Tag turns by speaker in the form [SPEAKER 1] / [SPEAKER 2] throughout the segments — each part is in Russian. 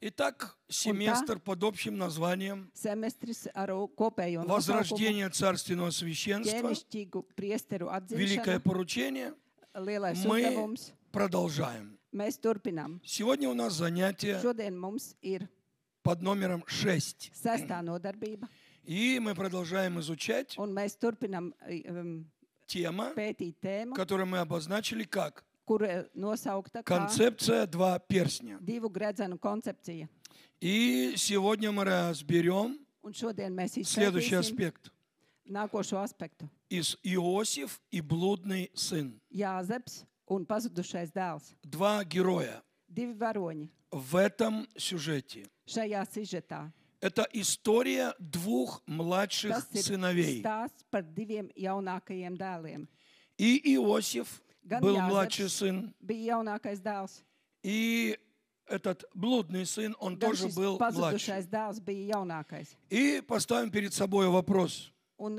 [SPEAKER 1] Итак, семестр под общим названием
[SPEAKER 2] Semestris ar kopējo nosaukumu
[SPEAKER 1] «Возрождение царственного священства.
[SPEAKER 2] ķēnišķīgu priesteru
[SPEAKER 1] Великое
[SPEAKER 2] atzīšanu,
[SPEAKER 1] поручение»
[SPEAKER 2] lielais
[SPEAKER 1] мы
[SPEAKER 2] uzdevums.
[SPEAKER 1] продолжаем.
[SPEAKER 2] Mēs turpinām.
[SPEAKER 1] Сегодня у нас занятие
[SPEAKER 2] Šodien mums ir
[SPEAKER 1] под номером 6.
[SPEAKER 2] 6. nodarbība,
[SPEAKER 1] И мы продолжаем изучать
[SPEAKER 2] un mēs turpinām
[SPEAKER 1] тему,
[SPEAKER 2] pētīt tēmu,
[SPEAKER 1] которую мы обозначили как
[SPEAKER 2] kura nosaukta kā
[SPEAKER 1] «Концепция два перстня».
[SPEAKER 2] divu gredzenu koncepcija.
[SPEAKER 1] И сегодня мы разберем
[SPEAKER 2] Un šodien mēs
[SPEAKER 1] следующий
[SPEAKER 2] izpētīsim
[SPEAKER 1] аспект.
[SPEAKER 2] nākošo aspektu.
[SPEAKER 1] Иосиф и блудный сын.
[SPEAKER 2] Jāzeps un pazudušais dēls.
[SPEAKER 1] Два героя
[SPEAKER 2] Divi varoņi
[SPEAKER 1] в этом сюжете.
[SPEAKER 2] šajā sižetā.
[SPEAKER 1] Это история двух младших
[SPEAKER 2] Tas ir
[SPEAKER 1] сыновей.
[SPEAKER 2] stāsts par diviem jaunākajiem dēliem.
[SPEAKER 1] И Иосиф
[SPEAKER 2] Gan
[SPEAKER 1] был
[SPEAKER 2] Jāzeps
[SPEAKER 1] младший сын,
[SPEAKER 2] bija jaunākais dēls,
[SPEAKER 1] и этот блудный сын, он
[SPEAKER 2] gan
[SPEAKER 1] тоже
[SPEAKER 2] šis
[SPEAKER 1] был младший.
[SPEAKER 2] pazudušais dēls bija jaunākais.
[SPEAKER 1] И поставим перед собой вопрос,
[SPEAKER 2] Un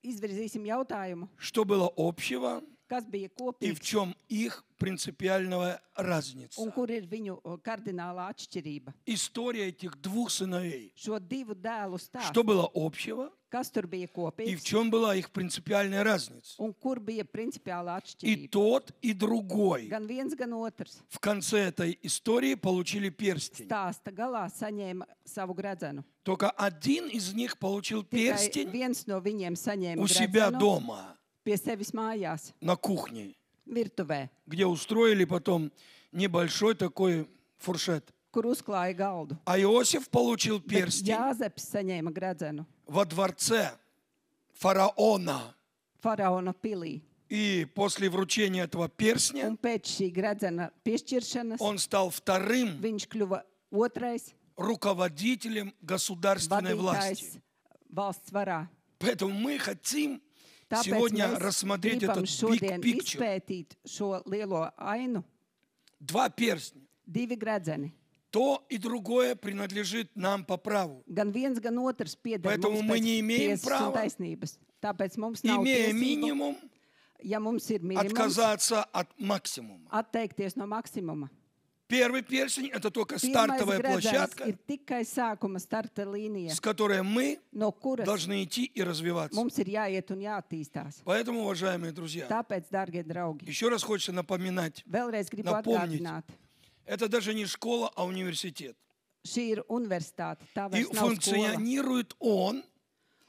[SPEAKER 2] izvirzīsim jautājumu,
[SPEAKER 1] что было общего
[SPEAKER 2] kas bija
[SPEAKER 1] и в
[SPEAKER 2] kopīgs
[SPEAKER 1] чем их принципиальная
[SPEAKER 2] un
[SPEAKER 1] разница.
[SPEAKER 2] kur ir viņu kardinālā atšķirība.
[SPEAKER 1] История этих двух сыновей.
[SPEAKER 2] Šo divu dēlu
[SPEAKER 1] Что
[SPEAKER 2] stāstu,
[SPEAKER 1] было общего
[SPEAKER 2] kas tur bija
[SPEAKER 1] и в
[SPEAKER 2] kopīgs
[SPEAKER 1] чем была их принципиальная разница.
[SPEAKER 2] un kur bija principiāla
[SPEAKER 1] И
[SPEAKER 2] atšķirība.
[SPEAKER 1] тот, и другой
[SPEAKER 2] Gan viens, gan otrs
[SPEAKER 1] в конце этой истории получили перстень.
[SPEAKER 2] stāsta galā saņēma savu gredzenu.
[SPEAKER 1] Только один из них получил
[SPEAKER 2] Tikai
[SPEAKER 1] перстень
[SPEAKER 2] viens no viņiem saņēma
[SPEAKER 1] у себя
[SPEAKER 2] gredzenu
[SPEAKER 1] дома,
[SPEAKER 2] pie sevis mājās,
[SPEAKER 1] на кухне,
[SPEAKER 2] virtuvē,
[SPEAKER 1] где устроили потом небольшой такой фуршет.
[SPEAKER 2] kur uzklāja galdu.
[SPEAKER 1] А Иосиф получил
[SPEAKER 2] Bet
[SPEAKER 1] перстень
[SPEAKER 2] Jāzeps saņēma gredzenu
[SPEAKER 1] во дворце фараона.
[SPEAKER 2] faraona pilī.
[SPEAKER 1] И после вручения этого перстня
[SPEAKER 2] Un pēc šī gredzena piešķiršanas
[SPEAKER 1] он стал вторым
[SPEAKER 2] viņš kļuva otrais
[SPEAKER 1] руководителем государственной власти.
[SPEAKER 2] vadītājs valsts varā.
[SPEAKER 1] Поэтому мы хотим
[SPEAKER 2] Tāpēc
[SPEAKER 1] сегодня
[SPEAKER 2] mēs
[SPEAKER 1] рассмотреть
[SPEAKER 2] gribam
[SPEAKER 1] этот
[SPEAKER 2] šodien
[SPEAKER 1] big picture.
[SPEAKER 2] izpētīt šo lielo ainu.
[SPEAKER 1] Два перстня.
[SPEAKER 2] Divi gredzeni.
[SPEAKER 1] То и другое принадлежит нам по праву.
[SPEAKER 2] Gan viens, gan otrs pieder
[SPEAKER 1] Поэтому
[SPEAKER 2] mums
[SPEAKER 1] мы
[SPEAKER 2] pēc
[SPEAKER 1] не имеем
[SPEAKER 2] tiesas un
[SPEAKER 1] права,
[SPEAKER 2] taisnības. Tāpēc mums nav
[SPEAKER 1] Имея
[SPEAKER 2] tiesību,
[SPEAKER 1] минимум,
[SPEAKER 2] ja mums ir minimums,
[SPEAKER 1] отказаться от максимума.
[SPEAKER 2] atteikties no maksimuma.
[SPEAKER 1] Первый перстень – это только
[SPEAKER 2] Pirmais
[SPEAKER 1] стартовая
[SPEAKER 2] gredzens
[SPEAKER 1] площадка,
[SPEAKER 2] ir tikai sākuma starta līnija,
[SPEAKER 1] с которой мы
[SPEAKER 2] no kuras
[SPEAKER 1] должны идти и развиваться.
[SPEAKER 2] mums ir jāiet un jāattīstās.
[SPEAKER 1] Поэтому, уважаемые друзья,
[SPEAKER 2] Tāpēc, dārgie draugi,
[SPEAKER 1] еще раз хочется напоминать,
[SPEAKER 2] vēlreiz gribu
[SPEAKER 1] Напомнить.
[SPEAKER 2] atgādināt,
[SPEAKER 1] это даже не школа, а университет.
[SPEAKER 2] šī ir universitāte, tā
[SPEAKER 1] И
[SPEAKER 2] vairs nav skola.
[SPEAKER 1] функционирует он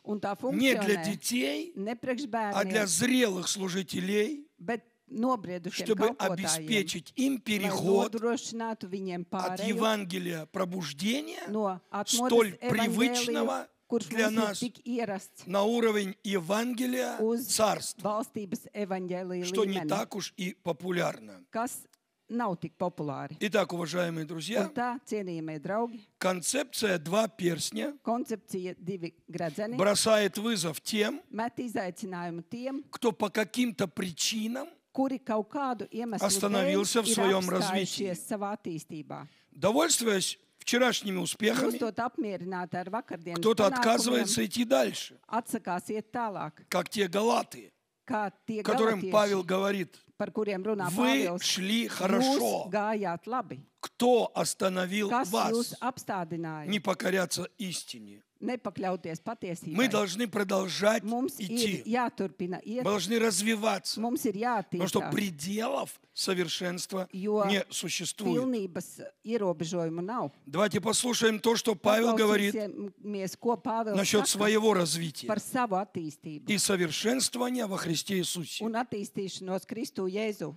[SPEAKER 2] Un tā
[SPEAKER 1] не для
[SPEAKER 2] funkcionē
[SPEAKER 1] детей,
[SPEAKER 2] ne priekš
[SPEAKER 1] а для
[SPEAKER 2] bērniem,
[SPEAKER 1] зрелых служителей,
[SPEAKER 2] bet nobriedušiem
[SPEAKER 1] чтобы
[SPEAKER 2] kalpotājiem,
[SPEAKER 1] обеспечить им
[SPEAKER 2] lai
[SPEAKER 1] переход
[SPEAKER 2] nodrošinātu viņiem
[SPEAKER 1] от
[SPEAKER 2] pārēju
[SPEAKER 1] Евангелия пробуждения
[SPEAKER 2] no
[SPEAKER 1] столь
[SPEAKER 2] atmodas
[SPEAKER 1] привычного
[SPEAKER 2] evaņģēlija, kurš
[SPEAKER 1] для
[SPEAKER 2] mums ir
[SPEAKER 1] нас
[SPEAKER 2] tik ierasts
[SPEAKER 1] на уровень Евангелия
[SPEAKER 2] uz
[SPEAKER 1] царства,
[SPEAKER 2] valstības evaņģēlija
[SPEAKER 1] что не
[SPEAKER 2] līmeni,
[SPEAKER 1] так уж и популярно.
[SPEAKER 2] kas nav tik populāri.
[SPEAKER 1] Итак, уважаемые
[SPEAKER 2] Un
[SPEAKER 1] друзья,
[SPEAKER 2] tā, cienījamie draugi,
[SPEAKER 1] концепция «два перстня»
[SPEAKER 2] koncepcija divi gredzeni
[SPEAKER 1] бросает вызов тем,
[SPEAKER 2] met izaicinājumu tiem,
[SPEAKER 1] кто по каким-то причинам
[SPEAKER 2] kuri kaut kādu iemeslu
[SPEAKER 1] Остановился в
[SPEAKER 2] dēļ ir
[SPEAKER 1] своем развитии.
[SPEAKER 2] apstājušies savā attīstībā.
[SPEAKER 1] довольствуясь вчерашними успехами,
[SPEAKER 2] Kļūstot apmierināti ar vakardienas
[SPEAKER 1] кто-то
[SPEAKER 2] panākumiem,
[SPEAKER 1] отказывается идти дальше,
[SPEAKER 2] atsakās iet tālāk,
[SPEAKER 1] как те галаты,
[SPEAKER 2] kā tie
[SPEAKER 1] которым
[SPEAKER 2] galatieši,
[SPEAKER 1] Павел говорит:
[SPEAKER 2] par kuriem runā
[SPEAKER 1] вы
[SPEAKER 2] Pāvils.
[SPEAKER 1] шли
[SPEAKER 2] Jūs
[SPEAKER 1] хорошо.
[SPEAKER 2] gājāt labi.
[SPEAKER 1] Кто остановил
[SPEAKER 2] Kas
[SPEAKER 1] вас
[SPEAKER 2] jūs apstādināja?
[SPEAKER 1] не покоряться истине?
[SPEAKER 2] Nepakļauties
[SPEAKER 1] Мы
[SPEAKER 2] patiesībai.
[SPEAKER 1] должны продолжать
[SPEAKER 2] Mums ir
[SPEAKER 1] идти.
[SPEAKER 2] jāturpina
[SPEAKER 1] Мы
[SPEAKER 2] iet,
[SPEAKER 1] должны развиваться.
[SPEAKER 2] mums ir
[SPEAKER 1] Потому что
[SPEAKER 2] jātīstās,
[SPEAKER 1] пределов совершенства
[SPEAKER 2] jo
[SPEAKER 1] не существует.
[SPEAKER 2] pilnības ierobežojumu nav.
[SPEAKER 1] Давайте послушаем то, что Павел говорит
[SPEAKER 2] Paklausīsimies, ko Pāvils
[SPEAKER 1] насчет
[SPEAKER 2] saka
[SPEAKER 1] своего развития
[SPEAKER 2] par savu attīstību
[SPEAKER 1] и совершенствования во Христе Иисусе.
[SPEAKER 2] un attīstīšanos Kristu Jēzu.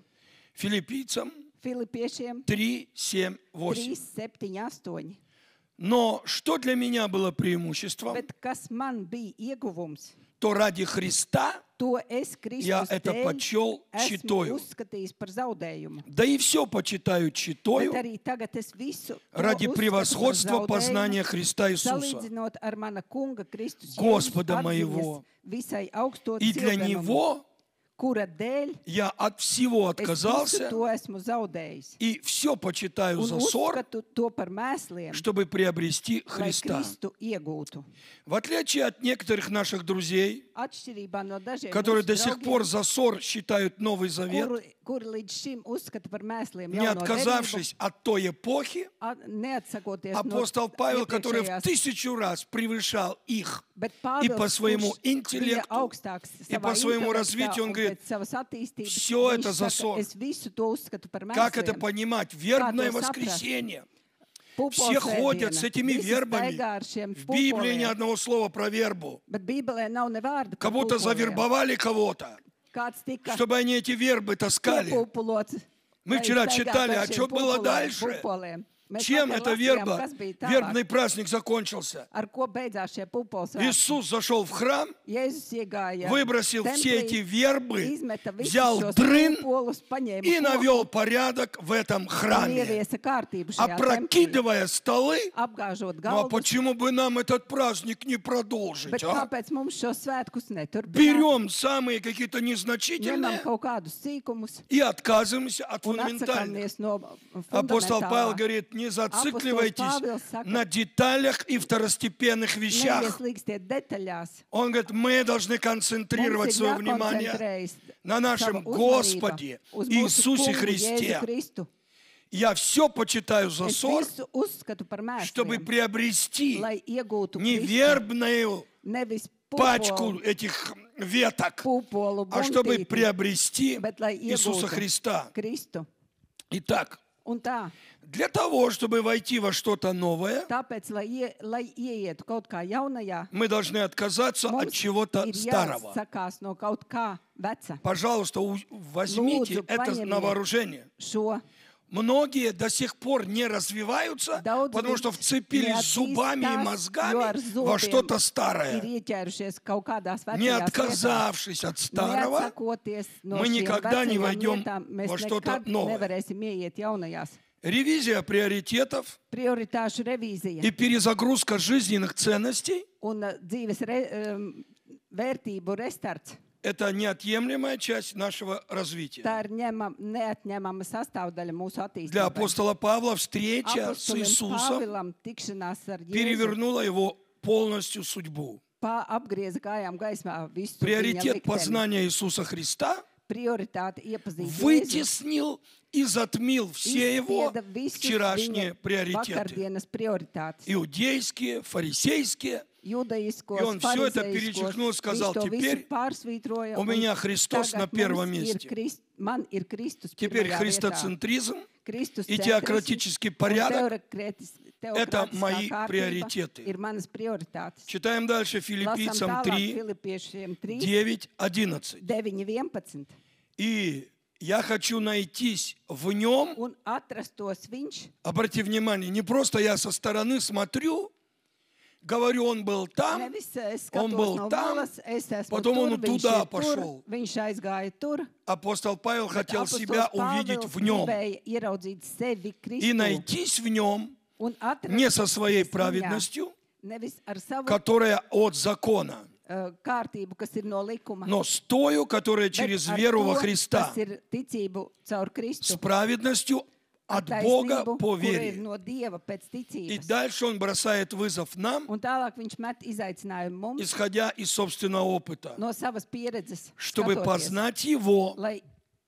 [SPEAKER 1] Филиппийцам
[SPEAKER 2] Filipiešiem
[SPEAKER 1] 3, 7, 8.
[SPEAKER 2] 3, 7, 8.
[SPEAKER 1] Но что для меня было преимуществом,
[SPEAKER 2] Bet kas man bija ieguvums,
[SPEAKER 1] то ради Христа
[SPEAKER 2] to es
[SPEAKER 1] я
[SPEAKER 2] Kristus
[SPEAKER 1] это
[SPEAKER 2] dēļ
[SPEAKER 1] почел
[SPEAKER 2] esmu
[SPEAKER 1] читою.
[SPEAKER 2] uzskatījis par zaudējumu.
[SPEAKER 1] Да и все почитаю
[SPEAKER 2] Bet
[SPEAKER 1] читою
[SPEAKER 2] arī tagad es visu to
[SPEAKER 1] ради
[SPEAKER 2] uzskatu par
[SPEAKER 1] превосходства
[SPEAKER 2] zaudējumu,
[SPEAKER 1] познания Христа Иисуса
[SPEAKER 2] salīdzinot ar mana kunga Kristus
[SPEAKER 1] Господа
[SPEAKER 2] Jēzus
[SPEAKER 1] моего.
[SPEAKER 2] atziņas visai augsto
[SPEAKER 1] и для
[SPEAKER 2] cildenumu,
[SPEAKER 1] Него
[SPEAKER 2] kura dēļ
[SPEAKER 1] я от всего
[SPEAKER 2] es visu
[SPEAKER 1] отказался
[SPEAKER 2] to esmu zaudējis.
[SPEAKER 1] и все почитаю
[SPEAKER 2] Un
[SPEAKER 1] за ссор,
[SPEAKER 2] uzskatu to par mēsliem,
[SPEAKER 1] чтобы приобрести
[SPEAKER 2] lai
[SPEAKER 1] Христа.
[SPEAKER 2] Kristu iegūtu.
[SPEAKER 1] В отличие от некоторых наших друзей,
[SPEAKER 2] Atšķirībā no dažiem
[SPEAKER 1] которые
[SPEAKER 2] mūsu
[SPEAKER 1] до сих пор
[SPEAKER 2] draugiem,
[SPEAKER 1] за ссор считают Новый Завет,
[SPEAKER 2] kuri līdz šim uzskata par mēsliem
[SPEAKER 1] не
[SPEAKER 2] jauno derību,
[SPEAKER 1] отказавшись от той эпохи,
[SPEAKER 2] neatsakoties no
[SPEAKER 1] апостол Павел, который в
[SPEAKER 2] iepriekšējās,
[SPEAKER 1] 1000 раз превышал их,
[SPEAKER 2] bet
[SPEAKER 1] и
[SPEAKER 2] Pāvils,
[SPEAKER 1] по своему
[SPEAKER 2] kurš bija
[SPEAKER 1] интеллекту,
[SPEAKER 2] augstāks
[SPEAKER 1] и
[SPEAKER 2] savā
[SPEAKER 1] по своему
[SPEAKER 2] intelektā
[SPEAKER 1] развитию, он
[SPEAKER 2] un
[SPEAKER 1] говорит,
[SPEAKER 2] pēc savas attīstības,
[SPEAKER 1] всё
[SPEAKER 2] viņš
[SPEAKER 1] это за
[SPEAKER 2] saka,
[SPEAKER 1] ссор.
[SPEAKER 2] es visu to uzskatu par
[SPEAKER 1] как это
[SPEAKER 2] mēsliem.
[SPEAKER 1] понимать? Вербное
[SPEAKER 2] Как то
[SPEAKER 1] воскресенье.
[SPEAKER 2] Pupolu
[SPEAKER 1] Все ходят
[SPEAKER 2] svētdiena.
[SPEAKER 1] с этими
[SPEAKER 2] Visi
[SPEAKER 1] вербами.
[SPEAKER 2] staigā ar šiem
[SPEAKER 1] В Библии ни
[SPEAKER 2] pupoliem,
[SPEAKER 1] одного слова про вербу.
[SPEAKER 2] bet Bībelē nav ne vārda
[SPEAKER 1] Как
[SPEAKER 2] par
[SPEAKER 1] будто
[SPEAKER 2] pupoliem.
[SPEAKER 1] завербовали кого-то,
[SPEAKER 2] Kāds tika
[SPEAKER 1] чтобы они эти вербы таскали.
[SPEAKER 2] piepupulots,
[SPEAKER 1] Мы
[SPEAKER 2] lai
[SPEAKER 1] вчера
[SPEAKER 2] staigātu
[SPEAKER 1] читали,
[SPEAKER 2] ar
[SPEAKER 1] а
[SPEAKER 2] šiem
[SPEAKER 1] что было
[SPEAKER 2] pupoliem,
[SPEAKER 1] дальше?
[SPEAKER 2] pupoliem. Mēs
[SPEAKER 1] Чем
[SPEAKER 2] vakar
[SPEAKER 1] эта
[SPEAKER 2] lasījām,
[SPEAKER 1] верба?
[SPEAKER 2] kas bija tālāk,
[SPEAKER 1] Вербный праздник закончился.
[SPEAKER 2] ar ko beidzās šie pupolsvētki.
[SPEAKER 1] Иисус зашел в храм,
[SPEAKER 2] Jēzus iegāja
[SPEAKER 1] выбросил все эти
[SPEAKER 2] templī,
[SPEAKER 1] вербы,
[SPEAKER 2] izmeta visus
[SPEAKER 1] взял
[SPEAKER 2] šos
[SPEAKER 1] дрын
[SPEAKER 2] pupolus, paņēma
[SPEAKER 1] и
[SPEAKER 2] koku
[SPEAKER 1] навел порядок в этом
[SPEAKER 2] un
[SPEAKER 1] храме,
[SPEAKER 2] ieviesa kārtību šajā templī,
[SPEAKER 1] опрокидывая столы.
[SPEAKER 2] apgāžot
[SPEAKER 1] Ну а
[SPEAKER 2] galvas.
[SPEAKER 1] почему бы нам этот праздник не продолжить?
[SPEAKER 2] Bet
[SPEAKER 1] А?
[SPEAKER 2] kāpēc mums šos svētkus neturpināt?
[SPEAKER 1] Берем самые какие-то
[SPEAKER 2] Ņemam
[SPEAKER 1] незначительные
[SPEAKER 2] kaut kādus sīkumus
[SPEAKER 1] и отказываемся от
[SPEAKER 2] un
[SPEAKER 1] фундаментальных.
[SPEAKER 2] atsakāmies no
[SPEAKER 1] Апостол Павел
[SPEAKER 2] fundamentālā.
[SPEAKER 1] говорит, не зацикливайтесь
[SPEAKER 2] Павел сака,
[SPEAKER 1] на деталях и второстепенных вещах.
[SPEAKER 2] Neieslīgstiet detaļās.
[SPEAKER 1] Он говорит, мы должны
[SPEAKER 2] Mums
[SPEAKER 1] концентрировать
[SPEAKER 2] ir
[SPEAKER 1] свое внимание
[SPEAKER 2] jākoncentrējas
[SPEAKER 1] на нашем
[SPEAKER 2] sava uzmanība
[SPEAKER 1] Господе
[SPEAKER 2] uz mūsu
[SPEAKER 1] Иисусе
[SPEAKER 2] Kungu
[SPEAKER 1] Христе.
[SPEAKER 2] Jēzu Kristu.
[SPEAKER 1] Я все почитаю за
[SPEAKER 2] Es
[SPEAKER 1] ссор,
[SPEAKER 2] visu uzskatu par
[SPEAKER 1] чтобы
[SPEAKER 2] mēsliem,
[SPEAKER 1] приобрести
[SPEAKER 2] lai iegūtu
[SPEAKER 1] не
[SPEAKER 2] Kristu,
[SPEAKER 1] вербную
[SPEAKER 2] nevis
[SPEAKER 1] пачку этих веток,
[SPEAKER 2] pupolu
[SPEAKER 1] а чтобы
[SPEAKER 2] buntīti,
[SPEAKER 1] приобрести
[SPEAKER 2] bet lai
[SPEAKER 1] Иисуса
[SPEAKER 2] iegūtu
[SPEAKER 1] Христа.
[SPEAKER 2] Kristu.
[SPEAKER 1] Итак,
[SPEAKER 2] Un tā,
[SPEAKER 1] для того, чтобы войти во что-то новое,
[SPEAKER 2] tāpēc, lai ieietu kaut kā jaunajā,
[SPEAKER 1] мы должны отказаться от
[SPEAKER 2] mums
[SPEAKER 1] чего-то
[SPEAKER 2] ir
[SPEAKER 1] старого.
[SPEAKER 2] jāatsakās no kaut kā veca.
[SPEAKER 1] Пожалуйста, возьмите
[SPEAKER 2] Lūdzu,
[SPEAKER 1] это
[SPEAKER 2] paņemiet
[SPEAKER 1] на вооружение.
[SPEAKER 2] Šo
[SPEAKER 1] Многие до сих пор не развиваются,
[SPEAKER 2] Daudz
[SPEAKER 1] потому что
[SPEAKER 2] viņus
[SPEAKER 1] вцепились зубами и
[SPEAKER 2] neattīstās, jo ar
[SPEAKER 1] мозгами во
[SPEAKER 2] zobiem
[SPEAKER 1] что-то
[SPEAKER 2] ir
[SPEAKER 1] старое.
[SPEAKER 2] ieķērušies kaut kādās
[SPEAKER 1] Не
[SPEAKER 2] vecajās lietās.
[SPEAKER 1] отказавшись от старого,
[SPEAKER 2] Neatsakoties no
[SPEAKER 1] мы
[SPEAKER 2] šīm
[SPEAKER 1] никогда не
[SPEAKER 2] vecajām
[SPEAKER 1] войдем
[SPEAKER 2] lietām, mēs
[SPEAKER 1] во что-то
[SPEAKER 2] nekad
[SPEAKER 1] новое.
[SPEAKER 2] nevarēsim ieiet jaunajās.
[SPEAKER 1] ревизия приоритетов
[SPEAKER 2] Prioritāšu revīzija
[SPEAKER 1] и перезагрузка жизненных ценностей
[SPEAKER 2] un dzīves vērtību restarts.
[SPEAKER 1] это неотъемлемая часть нашего развития.
[SPEAKER 2] Tā ir neatņemama sastāvdaļa mūsu
[SPEAKER 1] Для
[SPEAKER 2] attīstības.
[SPEAKER 1] апостола Павла встреча с Иисусом
[SPEAKER 2] Pāvilam tikšanās ar Jēzu
[SPEAKER 1] перевернула его полностью судьбу.
[SPEAKER 2] apgrieza kājām gaismā visu viņa
[SPEAKER 1] Приоритет
[SPEAKER 2] likteni.
[SPEAKER 1] познания Иисуса Христа
[SPEAKER 2] Prioritāte iepazīt Jēzu.
[SPEAKER 1] вытеснил и затмил все его
[SPEAKER 2] Izspieda visus
[SPEAKER 1] вчерашние
[SPEAKER 2] viņa
[SPEAKER 1] приоритеты.
[SPEAKER 2] vakardienas prioritātes.
[SPEAKER 1] Иудейские, фарисейские.
[SPEAKER 2] Judajiskos,
[SPEAKER 1] И он всё это
[SPEAKER 2] farizeiskos,
[SPEAKER 1] перечеркнул и сказал,
[SPEAKER 2] viņš to
[SPEAKER 1] теперь
[SPEAKER 2] visu pārsvītroja,
[SPEAKER 1] у
[SPEAKER 2] un
[SPEAKER 1] меня Христос
[SPEAKER 2] tagad
[SPEAKER 1] на первом
[SPEAKER 2] mums
[SPEAKER 1] месте.
[SPEAKER 2] Man ir Kristus
[SPEAKER 1] Теперь
[SPEAKER 2] pirmajā vietā.
[SPEAKER 1] христоцентризм
[SPEAKER 2] Kristus
[SPEAKER 1] и
[SPEAKER 2] centrisms
[SPEAKER 1] теократический порядок
[SPEAKER 2] это
[SPEAKER 1] мои приоритеты.
[SPEAKER 2] Ir manas prioritātes.
[SPEAKER 1] Читаем дальше
[SPEAKER 2] Lasām
[SPEAKER 1] Филиппийцам
[SPEAKER 2] tālāk
[SPEAKER 1] 3,
[SPEAKER 2] Filipiešiem 3,
[SPEAKER 1] 9, 11.
[SPEAKER 2] 9, 11.
[SPEAKER 1] И я хочу найтись в нем,
[SPEAKER 2] Un atrastos viņš,
[SPEAKER 1] обратите внимание, не просто я со стороны смотрю, говорю, он был там,
[SPEAKER 2] nevis es
[SPEAKER 1] он
[SPEAKER 2] skatos
[SPEAKER 1] был
[SPEAKER 2] no
[SPEAKER 1] там,
[SPEAKER 2] malas, es esmu
[SPEAKER 1] потом
[SPEAKER 2] tur,
[SPEAKER 1] он
[SPEAKER 2] viņš
[SPEAKER 1] туда
[SPEAKER 2] ir tur,
[SPEAKER 1] пошел.
[SPEAKER 2] viņš aizgāja tur.
[SPEAKER 1] апостол Павел хотел
[SPEAKER 2] Apostols
[SPEAKER 1] себя увидеть
[SPEAKER 2] Pāvils
[SPEAKER 1] в нем
[SPEAKER 2] gribēja ieraudzīt sevi
[SPEAKER 1] и
[SPEAKER 2] Kristu
[SPEAKER 1] найтись в нем
[SPEAKER 2] un atrast
[SPEAKER 1] не со своей
[SPEAKER 2] viņā,
[SPEAKER 1] праведностью,
[SPEAKER 2] nevis ar savu
[SPEAKER 1] которая от закона,
[SPEAKER 2] kārtību, kas ir no likuma,
[SPEAKER 1] но с тою, которая
[SPEAKER 2] bet
[SPEAKER 1] через
[SPEAKER 2] ar
[SPEAKER 1] веру во
[SPEAKER 2] to,
[SPEAKER 1] Христа,
[SPEAKER 2] kas ir ticību caur
[SPEAKER 1] с
[SPEAKER 2] Kristu,
[SPEAKER 1] праведностью от Бога
[SPEAKER 2] taisnību,
[SPEAKER 1] по
[SPEAKER 2] kur ir
[SPEAKER 1] вере.
[SPEAKER 2] no Dieva pēc
[SPEAKER 1] И
[SPEAKER 2] ticības.
[SPEAKER 1] дальше он бросает вызов нам,
[SPEAKER 2] Un tālāk viņš met izaicinājumu mums
[SPEAKER 1] исходя из собственного опыта,
[SPEAKER 2] no savas pieredzes,
[SPEAKER 1] чтобы
[SPEAKER 2] skatoties,
[SPEAKER 1] познать Его
[SPEAKER 2] lai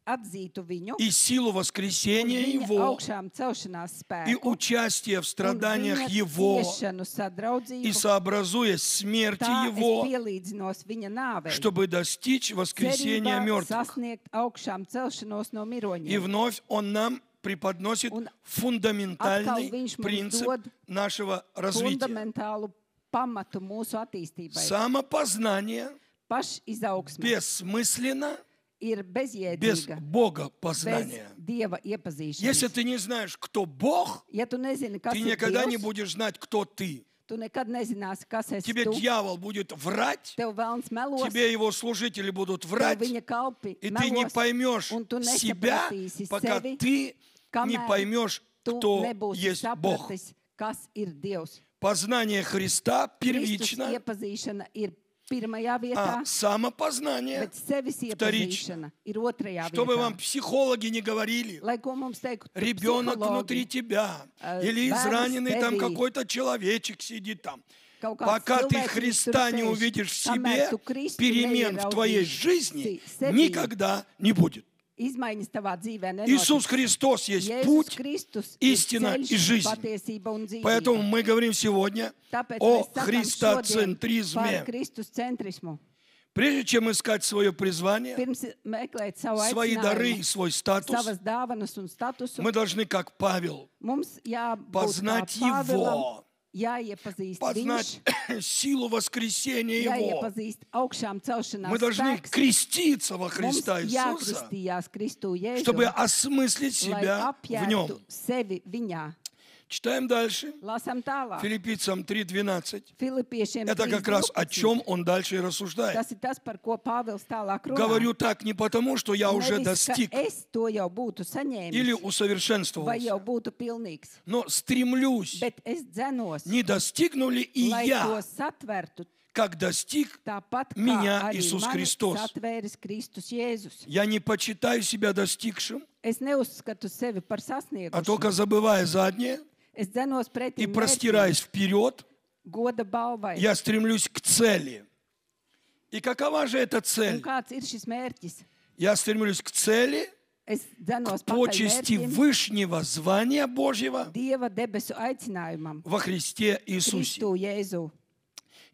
[SPEAKER 2] atzītu viņu
[SPEAKER 1] и силу
[SPEAKER 2] un
[SPEAKER 1] воскресения
[SPEAKER 2] viņa
[SPEAKER 1] Его
[SPEAKER 2] augšām celšanās
[SPEAKER 1] и
[SPEAKER 2] spēku
[SPEAKER 1] участие в
[SPEAKER 2] un
[SPEAKER 1] страданиях
[SPEAKER 2] viņa
[SPEAKER 1] Его
[SPEAKER 2] ciešanu sadraudzību.
[SPEAKER 1] и сообразуясь смерти
[SPEAKER 2] Tā es
[SPEAKER 1] Его,
[SPEAKER 2] pielīdzinos viņa nāvei,
[SPEAKER 1] чтобы достичь воскресения
[SPEAKER 2] cerībā
[SPEAKER 1] мертвых.
[SPEAKER 2] sasniegt augšām celšanos no
[SPEAKER 1] И
[SPEAKER 2] miroņiem.
[SPEAKER 1] вновь Он нам преподносит
[SPEAKER 2] Un
[SPEAKER 1] фундаментальный
[SPEAKER 2] atkal viņš mums
[SPEAKER 1] принцип
[SPEAKER 2] dod
[SPEAKER 1] нашего развития.
[SPEAKER 2] Fundamentālu pamatu mūsu attīstībai.
[SPEAKER 1] Самопознание
[SPEAKER 2] Pašizaugsme
[SPEAKER 1] бессмысленно
[SPEAKER 2] ir
[SPEAKER 1] без
[SPEAKER 2] bezjēdzīga,
[SPEAKER 1] Бога
[SPEAKER 2] bez
[SPEAKER 1] познания.
[SPEAKER 2] Dieva
[SPEAKER 1] Если
[SPEAKER 2] iepazīšanas.
[SPEAKER 1] ты не знаешь, кто Бог,
[SPEAKER 2] Ja tu nezini, kas
[SPEAKER 1] ты
[SPEAKER 2] ir
[SPEAKER 1] никогда не
[SPEAKER 2] Dievs,
[SPEAKER 1] будешь знать, кто ты.
[SPEAKER 2] tu nekad nezināsi, kas esi
[SPEAKER 1] Тебе
[SPEAKER 2] tu.
[SPEAKER 1] дьявол будет врать,
[SPEAKER 2] Tev vēlns melos,
[SPEAKER 1] тебе его служители будут
[SPEAKER 2] tev
[SPEAKER 1] врать,
[SPEAKER 2] viņa kalpi
[SPEAKER 1] и ты не
[SPEAKER 2] melos,
[SPEAKER 1] поймешь
[SPEAKER 2] un tu
[SPEAKER 1] себя,
[SPEAKER 2] nesapratīsi
[SPEAKER 1] пока
[SPEAKER 2] sevi,
[SPEAKER 1] ты не
[SPEAKER 2] kamēr
[SPEAKER 1] поймешь,
[SPEAKER 2] tu
[SPEAKER 1] кто
[SPEAKER 2] nebūsi
[SPEAKER 1] есть Бог.
[SPEAKER 2] sapratis, kas ir Dievs.
[SPEAKER 1] Познание Христа
[SPEAKER 2] Kristus
[SPEAKER 1] первично,
[SPEAKER 2] iepazīšana ir pirmajā vietā,
[SPEAKER 1] самопознание,
[SPEAKER 2] bet sevis iepazīšana ir otrajā
[SPEAKER 1] чтобы
[SPEAKER 2] vietā.
[SPEAKER 1] вам психологи не говорили,
[SPEAKER 2] Lai ko mums teiktu
[SPEAKER 1] ребенок внутри
[SPEAKER 2] psihologi,
[SPEAKER 1] тебя, или
[SPEAKER 2] bērns
[SPEAKER 1] израненный там
[SPEAKER 2] tevī,
[SPEAKER 1] какой-то человечек сидит там.
[SPEAKER 2] kaut kāds
[SPEAKER 1] Пока ты
[SPEAKER 2] cilvēks, kas tur
[SPEAKER 1] Христа не
[SPEAKER 2] sēž,
[SPEAKER 1] увидишь в
[SPEAKER 2] kamēr
[SPEAKER 1] себе,
[SPEAKER 2] tu Kristu
[SPEAKER 1] перемен в твоей
[SPEAKER 2] neieraudzīsi
[SPEAKER 1] жизни
[SPEAKER 2] sevī,
[SPEAKER 1] никогда не будет.
[SPEAKER 2] izmaiņas tavā dzīvē
[SPEAKER 1] Иисус
[SPEAKER 2] nenotiks.
[SPEAKER 1] Христос есть
[SPEAKER 2] Jēzus
[SPEAKER 1] путь,
[SPEAKER 2] Kristus ir
[SPEAKER 1] истина и
[SPEAKER 2] ceļš,
[SPEAKER 1] жизнь.
[SPEAKER 2] patiesība un dzīvība.
[SPEAKER 1] Поэтому мы говорим сегодня
[SPEAKER 2] Tāpēc
[SPEAKER 1] о
[SPEAKER 2] mēs sakām šodien
[SPEAKER 1] христоцентризме.
[SPEAKER 2] par Kristus centrismu.
[SPEAKER 1] Прежде чем искать свое призвание,
[SPEAKER 2] Pirms meklēt savu
[SPEAKER 1] свои дары и
[SPEAKER 2] aicinājumu,
[SPEAKER 1] свой статус,
[SPEAKER 2] savas dāvanas un statusu,
[SPEAKER 1] мы должны, как Павел,
[SPEAKER 2] mums jābūt kā
[SPEAKER 1] познать
[SPEAKER 2] Pāvilam,
[SPEAKER 1] Его,
[SPEAKER 2] jāiepazīst
[SPEAKER 1] познать
[SPEAKER 2] viņš,
[SPEAKER 1] силу воскресения Его.
[SPEAKER 2] jāiepazīst augšām celšanās
[SPEAKER 1] Мы должны
[SPEAKER 2] spēks.
[SPEAKER 1] креститься во
[SPEAKER 2] Mums
[SPEAKER 1] Христа Иисуса,
[SPEAKER 2] jākristījās Kristu Jēzu,
[SPEAKER 1] чтобы осмыслить
[SPEAKER 2] lai
[SPEAKER 1] себя в Нем.
[SPEAKER 2] apjēgtu sevi viņā.
[SPEAKER 1] Читаем дальше.
[SPEAKER 2] Lasām tālāk.
[SPEAKER 1] Филиппийцам 3:12.
[SPEAKER 2] Filipiešiem
[SPEAKER 1] Это как раз о
[SPEAKER 2] 3:12.
[SPEAKER 1] чем он дальше и рассуждает.
[SPEAKER 2] Tas ir tas, par ko Pāvils tālāk runā.
[SPEAKER 1] Говорю так не потому, что я уже
[SPEAKER 2] Nevis, ka
[SPEAKER 1] достиг
[SPEAKER 2] es to jau būtu
[SPEAKER 1] или
[SPEAKER 2] saņēmis, vai
[SPEAKER 1] усовершенствовался,
[SPEAKER 2] jau būtu pilnīgs,
[SPEAKER 1] но стремлюсь,
[SPEAKER 2] bet es dzenos,
[SPEAKER 1] не достигну ли и
[SPEAKER 2] lai to
[SPEAKER 1] я,
[SPEAKER 2] satvertu
[SPEAKER 1] как достиг.
[SPEAKER 2] tāpat, kā
[SPEAKER 1] Меня
[SPEAKER 2] arī
[SPEAKER 1] Иисус
[SPEAKER 2] mani
[SPEAKER 1] Христос.
[SPEAKER 2] satvēris Kristus Jēzus.
[SPEAKER 1] Я не почитаю себя достигшим,
[SPEAKER 2] Es neuzskatu sevi par
[SPEAKER 1] а
[SPEAKER 2] sasniegušu.
[SPEAKER 1] только забывая заднее
[SPEAKER 2] Es dzenos
[SPEAKER 1] и
[SPEAKER 2] pretī mērķim,
[SPEAKER 1] простираясь вперед,
[SPEAKER 2] goda balvai.
[SPEAKER 1] я стремлюсь к цели. И какова же эта
[SPEAKER 2] Un
[SPEAKER 1] цель?
[SPEAKER 2] kāds ir šis mērķis?
[SPEAKER 1] Я стремлюсь к цели
[SPEAKER 2] Es dzenos pakaļ
[SPEAKER 1] почести
[SPEAKER 2] mērķim,
[SPEAKER 1] Вышнего звания Божьего
[SPEAKER 2] Dieva debesu aicinājumam,
[SPEAKER 1] во Христе Иисусе.
[SPEAKER 2] Kristu Jēzu.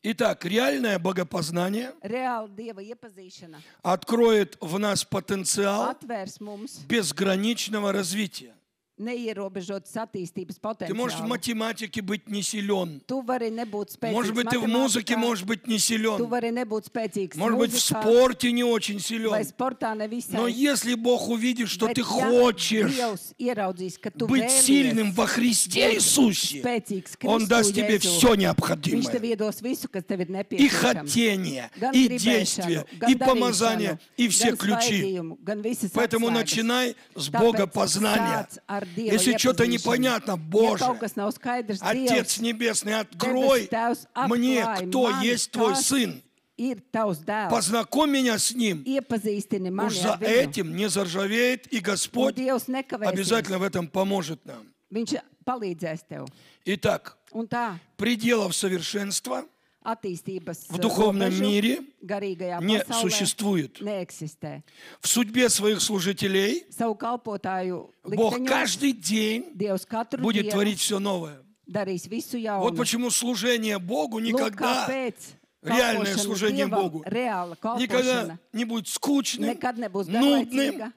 [SPEAKER 1] Итак, реальное богопознание
[SPEAKER 2] Reāli Dieva iepazīšana
[SPEAKER 1] откроет в нас потенциал
[SPEAKER 2] atvērs mums
[SPEAKER 1] безграничного развития.
[SPEAKER 2] neierobežotas attīstības
[SPEAKER 1] Ты можешь в
[SPEAKER 2] potenciālu.
[SPEAKER 1] математике быть не силен.
[SPEAKER 2] Tu vari nebūt spēcīgs
[SPEAKER 1] Может быть, ты в музыке
[SPEAKER 2] matemātikā,
[SPEAKER 1] можешь быть не
[SPEAKER 2] tu
[SPEAKER 1] силен.
[SPEAKER 2] vari nebūt spēcīgs
[SPEAKER 1] Может быть, в
[SPEAKER 2] mūzikā
[SPEAKER 1] спорте не очень
[SPEAKER 2] vai
[SPEAKER 1] силен.
[SPEAKER 2] sportā nevisai.
[SPEAKER 1] Но если Бог увидит, что
[SPEAKER 2] Bet
[SPEAKER 1] ты
[SPEAKER 2] ja
[SPEAKER 1] хочешь
[SPEAKER 2] Dievs ieraudzīs, ka tu
[SPEAKER 1] быть сильным
[SPEAKER 2] vēlies
[SPEAKER 1] во Христе
[SPEAKER 2] būt
[SPEAKER 1] Иисусе,
[SPEAKER 2] spēcīgs
[SPEAKER 1] Он
[SPEAKER 2] Kristu
[SPEAKER 1] даст тебе
[SPEAKER 2] Jēzu,
[SPEAKER 1] все
[SPEAKER 2] Viņš tev
[SPEAKER 1] необходимое.
[SPEAKER 2] iedos visu, kas tev ir
[SPEAKER 1] И
[SPEAKER 2] nepieciešams.
[SPEAKER 1] хотение,
[SPEAKER 2] Gan
[SPEAKER 1] и
[SPEAKER 2] gribēšanu,
[SPEAKER 1] действие,
[SPEAKER 2] gan
[SPEAKER 1] и помазание, и
[SPEAKER 2] darīšanu,
[SPEAKER 1] все
[SPEAKER 2] gan
[SPEAKER 1] ключи.
[SPEAKER 2] svaidījumu, gan visas
[SPEAKER 1] Поэтому
[SPEAKER 2] atslēgas.
[SPEAKER 1] начинай с
[SPEAKER 2] Tāpēc
[SPEAKER 1] богопознания.
[SPEAKER 2] sāc ar Dieva
[SPEAKER 1] Если что-то
[SPEAKER 2] iepazīšanu.
[SPEAKER 1] непонятно,
[SPEAKER 2] Ja
[SPEAKER 1] Боже,
[SPEAKER 2] kaut kas nav skaidrs,
[SPEAKER 1] Отец
[SPEAKER 2] Dievs,
[SPEAKER 1] Небесный, открой
[SPEAKER 2] Debes Tēvs,
[SPEAKER 1] мне,
[SPEAKER 2] atklāj
[SPEAKER 1] кто
[SPEAKER 2] man,
[SPEAKER 1] есть Твой
[SPEAKER 2] kas
[SPEAKER 1] Сын.
[SPEAKER 2] ir tavs dēls.
[SPEAKER 1] Познакомь меня с Ним.
[SPEAKER 2] Iepazīstini
[SPEAKER 1] Уж
[SPEAKER 2] mani
[SPEAKER 1] за
[SPEAKER 2] ar viņu.
[SPEAKER 1] этим не заржавеет, и
[SPEAKER 2] Un
[SPEAKER 1] Господь
[SPEAKER 2] Dievs nekavēsies.
[SPEAKER 1] обязательно в этом поможет нам.
[SPEAKER 2] Viņš palīdzēs tev.
[SPEAKER 1] Итак,
[SPEAKER 2] Un tā
[SPEAKER 1] пределов совершенства
[SPEAKER 2] attīstības
[SPEAKER 1] в духовном
[SPEAKER 2] robežu
[SPEAKER 1] мире
[SPEAKER 2] garīgajā
[SPEAKER 1] не
[SPEAKER 2] pasaulē
[SPEAKER 1] существует.
[SPEAKER 2] neeksistē.
[SPEAKER 1] В судьбе своих служителей
[SPEAKER 2] Savu kalpotāju
[SPEAKER 1] Бог
[SPEAKER 2] likteņos
[SPEAKER 1] каждый день
[SPEAKER 2] Dievs katru
[SPEAKER 1] будет
[SPEAKER 2] dienu
[SPEAKER 1] творить все новое.
[SPEAKER 2] darīs visu
[SPEAKER 1] Вот
[SPEAKER 2] jaunu.
[SPEAKER 1] почему служение Богу
[SPEAKER 2] Lūk,
[SPEAKER 1] никогда,
[SPEAKER 2] kāpēc
[SPEAKER 1] реальное
[SPEAKER 2] kalpošana
[SPEAKER 1] служение
[SPEAKER 2] Dievam,
[SPEAKER 1] Богу,
[SPEAKER 2] reāla
[SPEAKER 1] никогда
[SPEAKER 2] kalpošana
[SPEAKER 1] не будет скучным,
[SPEAKER 2] nekad nebūs
[SPEAKER 1] нудным
[SPEAKER 2] garlaicīga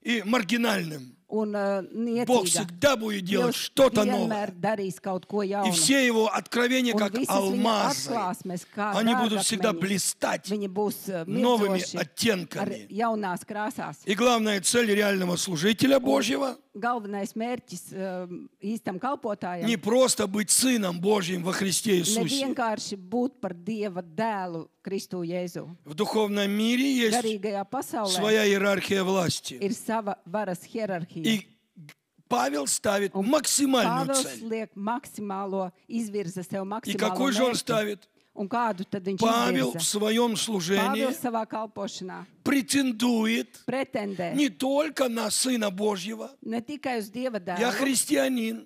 [SPEAKER 1] и маргинальным.
[SPEAKER 2] un
[SPEAKER 1] Бог
[SPEAKER 2] niecīga.
[SPEAKER 1] всегда будет делать
[SPEAKER 2] Dievs
[SPEAKER 1] что-то новое.
[SPEAKER 2] vienmēr darīs kaut ko
[SPEAKER 1] И
[SPEAKER 2] jaunu.
[SPEAKER 1] все его откровения,
[SPEAKER 2] Un
[SPEAKER 1] как
[SPEAKER 2] visas viņa
[SPEAKER 1] алмазы,
[SPEAKER 2] atklāsmes, kā
[SPEAKER 1] они будут всегда
[SPEAKER 2] dārgakmeņi,
[SPEAKER 1] блистать
[SPEAKER 2] viņi būs
[SPEAKER 1] новыми
[SPEAKER 2] mirdzoši ar
[SPEAKER 1] оттенками.
[SPEAKER 2] jaunās krāsās.
[SPEAKER 1] И главная цель реального служителя Божьего
[SPEAKER 2] Galvenais mērķis īstam kalpotājam
[SPEAKER 1] не просто быть сыном Божьим во Христе Иисусе.
[SPEAKER 2] nevienkārši būt par Dieva dēlu Kristu Jēzu.
[SPEAKER 1] В духовном мире есть
[SPEAKER 2] Garīgajā pasaulē
[SPEAKER 1] своя иерархия власти.
[SPEAKER 2] ir sava varas hierarhija.
[SPEAKER 1] И Павел ставит максимальную
[SPEAKER 2] Pāvils
[SPEAKER 1] цель.
[SPEAKER 2] liek maksimālo, izvirza sev
[SPEAKER 1] И
[SPEAKER 2] maksimālo
[SPEAKER 1] какой же он
[SPEAKER 2] mērķi.
[SPEAKER 1] ставит?
[SPEAKER 2] Un kādu tad viņš
[SPEAKER 1] Павел в
[SPEAKER 2] izvirza?
[SPEAKER 1] своем служении
[SPEAKER 2] Pāvils savā kalpošanā
[SPEAKER 1] претендует
[SPEAKER 2] pretendē
[SPEAKER 1] не только на Сына Божьего.
[SPEAKER 2] ne tikai uz Dieva
[SPEAKER 1] Я
[SPEAKER 2] dēlu.
[SPEAKER 1] христианин,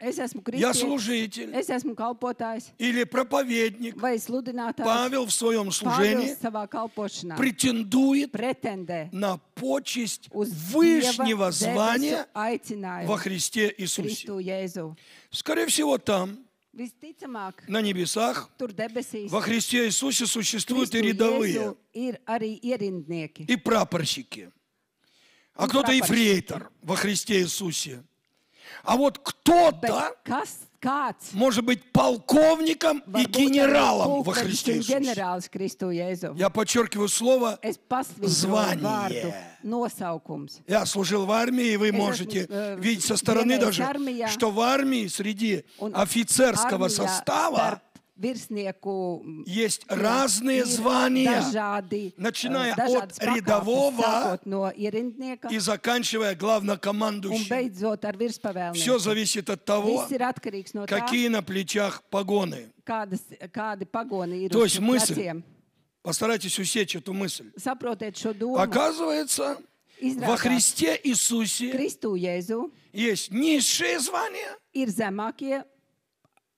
[SPEAKER 2] Es esmu
[SPEAKER 1] я
[SPEAKER 2] kristietis,
[SPEAKER 1] служитель
[SPEAKER 2] es esmu kalpotājs
[SPEAKER 1] или проповедник.
[SPEAKER 2] vai sludinātājs.
[SPEAKER 1] Павел в своем служении
[SPEAKER 2] Pāvils savā kalpošanā
[SPEAKER 1] претендует
[SPEAKER 2] pretendē
[SPEAKER 1] на почесть
[SPEAKER 2] uz
[SPEAKER 1] Вышнего
[SPEAKER 2] Dieva
[SPEAKER 1] звания
[SPEAKER 2] debesu aicinājumu
[SPEAKER 1] во Христе Иисусе.
[SPEAKER 2] Kristu Jēzu.
[SPEAKER 1] Скорее всего, там,
[SPEAKER 2] Visticamāk,
[SPEAKER 1] на небесах,
[SPEAKER 2] tur debesīs
[SPEAKER 1] во Христе Иисусе существуют и
[SPEAKER 2] Kristu
[SPEAKER 1] рядовые,
[SPEAKER 2] Jēzu ir arī ierindnieki.
[SPEAKER 1] и прапорщики, а
[SPEAKER 2] И
[SPEAKER 1] кто-то
[SPEAKER 2] прапорщики.
[SPEAKER 1] ефрейтор во Христе Иисусе. А вот
[SPEAKER 2] Bet
[SPEAKER 1] кто-то
[SPEAKER 2] kāds
[SPEAKER 1] может быть полковником и
[SPEAKER 2] var būt arī
[SPEAKER 1] генералом во
[SPEAKER 2] pulkvedis
[SPEAKER 1] Христе
[SPEAKER 2] un
[SPEAKER 1] Иисусе.
[SPEAKER 2] ģenerālis Kristu Jēzu.
[SPEAKER 1] Я подчеркиваю слово
[SPEAKER 2] Es pasvītroju
[SPEAKER 1] Звание.
[SPEAKER 2] vārdu nosaukums.
[SPEAKER 1] «я служил в армии», и вы можете видеть со стороны даже, что в армии среди
[SPEAKER 2] Un
[SPEAKER 1] офицерского
[SPEAKER 2] armijā
[SPEAKER 1] состава
[SPEAKER 2] starp virsnieku
[SPEAKER 1] есть разные
[SPEAKER 2] ir
[SPEAKER 1] звания,
[SPEAKER 2] dažādi,
[SPEAKER 1] начиная
[SPEAKER 2] dažādas
[SPEAKER 1] от
[SPEAKER 2] pakāpes,
[SPEAKER 1] рядового
[SPEAKER 2] sākot no ierindnieka
[SPEAKER 1] и заканчивая
[SPEAKER 2] un
[SPEAKER 1] главнокомандующим.
[SPEAKER 2] beidzot ar
[SPEAKER 1] Все
[SPEAKER 2] virspavēlnieku.
[SPEAKER 1] зависит от того,
[SPEAKER 2] Viss ir atkarīgs no tā,
[SPEAKER 1] какие на плечах погоны.
[SPEAKER 2] kādi pagoni ir
[SPEAKER 1] То
[SPEAKER 2] uz
[SPEAKER 1] есть мысль.
[SPEAKER 2] pleciem.
[SPEAKER 1] Постарайтесь усечь эту мысль.
[SPEAKER 2] Saprotiet šo domu.
[SPEAKER 1] Оказывается, во
[SPEAKER 2] Izrādās,
[SPEAKER 1] Христе Иисусе
[SPEAKER 2] Kristu Jēzu
[SPEAKER 1] есть низшее звание,
[SPEAKER 2] ir zemākie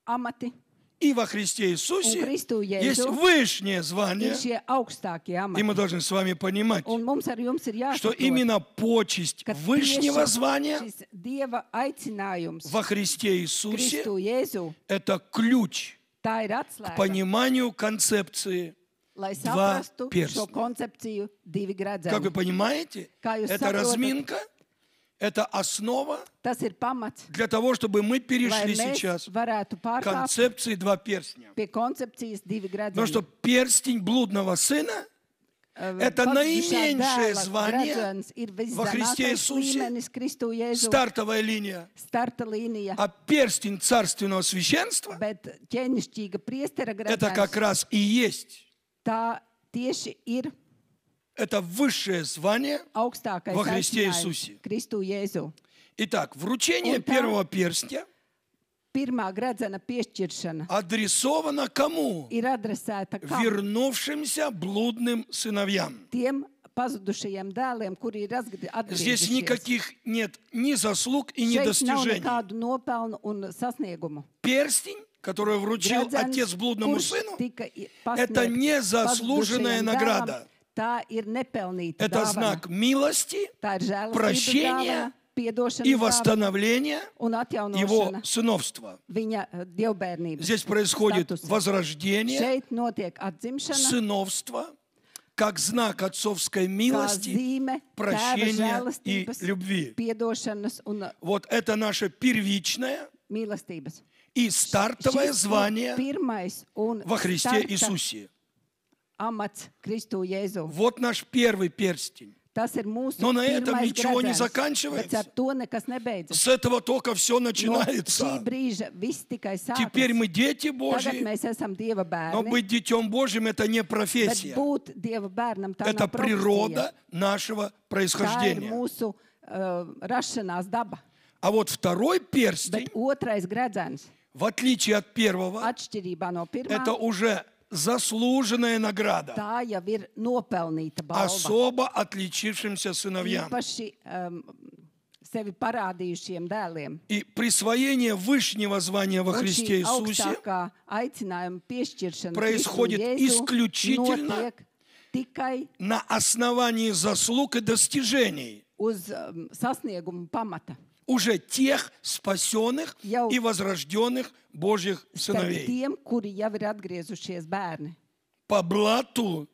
[SPEAKER 2] amati,
[SPEAKER 1] и во Христе
[SPEAKER 2] un
[SPEAKER 1] Иисусе
[SPEAKER 2] Kristu
[SPEAKER 1] есть
[SPEAKER 2] Jēzu
[SPEAKER 1] высшее
[SPEAKER 2] ir
[SPEAKER 1] звание.
[SPEAKER 2] šie augstākie
[SPEAKER 1] И
[SPEAKER 2] amati.
[SPEAKER 1] мы должны с вами понимать,
[SPEAKER 2] Un mums ar jums ir
[SPEAKER 1] что
[SPEAKER 2] jāsaprot,
[SPEAKER 1] именно почесть
[SPEAKER 2] ka
[SPEAKER 1] высшего
[SPEAKER 2] tieši
[SPEAKER 1] звания
[SPEAKER 2] šis Dieva aicinājums
[SPEAKER 1] во Христе Иисусе
[SPEAKER 2] Kristu Jēzu,
[SPEAKER 1] – это ключ
[SPEAKER 2] tā ir
[SPEAKER 1] к
[SPEAKER 2] atslēga,
[SPEAKER 1] пониманию концепции.
[SPEAKER 2] lai
[SPEAKER 1] Два
[SPEAKER 2] saprastu
[SPEAKER 1] перстня.
[SPEAKER 2] šo koncepciju divi
[SPEAKER 1] Как вы
[SPEAKER 2] gredzeni.
[SPEAKER 1] понимаете,
[SPEAKER 2] Kā jūs
[SPEAKER 1] это
[SPEAKER 2] saprotat,
[SPEAKER 1] разминка, это основа
[SPEAKER 2] tas ir pamats,
[SPEAKER 1] для того, чтобы мы
[SPEAKER 2] lai
[SPEAKER 1] перешли
[SPEAKER 2] mēs
[SPEAKER 1] сейчас
[SPEAKER 2] varētu
[SPEAKER 1] к
[SPEAKER 2] pārkāpt
[SPEAKER 1] концепции два перстня.
[SPEAKER 2] pie koncepcijas divi
[SPEAKER 1] Потому что
[SPEAKER 2] gredzeni.
[SPEAKER 1] перстень блудного сына это
[SPEAKER 2] Pazudušā
[SPEAKER 1] наименьшее
[SPEAKER 2] dēla
[SPEAKER 1] звание
[SPEAKER 2] gredzens ir
[SPEAKER 1] во Христе
[SPEAKER 2] viszemākais
[SPEAKER 1] Иисусе,
[SPEAKER 2] līmenis Kristu Jēzu,
[SPEAKER 1] стартовая линия,
[SPEAKER 2] starta līnija,
[SPEAKER 1] а перстень царственного священства
[SPEAKER 2] bet ķēnišķīga priestera
[SPEAKER 1] это как
[SPEAKER 2] gredzens,
[SPEAKER 1] раз и есть.
[SPEAKER 2] tā tieši ir
[SPEAKER 1] Это высшее звание.
[SPEAKER 2] augstākais
[SPEAKER 1] Во Христе
[SPEAKER 2] aicinājums
[SPEAKER 1] Иисусе.
[SPEAKER 2] Kristu Jēzu.
[SPEAKER 1] Итак, вручение
[SPEAKER 2] Он там-
[SPEAKER 1] первого перстня
[SPEAKER 2] Pirmā gredzena piešķiršana
[SPEAKER 1] адресовано кому?
[SPEAKER 2] ir adresēta kam?
[SPEAKER 1] Вернувшимся блудным сыновьям.
[SPEAKER 2] Tiem pazudušajiem dēliem, kuri ir
[SPEAKER 1] Здесь
[SPEAKER 2] atgriezušies.
[SPEAKER 1] никаких нет ни заслуг и ни
[SPEAKER 2] Šeit nav
[SPEAKER 1] достижений.
[SPEAKER 2] nekādu nopelnu un sasniegumu.
[SPEAKER 1] Перстень, который вручил
[SPEAKER 2] Gredzens,
[SPEAKER 1] отец блудному
[SPEAKER 2] kurš
[SPEAKER 1] сыну,
[SPEAKER 2] tika
[SPEAKER 1] это
[SPEAKER 2] pasniegts
[SPEAKER 1] незаслуженная
[SPEAKER 2] pazudušajam
[SPEAKER 1] награда.
[SPEAKER 2] dēlam, tā ir nepelnīta
[SPEAKER 1] Это
[SPEAKER 2] dāvana.
[SPEAKER 1] знак милости
[SPEAKER 2] Tā ir žēlastības
[SPEAKER 1] прощения
[SPEAKER 2] dāvana, piedošanas
[SPEAKER 1] и
[SPEAKER 2] dāvana
[SPEAKER 1] восстановления
[SPEAKER 2] un
[SPEAKER 1] его
[SPEAKER 2] atjaunošana
[SPEAKER 1] сыновства.
[SPEAKER 2] viņa dievbērnības
[SPEAKER 1] Здесь происходит
[SPEAKER 2] statusa.
[SPEAKER 1] возрождение
[SPEAKER 2] Šeit notiek atzimšana,
[SPEAKER 1] сыновства как знак отцовской
[SPEAKER 2] kā
[SPEAKER 1] милости,
[SPEAKER 2] zīme tēva
[SPEAKER 1] прощения и
[SPEAKER 2] žēlastības,
[SPEAKER 1] любви.
[SPEAKER 2] piedošanas un
[SPEAKER 1] Вот это наше первичное
[SPEAKER 2] mīlestības.
[SPEAKER 1] и стартовое
[SPEAKER 2] Šis ir
[SPEAKER 1] звание
[SPEAKER 2] pirmais un
[SPEAKER 1] во Христе
[SPEAKER 2] starta
[SPEAKER 1] Иисусе.
[SPEAKER 2] amats Kristu Jēzu.
[SPEAKER 1] Вот наш первый перстень.
[SPEAKER 2] Tas ir mūsu
[SPEAKER 1] Но на этом
[SPEAKER 2] pirmais
[SPEAKER 1] ничего не
[SPEAKER 2] gredzens,
[SPEAKER 1] заканчивается.
[SPEAKER 2] bet ar to nekas nebeidzas.
[SPEAKER 1] С этого только все
[SPEAKER 2] No šī
[SPEAKER 1] начинается.
[SPEAKER 2] brīža viss tikai
[SPEAKER 1] Теперь
[SPEAKER 2] sākas.
[SPEAKER 1] мы дети
[SPEAKER 2] Tagad
[SPEAKER 1] Божьи,
[SPEAKER 2] mēs esam Dieva
[SPEAKER 1] но
[SPEAKER 2] bērni,
[SPEAKER 1] быть детем Божьим это не
[SPEAKER 2] bet
[SPEAKER 1] профессия.
[SPEAKER 2] būt Dieva bērnam tā
[SPEAKER 1] Это
[SPEAKER 2] nav profesija.
[SPEAKER 1] природа нашего
[SPEAKER 2] Tā ir
[SPEAKER 1] происхождения.
[SPEAKER 2] mūsu rašanās daba.
[SPEAKER 1] А вот второй перстень,
[SPEAKER 2] Bet otrais gredzens,
[SPEAKER 1] в отличие от первого,
[SPEAKER 2] atšķirībā no pirmā,
[SPEAKER 1] это уже заслуженная награда
[SPEAKER 2] tā jau ir nopelnīta balva.
[SPEAKER 1] особо отличившимся сыновьям.
[SPEAKER 2] Īpaši sevi parādījušiem dēliem.
[SPEAKER 1] И присвоение высшего звания во
[SPEAKER 2] Un
[SPEAKER 1] Христе
[SPEAKER 2] šī
[SPEAKER 1] Иисусе
[SPEAKER 2] augstākā aicinājuma piešķiršana
[SPEAKER 1] происходит
[SPEAKER 2] Kristu Jēzu
[SPEAKER 1] исключительно
[SPEAKER 2] notiek tikai
[SPEAKER 1] на основании заслуг и достижений
[SPEAKER 2] uz sasniegumu pamata.
[SPEAKER 1] уже тех спасенных
[SPEAKER 2] Jau
[SPEAKER 1] и возрожденных Божьих
[SPEAKER 2] Starp
[SPEAKER 1] сыновей.
[SPEAKER 2] tiem, kuri jau ir atgriezušies bērni.
[SPEAKER 1] По блату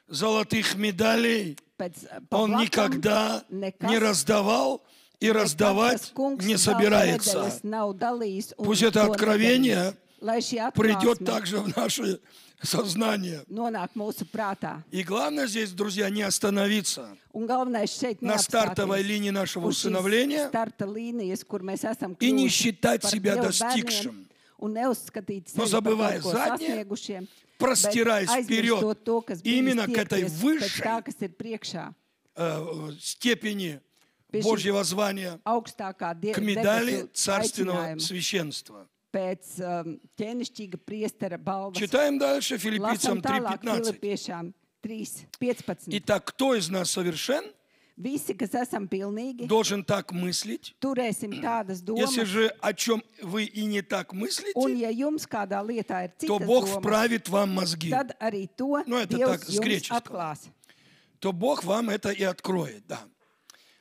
[SPEAKER 1] золотых медалей
[SPEAKER 2] Pēc
[SPEAKER 1] он
[SPEAKER 2] pablatam
[SPEAKER 1] никогда
[SPEAKER 2] nekas-
[SPEAKER 1] не раздавал и
[SPEAKER 2] nekad
[SPEAKER 1] раздавать
[SPEAKER 2] tas kungs
[SPEAKER 1] не
[SPEAKER 2] zelta
[SPEAKER 1] собирается.
[SPEAKER 2] medaļas nav dalījis un
[SPEAKER 1] Пусть это
[SPEAKER 2] to
[SPEAKER 1] откровение
[SPEAKER 2] nedarīs. Lai šī
[SPEAKER 1] Придет
[SPEAKER 2] atklāsme
[SPEAKER 1] также в наше сознание.
[SPEAKER 2] nonāk mūsu prātā.
[SPEAKER 1] И главное здесь, друзья, не остановиться
[SPEAKER 2] Un galvenais šeit
[SPEAKER 1] на стартовой
[SPEAKER 2] neapstāties
[SPEAKER 1] линии нашего
[SPEAKER 2] uz šīs
[SPEAKER 1] усыновления
[SPEAKER 2] starta līnijas, kur mēs esam
[SPEAKER 1] и не
[SPEAKER 2] kļuvuši
[SPEAKER 1] считать
[SPEAKER 2] par
[SPEAKER 1] себя
[SPEAKER 2] Dieva
[SPEAKER 1] достигшим,
[SPEAKER 2] bērniem un neuzskatīt
[SPEAKER 1] но
[SPEAKER 2] sevi par
[SPEAKER 1] забывая
[SPEAKER 2] kaut ko
[SPEAKER 1] заднее,
[SPEAKER 2] sasniegušiem,
[SPEAKER 1] простираясь
[SPEAKER 2] bet
[SPEAKER 1] вперед
[SPEAKER 2] aizmirstot to, kas
[SPEAKER 1] именно
[SPEAKER 2] bijis
[SPEAKER 1] к этой
[SPEAKER 2] tiekties pēc
[SPEAKER 1] высшей
[SPEAKER 2] tā, kas ir priekšā.
[SPEAKER 1] степени
[SPEAKER 2] Пиши.
[SPEAKER 1] Божьего звания,
[SPEAKER 2] Augstākā
[SPEAKER 1] к медали
[SPEAKER 2] debesu
[SPEAKER 1] царственного
[SPEAKER 2] aicinājuma
[SPEAKER 1] священства.
[SPEAKER 2] pēc ķēnišķīga priestera balvas.
[SPEAKER 1] Читаем дальше
[SPEAKER 2] Lasam
[SPEAKER 1] Филиппийцам
[SPEAKER 2] tālāk
[SPEAKER 1] 3:15.
[SPEAKER 2] Filipiešām 3:15.
[SPEAKER 1] Итак, кто из нас совершен,
[SPEAKER 2] Visi, kas esam pilnīgi,
[SPEAKER 1] должен так мыслить.
[SPEAKER 2] turēsim tādas
[SPEAKER 1] Если
[SPEAKER 2] domas.
[SPEAKER 1] же о чем вы и не так
[SPEAKER 2] Un
[SPEAKER 1] мыслите,
[SPEAKER 2] ja jums kādā lietā ir
[SPEAKER 1] то
[SPEAKER 2] citas
[SPEAKER 1] Бог
[SPEAKER 2] domas,
[SPEAKER 1] вправит вам мозги.
[SPEAKER 2] tad arī to
[SPEAKER 1] Nu, это
[SPEAKER 2] Dievs
[SPEAKER 1] так, с
[SPEAKER 2] jums
[SPEAKER 1] греческого.
[SPEAKER 2] atklās.
[SPEAKER 1] То Бог вам это и откроет. Да.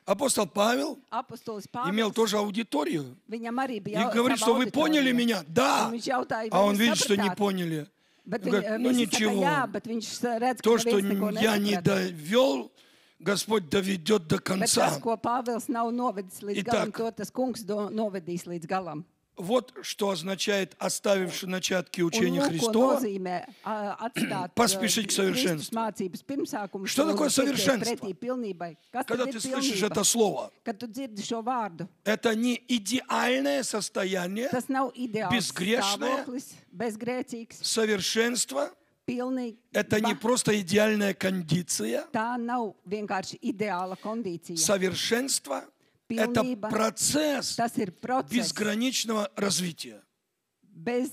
[SPEAKER 1] Апостол Павел
[SPEAKER 2] Apostols
[SPEAKER 1] имел
[SPEAKER 2] Pāvils,
[SPEAKER 1] тоже аудиторию
[SPEAKER 2] viņam arī
[SPEAKER 1] и
[SPEAKER 2] bija
[SPEAKER 1] говорит,
[SPEAKER 2] sava
[SPEAKER 1] что вы
[SPEAKER 2] auditorija.
[SPEAKER 1] поняли меня. Да.
[SPEAKER 2] Un viņš jautāja,
[SPEAKER 1] А
[SPEAKER 2] vai
[SPEAKER 1] он
[SPEAKER 2] jūs
[SPEAKER 1] видит, что не
[SPEAKER 2] sapratāt?
[SPEAKER 1] поняли.
[SPEAKER 2] Bet
[SPEAKER 1] Он говорит, ну
[SPEAKER 2] visi saka,
[SPEAKER 1] ничего.
[SPEAKER 2] jā, bet viņš redz, ka
[SPEAKER 1] То, что
[SPEAKER 2] neviens neko
[SPEAKER 1] я не
[SPEAKER 2] nesaprata.
[SPEAKER 1] довел, Господь доведет до
[SPEAKER 2] Bet
[SPEAKER 1] конца.
[SPEAKER 2] tas, ko Pāvils nav novedis līdz
[SPEAKER 1] Итак.
[SPEAKER 2] galam, to tas kungs novedīs līdz galam.
[SPEAKER 1] Вот что означает оставивший начатки
[SPEAKER 2] Un
[SPEAKER 1] учения
[SPEAKER 2] lūk, ko
[SPEAKER 1] Христова.
[SPEAKER 2] nozīmē atstāt
[SPEAKER 1] Поспешить к
[SPEAKER 2] Kristus
[SPEAKER 1] совершенству.
[SPEAKER 2] mācības pirmsākumu.
[SPEAKER 1] Что такое совершенство?
[SPEAKER 2] Pretī pilnībai. Kas
[SPEAKER 1] Когда
[SPEAKER 2] tad
[SPEAKER 1] ты
[SPEAKER 2] ir
[SPEAKER 1] слышишь
[SPEAKER 2] pilnība?
[SPEAKER 1] это слово,
[SPEAKER 2] Kad tu dzirdi šo vārdu,
[SPEAKER 1] это не идеальное состояние,
[SPEAKER 2] tas nav ideāls
[SPEAKER 1] Безгрешное.
[SPEAKER 2] stāvoklis, bezgrēcīgs,
[SPEAKER 1] совершенство.
[SPEAKER 2] pilnīgi.
[SPEAKER 1] Это не просто идеальная кондиция.
[SPEAKER 2] Tā nav vienkārši ideāla kondīcija.
[SPEAKER 1] Совершенство – это
[SPEAKER 2] Pilnība.
[SPEAKER 1] процесс
[SPEAKER 2] Tas ir process
[SPEAKER 1] безграничного развития.
[SPEAKER 2] bez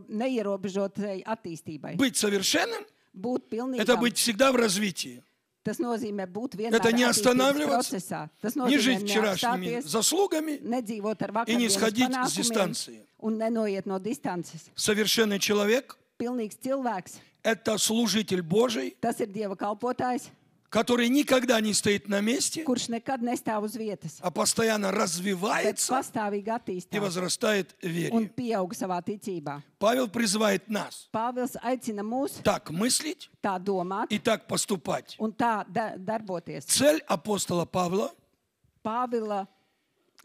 [SPEAKER 2] neierobežotai attīstībai.
[SPEAKER 1] Быть совершенным
[SPEAKER 2] būt
[SPEAKER 1] Это
[SPEAKER 2] pilnīgam,
[SPEAKER 1] быть всегда в развитии.
[SPEAKER 2] tas nozīmē būt
[SPEAKER 1] Это не
[SPEAKER 2] vienmēr attīstības
[SPEAKER 1] останавливаться,
[SPEAKER 2] procesā. Tas
[SPEAKER 1] не жить
[SPEAKER 2] nozīmē
[SPEAKER 1] вчерашними
[SPEAKER 2] neapstāties,
[SPEAKER 1] заслугами
[SPEAKER 2] nedzīvot ar
[SPEAKER 1] и не
[SPEAKER 2] vakardienas
[SPEAKER 1] сходить с
[SPEAKER 2] panākumiem
[SPEAKER 1] дистанции.
[SPEAKER 2] un nenoiet no distances.
[SPEAKER 1] Совершенный человек
[SPEAKER 2] Pilnīgs cilvēks,
[SPEAKER 1] – это служитель Божий,
[SPEAKER 2] tas ir Dieva kalpotājs,
[SPEAKER 1] который никогда не стоит на месте,
[SPEAKER 2] kurš nekad nestāv uz vietas,
[SPEAKER 1] а постоянно
[SPEAKER 2] bet
[SPEAKER 1] развивается
[SPEAKER 2] pastāvīgi
[SPEAKER 1] и
[SPEAKER 2] attīstās
[SPEAKER 1] возрастает в
[SPEAKER 2] un
[SPEAKER 1] вере.
[SPEAKER 2] pieaug savā ticībā.
[SPEAKER 1] Павел призывает нас
[SPEAKER 2] Pāvils aicina mūs
[SPEAKER 1] так мыслить
[SPEAKER 2] tā domāt
[SPEAKER 1] и так поступать.
[SPEAKER 2] un tā darboties.
[SPEAKER 1] Цель апостола Павла
[SPEAKER 2] Pāvila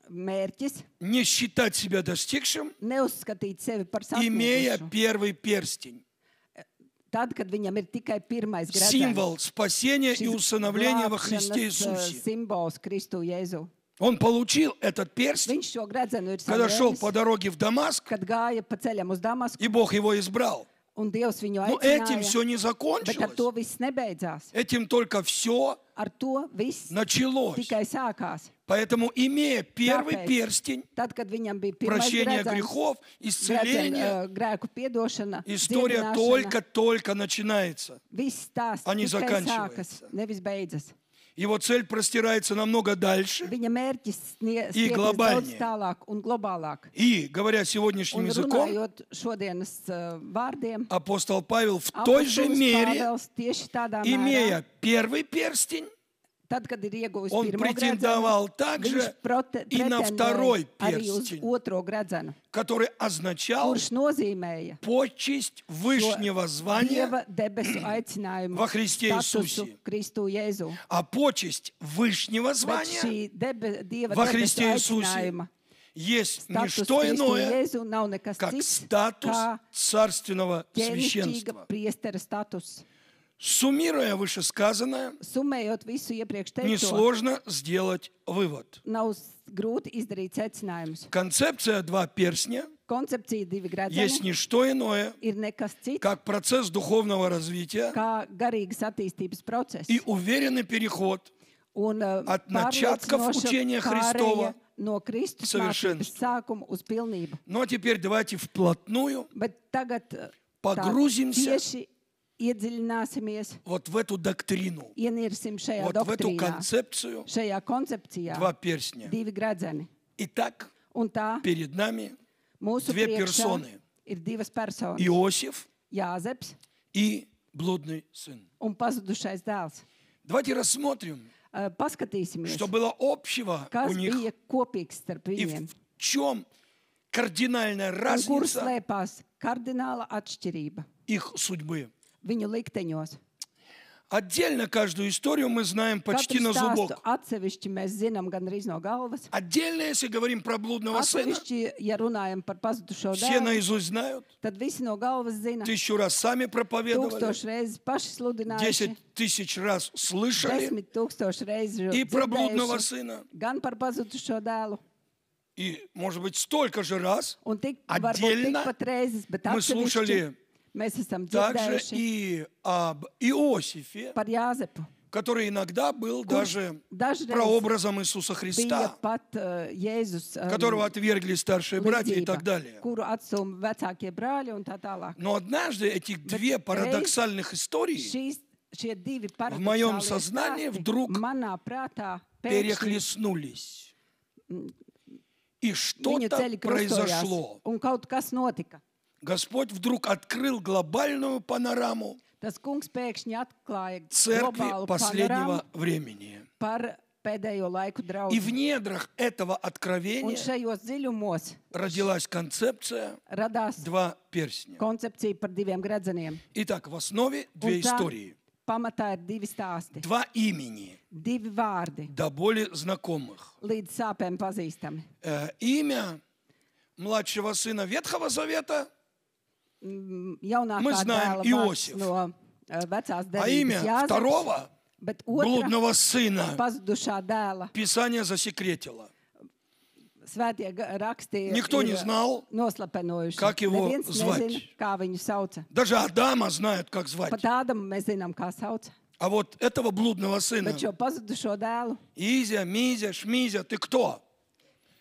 [SPEAKER 2] mērķis
[SPEAKER 1] – не считать себя достигшим,
[SPEAKER 2] neuzskatīt sevi par
[SPEAKER 1] имея
[SPEAKER 2] sasniegušu.
[SPEAKER 1] первый перстень.
[SPEAKER 2] Tad, kad viņam ir tikai pirmais gredzens,
[SPEAKER 1] Символ спасения и
[SPEAKER 2] šis
[SPEAKER 1] усыновления во Христе
[SPEAKER 2] glābšanas,
[SPEAKER 1] Иисусе.
[SPEAKER 2] simbols Kristu Jēzu.
[SPEAKER 1] Он получил этот перстень,
[SPEAKER 2] Viņš šo gredzenu ir
[SPEAKER 1] когда шел
[SPEAKER 2] saņēmis,
[SPEAKER 1] по дороге в Дамаск,
[SPEAKER 2] kad gāja pa ceļam uz Damasku,
[SPEAKER 1] и Бог его избрал.
[SPEAKER 2] un Dievs viņu
[SPEAKER 1] Но этим
[SPEAKER 2] aicināja.
[SPEAKER 1] все не
[SPEAKER 2] Bet ar
[SPEAKER 1] закончилось.
[SPEAKER 2] to viss nebeidzās.
[SPEAKER 1] Этим только все
[SPEAKER 2] Ar to viss
[SPEAKER 1] началось.
[SPEAKER 2] tikai sākās.
[SPEAKER 1] Поэтому, имея первый
[SPEAKER 2] Tāpēc,
[SPEAKER 1] перстень,
[SPEAKER 2] tad, kad viņam bija pirmais
[SPEAKER 1] прощение
[SPEAKER 2] gredzens,
[SPEAKER 1] грехов, исцеление,
[SPEAKER 2] grēku piedošana,
[SPEAKER 1] история
[SPEAKER 2] dziedināšana,
[SPEAKER 1] только-только начинается.
[SPEAKER 2] viss stāsts
[SPEAKER 1] а не
[SPEAKER 2] tikai
[SPEAKER 1] заканчивается.
[SPEAKER 2] sākas, nevis beidzas.
[SPEAKER 1] Его цель простирается намного дальше.
[SPEAKER 2] Viņa mērķis stiepjas daudz
[SPEAKER 1] globāļņie.
[SPEAKER 2] tālāk un globālāk.
[SPEAKER 1] И, говоря сегодняшним
[SPEAKER 2] Un
[SPEAKER 1] языком,
[SPEAKER 2] runājot šodienas vārdiem,
[SPEAKER 1] апостол Павел в той же
[SPEAKER 2] apostolis
[SPEAKER 1] мере,
[SPEAKER 2] Pāvils tieši tādā mērā,
[SPEAKER 1] имея первый перстень,
[SPEAKER 2] tad, kad ir ieguvis
[SPEAKER 1] он
[SPEAKER 2] pirmo
[SPEAKER 1] претендовал
[SPEAKER 2] gredzenu, viņš
[SPEAKER 1] также и на второй
[SPEAKER 2] pretendēja arī uz
[SPEAKER 1] перстень,
[SPEAKER 2] otro gredzenu,
[SPEAKER 1] который означал
[SPEAKER 2] kurš nozīmēja
[SPEAKER 1] почесть высшего звания,
[SPEAKER 2] Dieva debesu aicinājumu
[SPEAKER 1] во Христе
[SPEAKER 2] statusu
[SPEAKER 1] Иисусе.
[SPEAKER 2] Kristu Jēzu.
[SPEAKER 1] а почесть высшего
[SPEAKER 2] Bet
[SPEAKER 1] звания
[SPEAKER 2] šī Dieva
[SPEAKER 1] во
[SPEAKER 2] debesu
[SPEAKER 1] Христе Иисусе
[SPEAKER 2] aicinājuma
[SPEAKER 1] есть не
[SPEAKER 2] status
[SPEAKER 1] что
[SPEAKER 2] Kristu
[SPEAKER 1] иное,
[SPEAKER 2] Jēzu nav nekas
[SPEAKER 1] как
[SPEAKER 2] cits,
[SPEAKER 1] статус
[SPEAKER 2] kā
[SPEAKER 1] царственного
[SPEAKER 2] ķēnišķīga
[SPEAKER 1] священства.
[SPEAKER 2] priestera status.
[SPEAKER 1] Суммируя вышесказанное,
[SPEAKER 2] Summējot visu iepriekš teikto,
[SPEAKER 1] несложно сделать вывод.
[SPEAKER 2] nav grūti izdarīt secinājumus.
[SPEAKER 1] Концепция «два перстня»
[SPEAKER 2] Koncepcija divi
[SPEAKER 1] есть
[SPEAKER 2] gredzeni
[SPEAKER 1] не что иное,
[SPEAKER 2] ir nekas cits,
[SPEAKER 1] как процесс духовного развития
[SPEAKER 2] kā garīgas attīstības process.
[SPEAKER 1] и уверенный переход
[SPEAKER 2] Un
[SPEAKER 1] от начатков
[SPEAKER 2] pārliecinoša
[SPEAKER 1] учения
[SPEAKER 2] pāreja
[SPEAKER 1] Христова
[SPEAKER 2] no Kristus
[SPEAKER 1] совершенству.
[SPEAKER 2] mācības sākuma uz pilnību.
[SPEAKER 1] Ну а теперь давайте вплотную
[SPEAKER 2] Bet tagad tā
[SPEAKER 1] Pogrūzīsimies.
[SPEAKER 2] tieši iedziļināsimies,
[SPEAKER 1] вот в эту доктрину,
[SPEAKER 2] ienirsim šajā
[SPEAKER 1] вот в эту
[SPEAKER 2] doktrīnā,
[SPEAKER 1] концепцию
[SPEAKER 2] šajā koncepcijā,
[SPEAKER 1] «два перстня».
[SPEAKER 2] divi gredzeni.
[SPEAKER 1] Итак,
[SPEAKER 2] Un tā
[SPEAKER 1] перед нами
[SPEAKER 2] mūsu
[SPEAKER 1] две
[SPEAKER 2] priekšā
[SPEAKER 1] персоны.
[SPEAKER 2] ir divas personas.
[SPEAKER 1] Иосиф
[SPEAKER 2] Jāzeps
[SPEAKER 1] и блудный сын.
[SPEAKER 2] un pazudušais dēls.
[SPEAKER 1] Давайте рассмотрим,
[SPEAKER 2] Paskatīsimies,
[SPEAKER 1] что было общего
[SPEAKER 2] kas
[SPEAKER 1] у них
[SPEAKER 2] bija kopīgs starp
[SPEAKER 1] и
[SPEAKER 2] viņiem.
[SPEAKER 1] в чем кардинальная
[SPEAKER 2] Un kur
[SPEAKER 1] разница
[SPEAKER 2] slēpās kardināla atšķirība
[SPEAKER 1] их судьбы.
[SPEAKER 2] viņu likteņos.
[SPEAKER 1] Отдельно каждую историю мы знаем почти
[SPEAKER 2] Katru
[SPEAKER 1] на
[SPEAKER 2] stāstu
[SPEAKER 1] зубок.
[SPEAKER 2] atsevišķi mēs zinām gandrīz no galvas.
[SPEAKER 1] Отдельно, если говорим про блудного сына,
[SPEAKER 2] Atsevišķi, ja runājam par pazudušo
[SPEAKER 1] все
[SPEAKER 2] dēlu,
[SPEAKER 1] наизусть знают.
[SPEAKER 2] tad visi no galvas zina.
[SPEAKER 1] 1000 раз сами проповедовали,
[SPEAKER 2] 1000 reizes paši
[SPEAKER 1] 10
[SPEAKER 2] sludinājuši,
[SPEAKER 1] 000 раз слышали
[SPEAKER 2] 10,000 reizes
[SPEAKER 1] и про блудного
[SPEAKER 2] dzirdējuši,
[SPEAKER 1] сына.
[SPEAKER 2] gan par pazudušo dēlu.
[SPEAKER 1] И, может быть, столько же раз
[SPEAKER 2] Un varbūt
[SPEAKER 1] Отдельно
[SPEAKER 2] tikpat reizes, bet
[SPEAKER 1] мы
[SPEAKER 2] atsevišķi
[SPEAKER 1] слушали
[SPEAKER 2] mēs esam
[SPEAKER 1] также
[SPEAKER 2] dzirdējuši
[SPEAKER 1] и об Иосифе,
[SPEAKER 2] par Jāzepu.
[SPEAKER 1] который иногда был даже
[SPEAKER 2] dažreiz
[SPEAKER 1] прообразом Иисуса
[SPEAKER 2] Bija
[SPEAKER 1] Христа,
[SPEAKER 2] pat Jēzus,
[SPEAKER 1] которого отвергли старшие братья и
[SPEAKER 2] līdzība,
[SPEAKER 1] так далее.
[SPEAKER 2] kuru atsūma vecākie brāļi un tā tālāk.
[SPEAKER 1] Но однажды эти две парадоксальных истории
[SPEAKER 2] Šie divi
[SPEAKER 1] в моем
[SPEAKER 2] paradoxālie
[SPEAKER 1] сознании
[SPEAKER 2] stāsti
[SPEAKER 1] вдруг
[SPEAKER 2] manā prātā pēkšņi
[SPEAKER 1] перехлестнулись. И
[SPEAKER 2] viņu
[SPEAKER 1] что-то
[SPEAKER 2] ceļi krustojās
[SPEAKER 1] произошло.
[SPEAKER 2] un kaut kas notika.
[SPEAKER 1] Господь вдруг открыл глобальную панораму
[SPEAKER 2] Tas kungs pēkšņi atklāja
[SPEAKER 1] церкви
[SPEAKER 2] globālu
[SPEAKER 1] последнего
[SPEAKER 2] panoramu
[SPEAKER 1] времени.
[SPEAKER 2] par pēdējo laiku
[SPEAKER 1] И
[SPEAKER 2] draugu.
[SPEAKER 1] в недрах этого
[SPEAKER 2] Un
[SPEAKER 1] откровения
[SPEAKER 2] šajos dziļumos
[SPEAKER 1] родилась концепция
[SPEAKER 2] radās
[SPEAKER 1] «два перстня».
[SPEAKER 2] koncepcija par diviem gredzeniem.
[SPEAKER 1] Итак, в основе две
[SPEAKER 2] Un tā
[SPEAKER 1] истории,
[SPEAKER 2] pamatā ir divi stāsti,
[SPEAKER 1] два имени,
[SPEAKER 2] divi vārdi,
[SPEAKER 1] до боли знакомых.
[SPEAKER 2] līdz sāpēm pazīstami.
[SPEAKER 1] Имя младшего сына Ветхого Завета,
[SPEAKER 2] Jaunākā
[SPEAKER 1] Мы знаем
[SPEAKER 2] dēla
[SPEAKER 1] Иосиф.
[SPEAKER 2] vārds no vecās
[SPEAKER 1] а
[SPEAKER 2] derības
[SPEAKER 1] имя
[SPEAKER 2] Jāzeps,
[SPEAKER 1] второго
[SPEAKER 2] bet otra
[SPEAKER 1] блудного сына
[SPEAKER 2] pazudušā dēla
[SPEAKER 1] Писание засекретило.
[SPEAKER 2] svētie raksti
[SPEAKER 1] Никто не
[SPEAKER 2] ir
[SPEAKER 1] знал,
[SPEAKER 2] noslapenojuši.
[SPEAKER 1] как его
[SPEAKER 2] Neviens
[SPEAKER 1] звать.
[SPEAKER 2] nezina, kā viņu sauca.
[SPEAKER 1] Даже Адама знают, как звать.
[SPEAKER 2] Pat Ādamu mēs zinām, kā sauc.
[SPEAKER 1] А вот этого блудного сына,
[SPEAKER 2] Bet šo pazudušo dēlu,
[SPEAKER 1] Изя, Мизя, Шмизя, ты кто?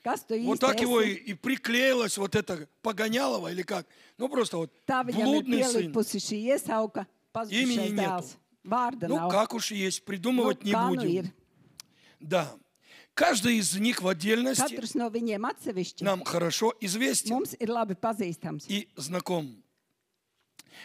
[SPEAKER 2] kas tu
[SPEAKER 1] Вот
[SPEAKER 2] īsti
[SPEAKER 1] так его
[SPEAKER 2] esi?
[SPEAKER 1] и приклеилось вот это Погонялово или как? Ну просто вот
[SPEAKER 2] Tā viņam ir
[SPEAKER 1] блудный сын.
[SPEAKER 2] pielikusi šī iesauka pazudušais
[SPEAKER 1] Имени
[SPEAKER 2] dēls. Vārda
[SPEAKER 1] Ну,
[SPEAKER 2] nav.
[SPEAKER 1] как уж есть, придумывать не
[SPEAKER 2] kā nu ir?
[SPEAKER 1] будем. Да. Каждый из них в отдельности
[SPEAKER 2] Katrs no viņiem atsevišķi
[SPEAKER 1] нам хорошо известен
[SPEAKER 2] mums ir labi pazīstams.
[SPEAKER 1] и знаком.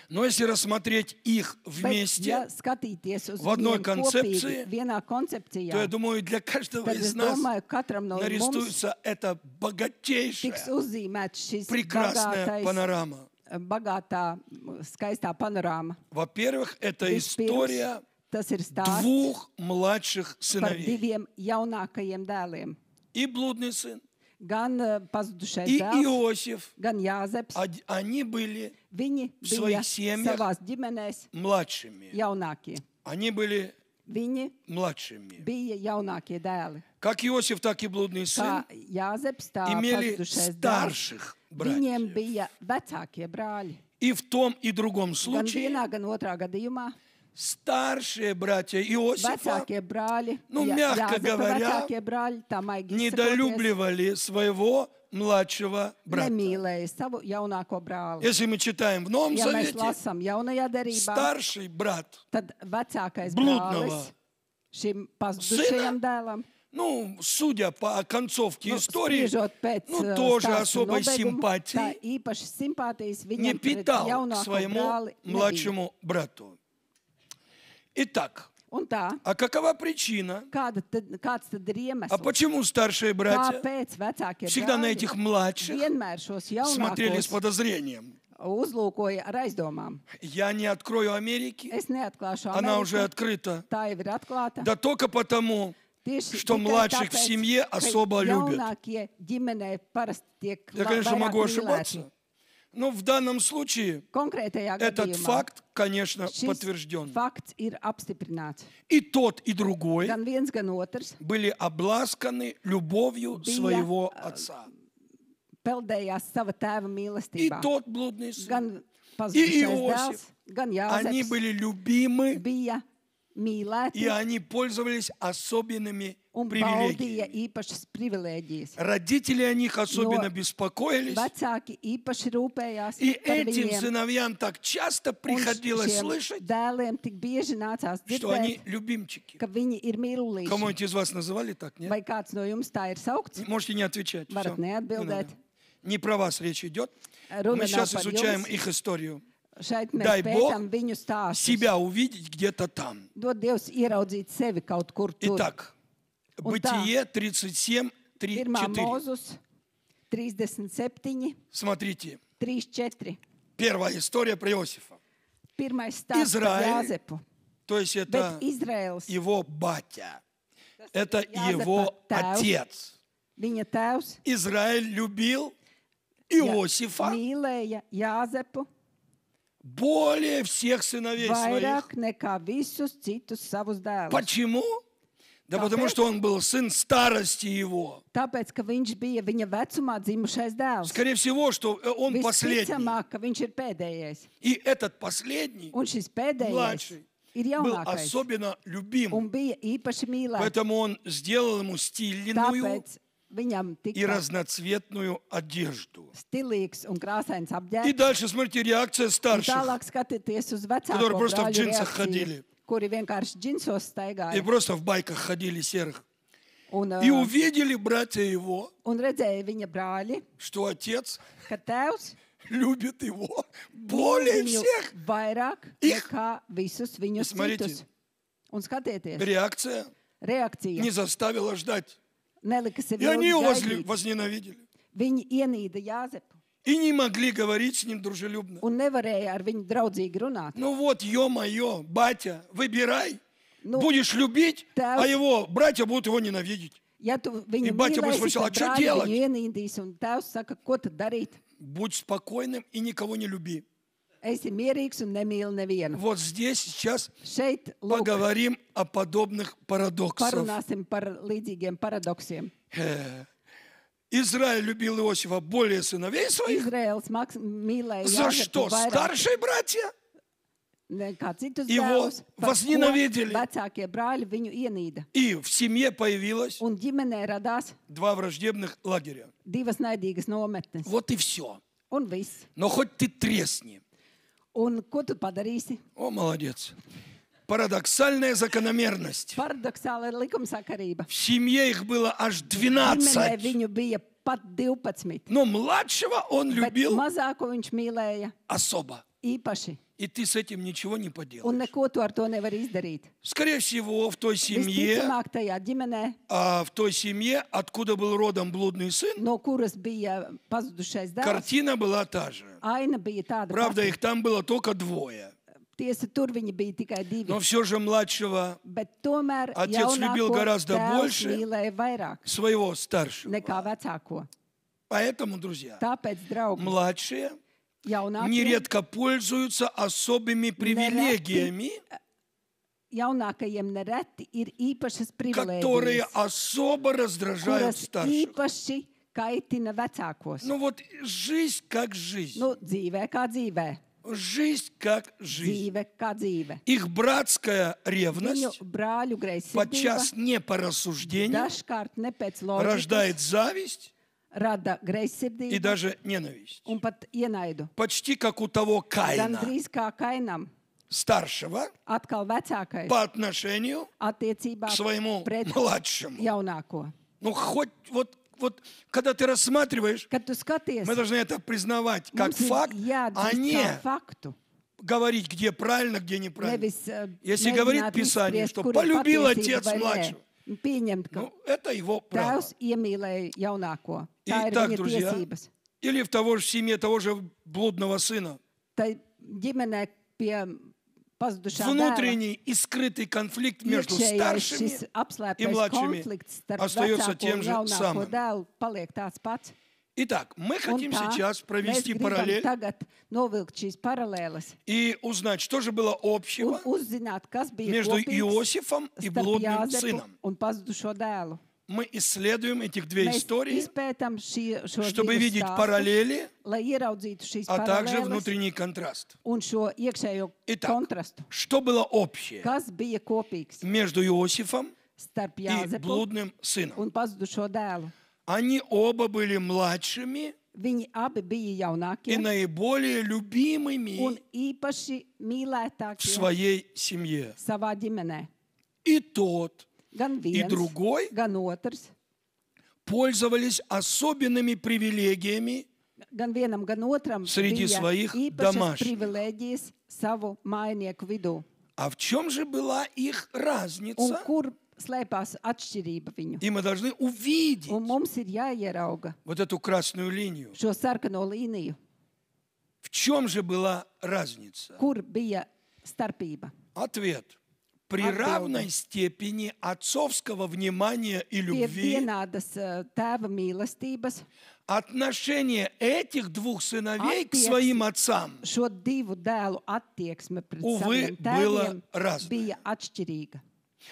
[SPEAKER 1] Но если рассмотреть их
[SPEAKER 2] Bet,
[SPEAKER 1] вместе,
[SPEAKER 2] ja skatīties uz
[SPEAKER 1] в одной
[SPEAKER 2] viņiem
[SPEAKER 1] концепции,
[SPEAKER 2] kopīgi, vienā
[SPEAKER 1] то
[SPEAKER 2] koncepcijā,
[SPEAKER 1] я думаю, для каждого
[SPEAKER 2] tad
[SPEAKER 1] из
[SPEAKER 2] es
[SPEAKER 1] нас
[SPEAKER 2] domāju, katram no mums
[SPEAKER 1] нарисуется эта
[SPEAKER 2] tiks
[SPEAKER 1] богатейшая,
[SPEAKER 2] uzzīmēts šis
[SPEAKER 1] прекрасная панорама.
[SPEAKER 2] bagātā, skaistā panorāma.
[SPEAKER 1] Во-первых, это
[SPEAKER 2] Vispirms,
[SPEAKER 1] история
[SPEAKER 2] tas ir stāsts
[SPEAKER 1] двух младших
[SPEAKER 2] par
[SPEAKER 1] сыновей.
[SPEAKER 2] diviem jaunākajiem dēliem.
[SPEAKER 1] И блудный сын,
[SPEAKER 2] Gan pazudušais
[SPEAKER 1] и
[SPEAKER 2] dēls,
[SPEAKER 1] Иосиф.
[SPEAKER 2] gan Jāzeps.
[SPEAKER 1] Они были
[SPEAKER 2] Viņi
[SPEAKER 1] в
[SPEAKER 2] bija
[SPEAKER 1] своих семьях
[SPEAKER 2] savās ģimenēs
[SPEAKER 1] младшими.
[SPEAKER 2] jaunākie.
[SPEAKER 1] Они были
[SPEAKER 2] Viņi
[SPEAKER 1] младшими.
[SPEAKER 2] bija jaunākie dēli.
[SPEAKER 1] Как Иосиф, так и блудный сын
[SPEAKER 2] Kā Jāzeps, tā
[SPEAKER 1] имели
[SPEAKER 2] pazudušais dēls.
[SPEAKER 1] старших
[SPEAKER 2] Viņiem
[SPEAKER 1] братьев.
[SPEAKER 2] bija vecākie brāļi.
[SPEAKER 1] И в том и другом
[SPEAKER 2] Gan
[SPEAKER 1] случае
[SPEAKER 2] vienā, gan otrā gadījumā
[SPEAKER 1] старшие братья Иосифа
[SPEAKER 2] vecākie brāļi,
[SPEAKER 1] Ну, мягко
[SPEAKER 2] Jāzepa
[SPEAKER 1] говоря,
[SPEAKER 2] vecākie brāļi, tā maigi izsakoties,
[SPEAKER 1] недолюбливали своего младшего брата.
[SPEAKER 2] nemīlēja savu jaunāko brāli.
[SPEAKER 1] Если мы читаем в Новом
[SPEAKER 2] Ja mēs
[SPEAKER 1] Завете,
[SPEAKER 2] lasām jaunajā derībā,
[SPEAKER 1] старший брат,
[SPEAKER 2] tad vecākais
[SPEAKER 1] Bludnava
[SPEAKER 2] brālis šim pazudušajam dēlam,
[SPEAKER 1] ну, судя по концовке
[SPEAKER 2] nu,
[SPEAKER 1] истории,
[SPEAKER 2] spriežot pēc
[SPEAKER 1] ну, тоже
[SPEAKER 2] stāsta
[SPEAKER 1] особой
[SPEAKER 2] nobeiguma, tā
[SPEAKER 1] симпатии
[SPEAKER 2] īpašas simpātijas
[SPEAKER 1] не
[SPEAKER 2] viņam pret
[SPEAKER 1] питал к
[SPEAKER 2] jaunāko
[SPEAKER 1] своему
[SPEAKER 2] brāli nebija.
[SPEAKER 1] младшему брату. Итак,
[SPEAKER 2] Un tā,
[SPEAKER 1] а какова причина?
[SPEAKER 2] kāds tad ir
[SPEAKER 1] А
[SPEAKER 2] iemesls?
[SPEAKER 1] почему старшие братья
[SPEAKER 2] Kāpēc vecākie
[SPEAKER 1] всегда на
[SPEAKER 2] brāļi
[SPEAKER 1] этих младших
[SPEAKER 2] vienmēr šos
[SPEAKER 1] смотрели с
[SPEAKER 2] jaunākos
[SPEAKER 1] подозрением?
[SPEAKER 2] uzlūkoja ar aizdomām?
[SPEAKER 1] Я не открою Америки,
[SPEAKER 2] Es neatklāšu
[SPEAKER 1] она уже
[SPEAKER 2] Ameriku,
[SPEAKER 1] открыта.
[SPEAKER 2] tā jau ir atklāta.
[SPEAKER 1] Да только потому,
[SPEAKER 2] Tieši
[SPEAKER 1] что
[SPEAKER 2] tikai
[SPEAKER 1] младших в
[SPEAKER 2] tāpēc,
[SPEAKER 1] семье
[SPEAKER 2] ka
[SPEAKER 1] особо любят.
[SPEAKER 2] jaunākie ģimenē parasti tiek
[SPEAKER 1] Я, конечно,
[SPEAKER 2] vairāk
[SPEAKER 1] могу
[SPEAKER 2] mīlēti.
[SPEAKER 1] ошибаться, но в данном случае
[SPEAKER 2] Konkrētajā
[SPEAKER 1] этот
[SPEAKER 2] gadījumā
[SPEAKER 1] факт, конечно,
[SPEAKER 2] šis
[SPEAKER 1] подтвержден.
[SPEAKER 2] fakts ir apstiprināts.
[SPEAKER 1] И тот, и другой
[SPEAKER 2] Gan viens, gan otrs
[SPEAKER 1] были облаskаны любовью
[SPEAKER 2] Bija,
[SPEAKER 1] своего отца.
[SPEAKER 2] peldējās sava tēva
[SPEAKER 1] И
[SPEAKER 2] mīlestībā.
[SPEAKER 1] тот блудный сын.
[SPEAKER 2] Gan pazudušais
[SPEAKER 1] Иосиф.
[SPEAKER 2] dēls, gan
[SPEAKER 1] Они
[SPEAKER 2] Jāzeps
[SPEAKER 1] были любимы,
[SPEAKER 2] bija
[SPEAKER 1] и
[SPEAKER 2] mīlēti
[SPEAKER 1] они пользовались особенными
[SPEAKER 2] un baudīja
[SPEAKER 1] привилегиями.
[SPEAKER 2] īpašas privilēģijas.
[SPEAKER 1] Родители о них особенно
[SPEAKER 2] Но
[SPEAKER 1] беспокоились.
[SPEAKER 2] Vecāki īpaši rūpējās
[SPEAKER 1] И
[SPEAKER 2] par
[SPEAKER 1] этим
[SPEAKER 2] viņiem.
[SPEAKER 1] sыновьям так часто
[SPEAKER 2] Un
[SPEAKER 1] приходилось
[SPEAKER 2] šiem
[SPEAKER 1] слышать,
[SPEAKER 2] dēliem tik bieži nācās
[SPEAKER 1] что они
[SPEAKER 2] dzirdēt,
[SPEAKER 1] любимчики.
[SPEAKER 2] ka viņi ir mīlulīši.
[SPEAKER 1] Кому-нибудь из вас называли так, нет?
[SPEAKER 2] Vai kāds no jums tā ir saukts?
[SPEAKER 1] Можете не отвечать.
[SPEAKER 2] Varat
[SPEAKER 1] Всё, не
[SPEAKER 2] neatbildēt.
[SPEAKER 1] надо. Не про вас речь идет.
[SPEAKER 2] Runa
[SPEAKER 1] Мы
[SPEAKER 2] nav
[SPEAKER 1] сейчас
[SPEAKER 2] par
[SPEAKER 1] изучаем
[SPEAKER 2] jums.
[SPEAKER 1] их историю.
[SPEAKER 2] Šeit mēs
[SPEAKER 1] Дай Бог
[SPEAKER 2] pētām viņu stāstus.
[SPEAKER 1] Себя увидеть где-то там.
[SPEAKER 2] Dod Dievs ieraudzīt sevi kaut kur tur.
[SPEAKER 1] Итак,
[SPEAKER 2] Un
[SPEAKER 1] Бытие 37, 3,
[SPEAKER 2] Pirmā
[SPEAKER 1] 4.
[SPEAKER 2] mūzus 37,
[SPEAKER 1] Смотрите,
[SPEAKER 2] 3, 4.
[SPEAKER 1] первая история про Иосифа.
[SPEAKER 2] Pirmais stāsts par
[SPEAKER 1] Izraēļ.
[SPEAKER 2] Jāzepu.
[SPEAKER 1] То есть
[SPEAKER 2] Bet
[SPEAKER 1] это
[SPEAKER 2] Izraels,
[SPEAKER 1] его батя. Это
[SPEAKER 2] Jāzepa
[SPEAKER 1] его
[SPEAKER 2] tēvs.
[SPEAKER 1] отец.
[SPEAKER 2] viņa tēvs,
[SPEAKER 1] Израиль любил Иосифа
[SPEAKER 2] mīlēja Jāzepu
[SPEAKER 1] более всех сыновей своих.
[SPEAKER 2] vairāk nekā visus citus savus dēlus.
[SPEAKER 1] Почему? Да потому что он был сын старости его.
[SPEAKER 2] Tāpēc, ka viņš bija viņa vecumā dzimušais dēls.
[SPEAKER 1] Скорее всего, что он последний.
[SPEAKER 2] Visticamāk, ka viņš ir pēdējais.
[SPEAKER 1] И этот последний
[SPEAKER 2] Un šis pēdējais
[SPEAKER 1] младший
[SPEAKER 2] ir
[SPEAKER 1] был
[SPEAKER 2] jaunākais
[SPEAKER 1] особенно любим.
[SPEAKER 2] un bija īpaši mīlēts.
[SPEAKER 1] Поэтому он сделал ему стильную
[SPEAKER 2] Tāpēc viņam
[SPEAKER 1] и
[SPEAKER 2] tika
[SPEAKER 1] разноцветную одежду.
[SPEAKER 2] stilīgs un krāsains
[SPEAKER 1] И
[SPEAKER 2] apģērbs.
[SPEAKER 1] дальше, смотрите, реакция
[SPEAKER 2] Un
[SPEAKER 1] старших.
[SPEAKER 2] tālāk skatieties uz vecāko
[SPEAKER 1] Которые просто в
[SPEAKER 2] brāļu
[SPEAKER 1] джинсах
[SPEAKER 2] reakciju,
[SPEAKER 1] ходили.
[SPEAKER 2] kuri vienkārši džinsos
[SPEAKER 1] И
[SPEAKER 2] staigāja.
[SPEAKER 1] просто в байках ходили серых.
[SPEAKER 2] Un,
[SPEAKER 1] И увидели братья его,
[SPEAKER 2] un redzēja viņa brāļi,
[SPEAKER 1] что отец
[SPEAKER 2] ka tēvs
[SPEAKER 1] любит его
[SPEAKER 2] mīl
[SPEAKER 1] более
[SPEAKER 2] viņu
[SPEAKER 1] всех.
[SPEAKER 2] vairāk
[SPEAKER 1] Их.
[SPEAKER 2] nekā visus viņus
[SPEAKER 1] Смотрите.
[SPEAKER 2] citus. Un skatieties,
[SPEAKER 1] Реакция
[SPEAKER 2] reakcija
[SPEAKER 1] не заставила ждать.
[SPEAKER 2] nelika sevi
[SPEAKER 1] И они его
[SPEAKER 2] ilgi gaidīt.
[SPEAKER 1] возненавидели.
[SPEAKER 2] Viņi ienīda Jāzepu
[SPEAKER 1] И не могли говорить с ним дружелюбно.
[SPEAKER 2] un nevarēja ar viņu draudzīgi runāt.
[SPEAKER 1] Ну вот, ё-моё, батя, выбирай.
[SPEAKER 2] Ну,
[SPEAKER 1] Будешь любить,
[SPEAKER 2] тēvs-
[SPEAKER 1] а его братья будут его ненавидеть.
[SPEAKER 2] Ja tu viņu
[SPEAKER 1] И батя
[SPEAKER 2] mīlēsi,
[SPEAKER 1] спросил,
[SPEAKER 2] tad
[SPEAKER 1] а что
[SPEAKER 2] brāļi
[SPEAKER 1] делать?
[SPEAKER 2] viņu ienīdīs, un tēvs saka, ko tad darīt?
[SPEAKER 1] Будь спокойным и никого не люби.
[SPEAKER 2] Esi mierīgs un nemīli nevienu.
[SPEAKER 1] Вот здесь сейчас
[SPEAKER 2] Šeit, lūk,
[SPEAKER 1] поговорим о подобных парадоксах.
[SPEAKER 2] parunāsim par līdzīgiem paradoksiem.
[SPEAKER 1] Израиль любил Иосифа более сыновей своих.
[SPEAKER 2] Izraels mīlēja
[SPEAKER 1] За
[SPEAKER 2] Jāzepu
[SPEAKER 1] что?
[SPEAKER 2] vairāk
[SPEAKER 1] Старшие братья
[SPEAKER 2] nekā citus
[SPEAKER 1] Его
[SPEAKER 2] dēlus. Par ko
[SPEAKER 1] возненавидели.
[SPEAKER 2] Vecākie brāļi viņu ienīda.
[SPEAKER 1] И в семье появилось
[SPEAKER 2] Un ģimenē radās
[SPEAKER 1] два враждебных лагеря.
[SPEAKER 2] divas naidīgas nometnes.
[SPEAKER 1] Вот и все.
[SPEAKER 2] Un viss.
[SPEAKER 1] Но хоть ты тресни.
[SPEAKER 2] Un ko tu padarīsi?
[SPEAKER 1] О, молодец. Парадоксальная закономерность.
[SPEAKER 2] Paradoxāli ir likumsakarība.
[SPEAKER 1] В семье их было аж
[SPEAKER 2] Ģimenē
[SPEAKER 1] 12.
[SPEAKER 2] viņu bija pat 12,
[SPEAKER 1] Но младшего он
[SPEAKER 2] bet
[SPEAKER 1] любил
[SPEAKER 2] mazāko viņš mīlēja
[SPEAKER 1] особо.
[SPEAKER 2] īpaši.
[SPEAKER 1] И ты с этим ничего не
[SPEAKER 2] Un
[SPEAKER 1] поделаешь.
[SPEAKER 2] neko tu ar to nevar izdarīt.
[SPEAKER 1] Скорее всего, в той семье,
[SPEAKER 2] Visticamāk tajā ģimenē,
[SPEAKER 1] откуда был родом блудный сын,
[SPEAKER 2] no kuras bija pazudušais dēls,
[SPEAKER 1] картина была та же.
[SPEAKER 2] aina bija tāda
[SPEAKER 1] Правда,
[SPEAKER 2] pati.
[SPEAKER 1] их там было только 2.
[SPEAKER 2] Tiesa, tur viņi bija tikai 2.
[SPEAKER 1] Но все же младшего,
[SPEAKER 2] Bet tomēr
[SPEAKER 1] Отец любил
[SPEAKER 2] jaunāko
[SPEAKER 1] гораздо
[SPEAKER 2] tēvs
[SPEAKER 1] больше
[SPEAKER 2] mīlēja vairāk
[SPEAKER 1] своего старшего.
[SPEAKER 2] nekā vecāko.
[SPEAKER 1] Поэтому, друзья,
[SPEAKER 2] Tāpēc, draugi,
[SPEAKER 1] младшие
[SPEAKER 2] jaunākie,
[SPEAKER 1] нередко пользуются особыми привилегиями,
[SPEAKER 2] jaunākajiem nereti ir īpašas
[SPEAKER 1] которые
[SPEAKER 2] privilēģijas,
[SPEAKER 1] особо раздражают
[SPEAKER 2] kuras
[SPEAKER 1] старших.
[SPEAKER 2] īpaši kaitina vecākos.
[SPEAKER 1] Ну вот жизнь как жизнь.
[SPEAKER 2] Nu, dzīvē kā dzīvē,
[SPEAKER 1] Жизнь как жизнь.
[SPEAKER 2] dzīve kā dzīve.
[SPEAKER 1] Их братская
[SPEAKER 2] Viņu
[SPEAKER 1] ревность,
[SPEAKER 2] brāļu greizsirdība
[SPEAKER 1] подчас не по рассуждению,
[SPEAKER 2] dažkārt ne pēc loģikas
[SPEAKER 1] рождает зависть
[SPEAKER 2] rada
[SPEAKER 1] и
[SPEAKER 2] greizsirdību
[SPEAKER 1] даже ненависть.
[SPEAKER 2] un pat ienaidu.
[SPEAKER 1] Почти как у того Каина,
[SPEAKER 2] Gandrīz kā Kainam,
[SPEAKER 1] старшего,
[SPEAKER 2] atkal vecākais
[SPEAKER 1] по отношению
[SPEAKER 2] attiecībā
[SPEAKER 1] к своему
[SPEAKER 2] pret
[SPEAKER 1] младшему.
[SPEAKER 2] jaunāko.
[SPEAKER 1] Ну, хоть вот, когда ты рассматриваешь,
[SPEAKER 2] Kad tu skaties,
[SPEAKER 1] мы должны это признавать как
[SPEAKER 2] mums ir
[SPEAKER 1] факт, а
[SPEAKER 2] jāatzīst
[SPEAKER 1] не
[SPEAKER 2] kā faktu.
[SPEAKER 1] говорить, где правильно, где неправильно.
[SPEAKER 2] Nevis
[SPEAKER 1] Если говорит
[SPEAKER 2] mēģināt
[SPEAKER 1] Писание,
[SPEAKER 2] izspriest,
[SPEAKER 1] что
[SPEAKER 2] kur ir
[SPEAKER 1] полюбил
[SPEAKER 2] patiesība
[SPEAKER 1] отец
[SPEAKER 2] vai nē.
[SPEAKER 1] младшего,
[SPEAKER 2] Pieņemt, ka
[SPEAKER 1] ну, это его право.
[SPEAKER 2] tēvs iemīlēja jaunāko. Tā ir
[SPEAKER 1] Итак,
[SPEAKER 2] viņa
[SPEAKER 1] друзья,
[SPEAKER 2] tiesības.
[SPEAKER 1] или в семье того же блудного сына,
[SPEAKER 2] Tai ģimenē pie pazudušā dēla
[SPEAKER 1] внутренний и скрытый конфликт между
[SPEAKER 2] iekšējais
[SPEAKER 1] старшими
[SPEAKER 2] šis
[SPEAKER 1] и
[SPEAKER 2] apslēptais
[SPEAKER 1] младшими
[SPEAKER 2] konflikts starp
[SPEAKER 1] остается
[SPEAKER 2] vecāko
[SPEAKER 1] тем
[SPEAKER 2] un
[SPEAKER 1] же
[SPEAKER 2] jaunāko
[SPEAKER 1] самым.
[SPEAKER 2] dēlu paliek tāds pats.
[SPEAKER 1] Итак, мы
[SPEAKER 2] Un
[SPEAKER 1] хотим
[SPEAKER 2] tā
[SPEAKER 1] сейчас
[SPEAKER 2] mēs
[SPEAKER 1] провести
[SPEAKER 2] gribam
[SPEAKER 1] параллель
[SPEAKER 2] tagad novilkt šīs paralēles
[SPEAKER 1] и узнать, что же было
[SPEAKER 2] un
[SPEAKER 1] общего
[SPEAKER 2] uzzināt, kas bija
[SPEAKER 1] между
[SPEAKER 2] kopīgs
[SPEAKER 1] Иосифом и
[SPEAKER 2] starp
[SPEAKER 1] блудным
[SPEAKER 2] Jāzepu
[SPEAKER 1] сыном.
[SPEAKER 2] un pazudušo dēlu.
[SPEAKER 1] Мы исследуем этих две
[SPEAKER 2] Mēs
[SPEAKER 1] истории,
[SPEAKER 2] izpētam šos
[SPEAKER 1] чтобы
[SPEAKER 2] divus
[SPEAKER 1] видеть
[SPEAKER 2] stāstus,
[SPEAKER 1] параллели,
[SPEAKER 2] lai ieraudzītu šīs
[SPEAKER 1] а также
[SPEAKER 2] paralēles
[SPEAKER 1] внутренний контраст.
[SPEAKER 2] un šo iekšējo
[SPEAKER 1] Итак,
[SPEAKER 2] kontrastu.
[SPEAKER 1] что было общее
[SPEAKER 2] Kas bija kopīgs
[SPEAKER 1] между Иосифом
[SPEAKER 2] starp
[SPEAKER 1] и
[SPEAKER 2] Jāzepu
[SPEAKER 1] блудным сыном?
[SPEAKER 2] un pazudušo dēlu?
[SPEAKER 1] Они оба были младшими
[SPEAKER 2] Viņi abi bija
[SPEAKER 1] и
[SPEAKER 2] jaunākie
[SPEAKER 1] наиболее
[SPEAKER 2] un
[SPEAKER 1] любимыми
[SPEAKER 2] īpaši
[SPEAKER 1] в
[SPEAKER 2] mīlētākie
[SPEAKER 1] своей семье.
[SPEAKER 2] savā ģimenē.
[SPEAKER 1] И тот,
[SPEAKER 2] Gan
[SPEAKER 1] и
[SPEAKER 2] viens,
[SPEAKER 1] другой
[SPEAKER 2] gan otrs,
[SPEAKER 1] пользовались особенными привилегиями
[SPEAKER 2] gan vienam, gan otram
[SPEAKER 1] Sredi
[SPEAKER 2] bija
[SPEAKER 1] своих
[SPEAKER 2] īpašas
[SPEAKER 1] домашних.
[SPEAKER 2] privilēģijas savu mājinieku vidū.
[SPEAKER 1] А в чем же была их
[SPEAKER 2] Un
[SPEAKER 1] разница?
[SPEAKER 2] kur slēpās atšķirība viņu?
[SPEAKER 1] И мы должны увидеть
[SPEAKER 2] Un mums ir jāierauga
[SPEAKER 1] вот эту красную линию.
[SPEAKER 2] šo sarkano līniju,
[SPEAKER 1] В чем же была разница?
[SPEAKER 2] kur bija starpība.
[SPEAKER 1] Ответ. При
[SPEAKER 2] Ответ.
[SPEAKER 1] равной степени отцовского внимания и
[SPEAKER 2] Pie
[SPEAKER 1] любви
[SPEAKER 2] vienādas tēva mīlestības
[SPEAKER 1] отношение этих двух сыновей к
[SPEAKER 2] Отец.
[SPEAKER 1] своим отцам
[SPEAKER 2] šo divu dēlu attieksme pret
[SPEAKER 1] Увы,
[SPEAKER 2] saviem
[SPEAKER 1] было
[SPEAKER 2] tēviem
[SPEAKER 1] разное.
[SPEAKER 2] bija atšķirīga.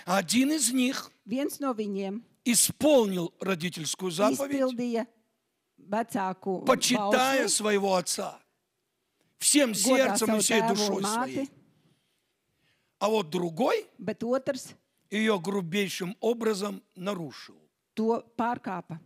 [SPEAKER 1] один из них
[SPEAKER 2] Viens no viņiem
[SPEAKER 1] исполнил родительскую заповедь,
[SPEAKER 2] izpildīja vecāku
[SPEAKER 1] почитая
[SPEAKER 2] bausli,
[SPEAKER 1] своего отца всем
[SPEAKER 2] godā
[SPEAKER 1] сердцем и
[SPEAKER 2] savu
[SPEAKER 1] всей
[SPEAKER 2] tēvu
[SPEAKER 1] душой
[SPEAKER 2] un māti,
[SPEAKER 1] своей. А вот другой
[SPEAKER 2] bet otrs
[SPEAKER 1] ее грубейшим образом нарушил.
[SPEAKER 2] to pārkāpa.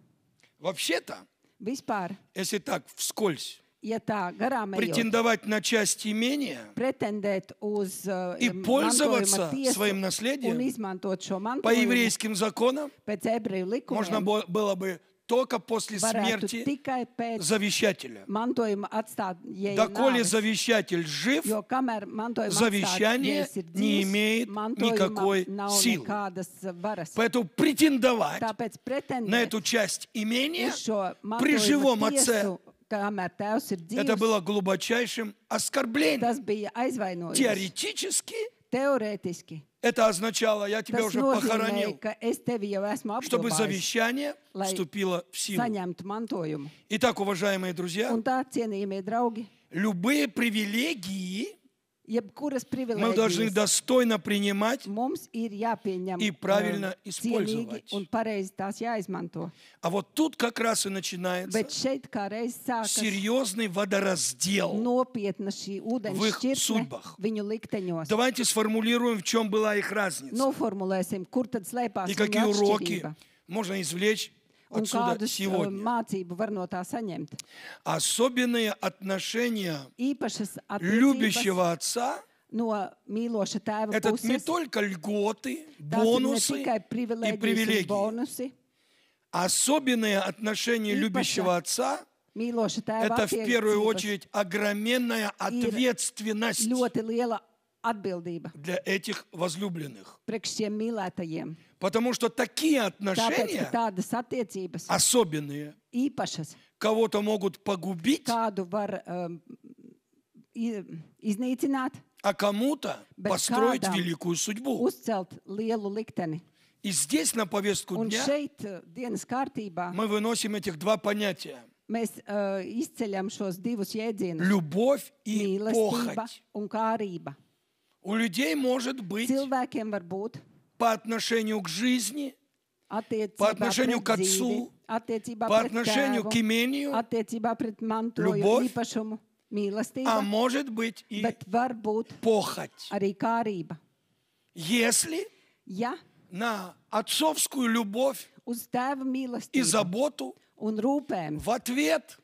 [SPEAKER 1] Вообще-то,
[SPEAKER 2] Vispār,
[SPEAKER 1] если так вскользь,
[SPEAKER 2] ja tā garām ejot,
[SPEAKER 1] претендовать на часть имения
[SPEAKER 2] pretendēt uz
[SPEAKER 1] и пользоваться
[SPEAKER 2] mantojuma tiesu
[SPEAKER 1] своим
[SPEAKER 2] un
[SPEAKER 1] наследием
[SPEAKER 2] izmantot šo
[SPEAKER 1] по
[SPEAKER 2] mantojumu
[SPEAKER 1] еврейским законам
[SPEAKER 2] pēc ebreju
[SPEAKER 1] можно
[SPEAKER 2] likumiem,
[SPEAKER 1] было бы только после
[SPEAKER 2] varētu
[SPEAKER 1] смерти
[SPEAKER 2] tikai pēc
[SPEAKER 1] завещателя.
[SPEAKER 2] mantojuma atstājēja
[SPEAKER 1] Доколе
[SPEAKER 2] nāves.
[SPEAKER 1] завещатель жив,
[SPEAKER 2] Jo kamēr mantojuma
[SPEAKER 1] завещание
[SPEAKER 2] atstājējs ir
[SPEAKER 1] не
[SPEAKER 2] dzīvs,
[SPEAKER 1] имеет никакой
[SPEAKER 2] mantojumam nav
[SPEAKER 1] силы.
[SPEAKER 2] nekādas varas.
[SPEAKER 1] Поэтому претендовать
[SPEAKER 2] Tāpēc
[SPEAKER 1] на
[SPEAKER 2] pretendēt
[SPEAKER 1] эту часть имения
[SPEAKER 2] uz šo
[SPEAKER 1] при живом
[SPEAKER 2] mantojuma
[SPEAKER 1] отце
[SPEAKER 2] tiesu, kamēr tēvs ir
[SPEAKER 1] это
[SPEAKER 2] dzīvs,
[SPEAKER 1] было глубочайшим оскорблением.
[SPEAKER 2] tas bija aizvainojums.
[SPEAKER 1] Теоретически
[SPEAKER 2] Teorētiski
[SPEAKER 1] это означало, я тебя
[SPEAKER 2] tas
[SPEAKER 1] уже
[SPEAKER 2] nozīmē,
[SPEAKER 1] похоронил,
[SPEAKER 2] ka es tevi jau esmu
[SPEAKER 1] чтобы
[SPEAKER 2] apglabājis,
[SPEAKER 1] завещание
[SPEAKER 2] lai
[SPEAKER 1] вступило в силу.
[SPEAKER 2] saņemtu mantojumu.
[SPEAKER 1] Итак, уважаемые друзья,
[SPEAKER 2] Un tā, cienījamie draugi,
[SPEAKER 1] любые привилегии
[SPEAKER 2] jebkuras
[SPEAKER 1] мы должны
[SPEAKER 2] privilēģijas
[SPEAKER 1] достойно принимать,
[SPEAKER 2] mums ir jāpieņem
[SPEAKER 1] и правильно
[SPEAKER 2] cienīgi
[SPEAKER 1] использовать.
[SPEAKER 2] un pareizi tās jāizmanto.
[SPEAKER 1] а вот тут как раз и начинается
[SPEAKER 2] Bet šeit kā reiz sākas
[SPEAKER 1] серьезный водораздел.
[SPEAKER 2] nopietna šī ūdens
[SPEAKER 1] В их
[SPEAKER 2] šķirtne
[SPEAKER 1] судьбах.
[SPEAKER 2] viņu likteņos.
[SPEAKER 1] Давайте сформулируем, в чем была их разница
[SPEAKER 2] Noformulēsim, kur tad slēpās
[SPEAKER 1] и
[SPEAKER 2] viņa
[SPEAKER 1] какие уроки
[SPEAKER 2] atšķirība.
[SPEAKER 1] можно извлечь
[SPEAKER 2] Un
[SPEAKER 1] отсюда
[SPEAKER 2] kādu
[SPEAKER 1] сегодня.
[SPEAKER 2] mācību var no tā saņemt?
[SPEAKER 1] Особенные отношения
[SPEAKER 2] Īpašas attiecības
[SPEAKER 1] любящего отца
[SPEAKER 2] no mīloša tēva
[SPEAKER 1] это не
[SPEAKER 2] puses.
[SPEAKER 1] только льготы,
[SPEAKER 2] Tās ir ne
[SPEAKER 1] бонусы
[SPEAKER 2] tikai
[SPEAKER 1] и
[SPEAKER 2] privilēģijas un
[SPEAKER 1] привилегии.
[SPEAKER 2] bonusi.
[SPEAKER 1] Особенные отношения
[SPEAKER 2] И
[SPEAKER 1] любящего отца
[SPEAKER 2] Mīloša tēva
[SPEAKER 1] это в первую
[SPEAKER 2] attiecības
[SPEAKER 1] очередь огроменная ответственность
[SPEAKER 2] ļoti liela atbildība
[SPEAKER 1] для этих возлюбленных.
[SPEAKER 2] priekš šiem mīlētajiem.
[SPEAKER 1] Потому что такие
[SPEAKER 2] Tāpēc,
[SPEAKER 1] отношения
[SPEAKER 2] ka tādas attiecības
[SPEAKER 1] особенные
[SPEAKER 2] īpašas
[SPEAKER 1] кого-то могут погубить,
[SPEAKER 2] kādu var iznīcināt,
[SPEAKER 1] а кому-то
[SPEAKER 2] Bet
[SPEAKER 1] построить
[SPEAKER 2] kādam
[SPEAKER 1] великую судьбу.
[SPEAKER 2] uzcelt lielu likteni.
[SPEAKER 1] И здесь на повестку
[SPEAKER 2] Un
[SPEAKER 1] дня
[SPEAKER 2] šeit dienas kārtībā
[SPEAKER 1] мы выносим этих два понятия.
[SPEAKER 2] mēs izceļam šos divus jēdzienus
[SPEAKER 1] Любовь и
[SPEAKER 2] mīlestība
[SPEAKER 1] похоть.
[SPEAKER 2] un kārība.
[SPEAKER 1] У людей может быть
[SPEAKER 2] Cilvēkiem var būt
[SPEAKER 1] по отношению к жизни, по
[SPEAKER 2] attiecībā
[SPEAKER 1] отношению
[SPEAKER 2] pret
[SPEAKER 1] к
[SPEAKER 2] dzīvi,
[SPEAKER 1] отцу,
[SPEAKER 2] attiecībā
[SPEAKER 1] по
[SPEAKER 2] pret
[SPEAKER 1] отношению
[SPEAKER 2] tēvu,
[SPEAKER 1] к имению,
[SPEAKER 2] attiecībā pret mantojumu,
[SPEAKER 1] Любовь.
[SPEAKER 2] īpašumu, mīlestība,
[SPEAKER 1] а может быть и
[SPEAKER 2] bet var būt
[SPEAKER 1] похоть.
[SPEAKER 2] arī kārība.
[SPEAKER 1] Если
[SPEAKER 2] Ja
[SPEAKER 1] на отцовскую любовь
[SPEAKER 2] uz tēva
[SPEAKER 1] и
[SPEAKER 2] mīlestību
[SPEAKER 1] заботу
[SPEAKER 2] un rūpēm
[SPEAKER 1] в ответ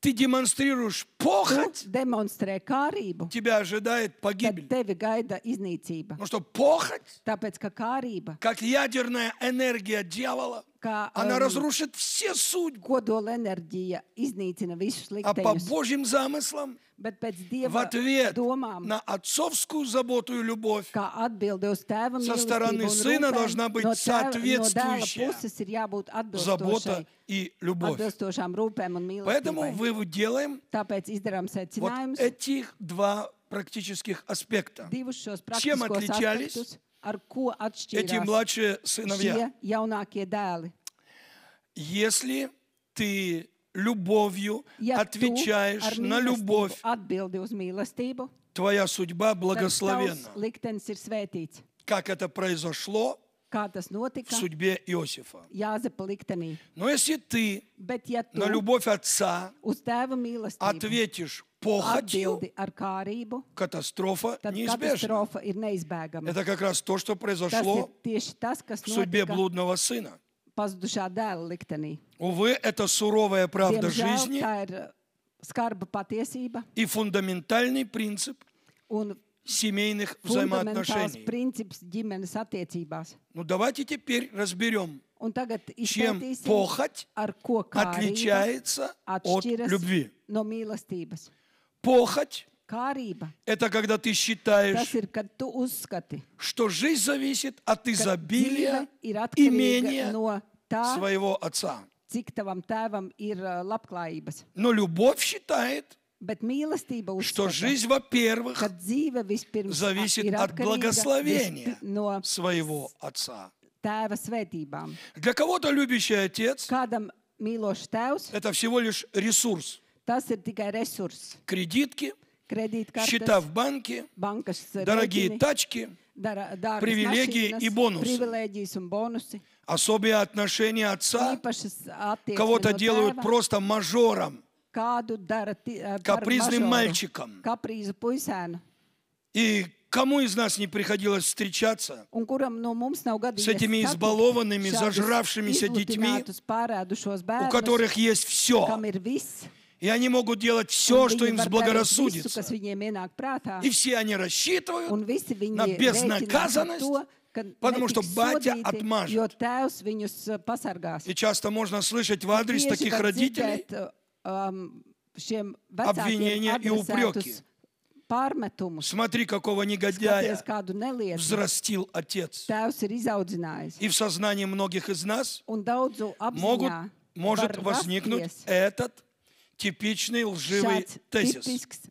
[SPEAKER 1] ты демонстрируешь
[SPEAKER 2] tu
[SPEAKER 1] похоть,
[SPEAKER 2] demonstrē kārību,
[SPEAKER 1] тебя ожидает
[SPEAKER 2] tad
[SPEAKER 1] погибель.
[SPEAKER 2] tevi gaida iznīcība.
[SPEAKER 1] Потому что похоть,
[SPEAKER 2] Tāpēc, ka kārība,
[SPEAKER 1] как ядерная энергия дьявола,
[SPEAKER 2] kā
[SPEAKER 1] она разрушит все судьбы.
[SPEAKER 2] kodola enerģija iznīcina visus
[SPEAKER 1] А по
[SPEAKER 2] likteņus,
[SPEAKER 1] Божьим замыслам
[SPEAKER 2] bet pēc
[SPEAKER 1] в
[SPEAKER 2] Dieva
[SPEAKER 1] ответ
[SPEAKER 2] domām,
[SPEAKER 1] на отцовскую заботу и любовь
[SPEAKER 2] kā atbilde uz tēva
[SPEAKER 1] Со
[SPEAKER 2] mīlestību
[SPEAKER 1] стороны
[SPEAKER 2] un
[SPEAKER 1] сына должна
[SPEAKER 2] rūpēm,
[SPEAKER 1] быть
[SPEAKER 2] no dēla
[SPEAKER 1] соответствующая
[SPEAKER 2] puses ir jābūt
[SPEAKER 1] забота и любовь.
[SPEAKER 2] atbilstošām rūpēm un
[SPEAKER 1] Поэтому
[SPEAKER 2] mīlestībai.
[SPEAKER 1] вывод делаем
[SPEAKER 2] Tāpēc izdarām
[SPEAKER 1] вот
[SPEAKER 2] secinājumus,
[SPEAKER 1] этих два практических аспекта.
[SPEAKER 2] divus šos
[SPEAKER 1] Чем
[SPEAKER 2] praktiskos
[SPEAKER 1] отличались
[SPEAKER 2] aspektus, ar ko
[SPEAKER 1] Эти
[SPEAKER 2] atšķīrās
[SPEAKER 1] младшие сыновья.
[SPEAKER 2] šie jaunākie dēli.
[SPEAKER 1] Если ты любовью
[SPEAKER 2] Ja tu
[SPEAKER 1] отвечаешь
[SPEAKER 2] ar
[SPEAKER 1] на любовь,
[SPEAKER 2] mīlestību atbildi uz mīlestību,
[SPEAKER 1] твоя судьба
[SPEAKER 2] tad tavs
[SPEAKER 1] благословенна.
[SPEAKER 2] liktenis ir svētīts.
[SPEAKER 1] Как это произошло
[SPEAKER 2] Kā tas
[SPEAKER 1] в
[SPEAKER 2] notika
[SPEAKER 1] судьбе Иосифа.
[SPEAKER 2] Jāzepa liktenī.
[SPEAKER 1] Но если ты
[SPEAKER 2] Bet ja tu
[SPEAKER 1] на любовь отца
[SPEAKER 2] uz tēva mīlestību
[SPEAKER 1] ответишь похотью,
[SPEAKER 2] atbildi ar kārību,
[SPEAKER 1] катастрофа
[SPEAKER 2] tad
[SPEAKER 1] неизбежна.
[SPEAKER 2] katastrofa ir neizbēgama.
[SPEAKER 1] Это как раз то, что
[SPEAKER 2] Tas ir
[SPEAKER 1] произошло
[SPEAKER 2] tieši tas, kas
[SPEAKER 1] в судьбе
[SPEAKER 2] notika
[SPEAKER 1] блудного сына.
[SPEAKER 2] pazudušā dēla liktenī.
[SPEAKER 1] Увы, это суровая правда
[SPEAKER 2] Diemžēl
[SPEAKER 1] жизни
[SPEAKER 2] tā ir skarba patiesība
[SPEAKER 1] и фундаментальный принцип
[SPEAKER 2] un
[SPEAKER 1] семейных
[SPEAKER 2] fundamentāls
[SPEAKER 1] взаимоотношений.
[SPEAKER 2] princips ģimenes attiecībās.
[SPEAKER 1] Ну, давайте теперь разберем,
[SPEAKER 2] Un tagad
[SPEAKER 1] чем
[SPEAKER 2] izpētīsim,
[SPEAKER 1] похоть
[SPEAKER 2] ar ko kārība
[SPEAKER 1] отличается от
[SPEAKER 2] atšķiras
[SPEAKER 1] любви.
[SPEAKER 2] no mīlestības.
[SPEAKER 1] Похоть
[SPEAKER 2] Kārība,
[SPEAKER 1] – это когда ты
[SPEAKER 2] tas
[SPEAKER 1] считаешь,
[SPEAKER 2] ir, kad tu uzskati,
[SPEAKER 1] что жизнь зависит от
[SPEAKER 2] ka
[SPEAKER 1] изобилия
[SPEAKER 2] dzīve ir atkarīga
[SPEAKER 1] имения
[SPEAKER 2] no tā,
[SPEAKER 1] своего отца.
[SPEAKER 2] cik tavam tēvam ir labklājības.
[SPEAKER 1] Но любовь считает,
[SPEAKER 2] Bet mīlestība
[SPEAKER 1] что
[SPEAKER 2] uzskata,
[SPEAKER 1] жизнь, во-первых,
[SPEAKER 2] ka dzīve vispirms
[SPEAKER 1] зависит
[SPEAKER 2] ir
[SPEAKER 1] от
[SPEAKER 2] atkarīga
[SPEAKER 1] благословения
[SPEAKER 2] no
[SPEAKER 1] своего отца.
[SPEAKER 2] tēva svētībām.
[SPEAKER 1] Для кого-то любящий отец
[SPEAKER 2] Kādam mīlošs tēvs,
[SPEAKER 1] – это всего лишь ресурс.
[SPEAKER 2] tas ir tikai resurss.
[SPEAKER 1] Кредитки, счета
[SPEAKER 2] Kredītkartes,
[SPEAKER 1] в банке,
[SPEAKER 2] bankas
[SPEAKER 1] дорогие
[SPEAKER 2] rēķini,
[SPEAKER 1] тачки,
[SPEAKER 2] dārgas
[SPEAKER 1] privilēģiji
[SPEAKER 2] mašīnas,
[SPEAKER 1] и бонусы.
[SPEAKER 2] privilēģijas un bonusi.
[SPEAKER 1] особые отношения отца.
[SPEAKER 2] Īpašas attieksmes
[SPEAKER 1] Кого-то
[SPEAKER 2] no
[SPEAKER 1] делают
[SPEAKER 2] tēva,
[SPEAKER 1] просто мажором,
[SPEAKER 2] kādu dara par
[SPEAKER 1] капризным
[SPEAKER 2] mažoru,
[SPEAKER 1] мальчиком.
[SPEAKER 2] kaprīzu puisēnu.
[SPEAKER 1] И kому из нас не приходилось встречаться
[SPEAKER 2] Un kuram no mums nav
[SPEAKER 1] с
[SPEAKER 2] gadījies
[SPEAKER 1] этими
[SPEAKER 2] satikt
[SPEAKER 1] избалованными,
[SPEAKER 2] šādus
[SPEAKER 1] зажравшимися детьми,
[SPEAKER 2] izlutinātus, pārēdušos
[SPEAKER 1] у
[SPEAKER 2] bērnus,
[SPEAKER 1] которых есть все,
[SPEAKER 2] kam ir viss,
[SPEAKER 1] и они могут делать все,
[SPEAKER 2] un
[SPEAKER 1] что
[SPEAKER 2] viņi
[SPEAKER 1] им
[SPEAKER 2] var darīt visu,
[SPEAKER 1] заблагорассудится.
[SPEAKER 2] kas viņiem ienāk prātā,
[SPEAKER 1] И все они рассчитывают,
[SPEAKER 2] un visi viņi
[SPEAKER 1] на
[SPEAKER 2] rēķinās
[SPEAKER 1] безнаказанность,
[SPEAKER 2] ar to, ka
[SPEAKER 1] потому что
[SPEAKER 2] netiks
[SPEAKER 1] батя
[SPEAKER 2] sodīti,
[SPEAKER 1] отмажет.
[SPEAKER 2] jo tēvs viņus pasargās.
[SPEAKER 1] И часто можно слышать в адрес
[SPEAKER 2] Bieži
[SPEAKER 1] таких
[SPEAKER 2] var
[SPEAKER 1] родителей
[SPEAKER 2] dzirdēt, šiem
[SPEAKER 1] обвинения
[SPEAKER 2] vecākiem
[SPEAKER 1] и упреки.
[SPEAKER 2] adresētus pārmetumus.
[SPEAKER 1] Смотри, какого негодяя
[SPEAKER 2] Skaties, kādu nelietni
[SPEAKER 1] взрастил отец.
[SPEAKER 2] tēvs ir izaudzinājis.
[SPEAKER 1] И в сознании многих из нас
[SPEAKER 2] Un daudzu apziņā
[SPEAKER 1] может
[SPEAKER 2] var
[SPEAKER 1] возникнуть
[SPEAKER 2] rasties
[SPEAKER 1] этот типичный лживый
[SPEAKER 2] šāds
[SPEAKER 1] тезис.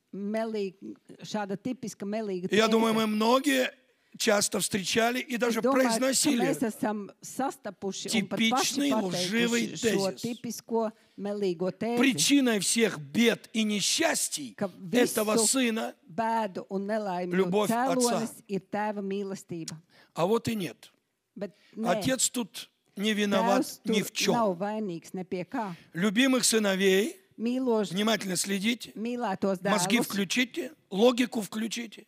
[SPEAKER 2] šāda tipiska melīga
[SPEAKER 1] Я думаю,
[SPEAKER 2] tēze.
[SPEAKER 1] мы многие часто встречали и
[SPEAKER 2] Es
[SPEAKER 1] даже
[SPEAKER 2] domāju, ka
[SPEAKER 1] произносили
[SPEAKER 2] mēs esam sastapuši un pat paši
[SPEAKER 1] типичный лживый
[SPEAKER 2] pateikuši šo
[SPEAKER 1] тезис.
[SPEAKER 2] tipisko melīgo tēzi,
[SPEAKER 1] Причиной всех бед и несчастий
[SPEAKER 2] ka
[SPEAKER 1] этого
[SPEAKER 2] visu
[SPEAKER 1] сына,
[SPEAKER 2] bēdu un nelaimju
[SPEAKER 1] Любовь
[SPEAKER 2] cēlonis
[SPEAKER 1] отца.
[SPEAKER 2] ir tēva mīlestība.
[SPEAKER 1] а вот и нет.
[SPEAKER 2] Bet nē,
[SPEAKER 1] Отец тут не виноват
[SPEAKER 2] tēvs
[SPEAKER 1] ни
[SPEAKER 2] tur
[SPEAKER 1] в чем.
[SPEAKER 2] nav vainīgs ne pie kā.
[SPEAKER 1] Любимых сыновей,
[SPEAKER 2] Mīlošs,
[SPEAKER 1] внимательно следите,
[SPEAKER 2] mīlētos
[SPEAKER 1] мозги
[SPEAKER 2] dēlus,
[SPEAKER 1] включите, логику включите,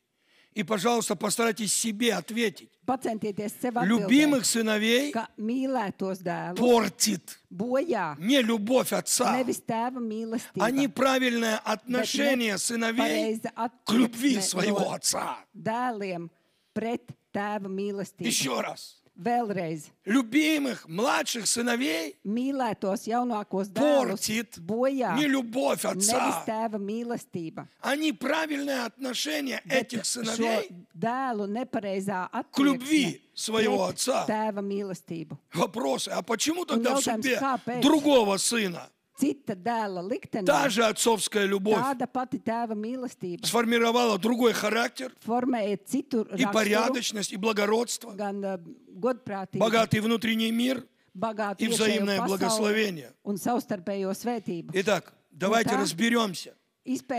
[SPEAKER 1] И, пожалуйста, постарайтесь себе ответить.
[SPEAKER 2] Pacentieties sev atbildēt,
[SPEAKER 1] Любимых сыновей
[SPEAKER 2] ka mīlētos dēlus
[SPEAKER 1] портит
[SPEAKER 2] bojā
[SPEAKER 1] не любовь отца,
[SPEAKER 2] nevis tēva mīlestība,
[SPEAKER 1] а неправильное отношение сыновей
[SPEAKER 2] pareiza
[SPEAKER 1] к любви
[SPEAKER 2] attieksme
[SPEAKER 1] своего
[SPEAKER 2] no
[SPEAKER 1] отца.
[SPEAKER 2] dēliem pret tēva mīlestību.
[SPEAKER 1] Еще раз.
[SPEAKER 2] Vēlreiz,
[SPEAKER 1] Любимых младших сыновей
[SPEAKER 2] mīlētos jaunākos dēlus
[SPEAKER 1] портит
[SPEAKER 2] bojā
[SPEAKER 1] не любовь
[SPEAKER 2] nevis
[SPEAKER 1] отца,
[SPEAKER 2] tēva mīlestība,
[SPEAKER 1] а неправильное отношение
[SPEAKER 2] bet
[SPEAKER 1] этих
[SPEAKER 2] šo
[SPEAKER 1] сыновей
[SPEAKER 2] dēlu nepareizā
[SPEAKER 1] к любви
[SPEAKER 2] attieksme
[SPEAKER 1] своего
[SPEAKER 2] pret
[SPEAKER 1] отца.
[SPEAKER 2] tēva mīlestību.
[SPEAKER 1] Вопросы, а почему тогда в
[SPEAKER 2] jautājums,
[SPEAKER 1] судьбе
[SPEAKER 2] kāpēc?
[SPEAKER 1] другого сына
[SPEAKER 2] Cita dēla liktenī
[SPEAKER 1] та же отцовская любовь
[SPEAKER 2] tāda pati tēva mīlestība
[SPEAKER 1] сформировала другой характер
[SPEAKER 2] formēja citu
[SPEAKER 1] и
[SPEAKER 2] raksturu,
[SPEAKER 1] порядочность, и благородство,
[SPEAKER 2] gan godprātību,
[SPEAKER 1] богатый внутренний мир.
[SPEAKER 2] bagātu
[SPEAKER 1] и
[SPEAKER 2] iekšējo
[SPEAKER 1] взаимное
[SPEAKER 2] pasauli
[SPEAKER 1] благословение.
[SPEAKER 2] un savstarpējo svētību.
[SPEAKER 1] Итак, давайте
[SPEAKER 2] tā
[SPEAKER 1] разберемся,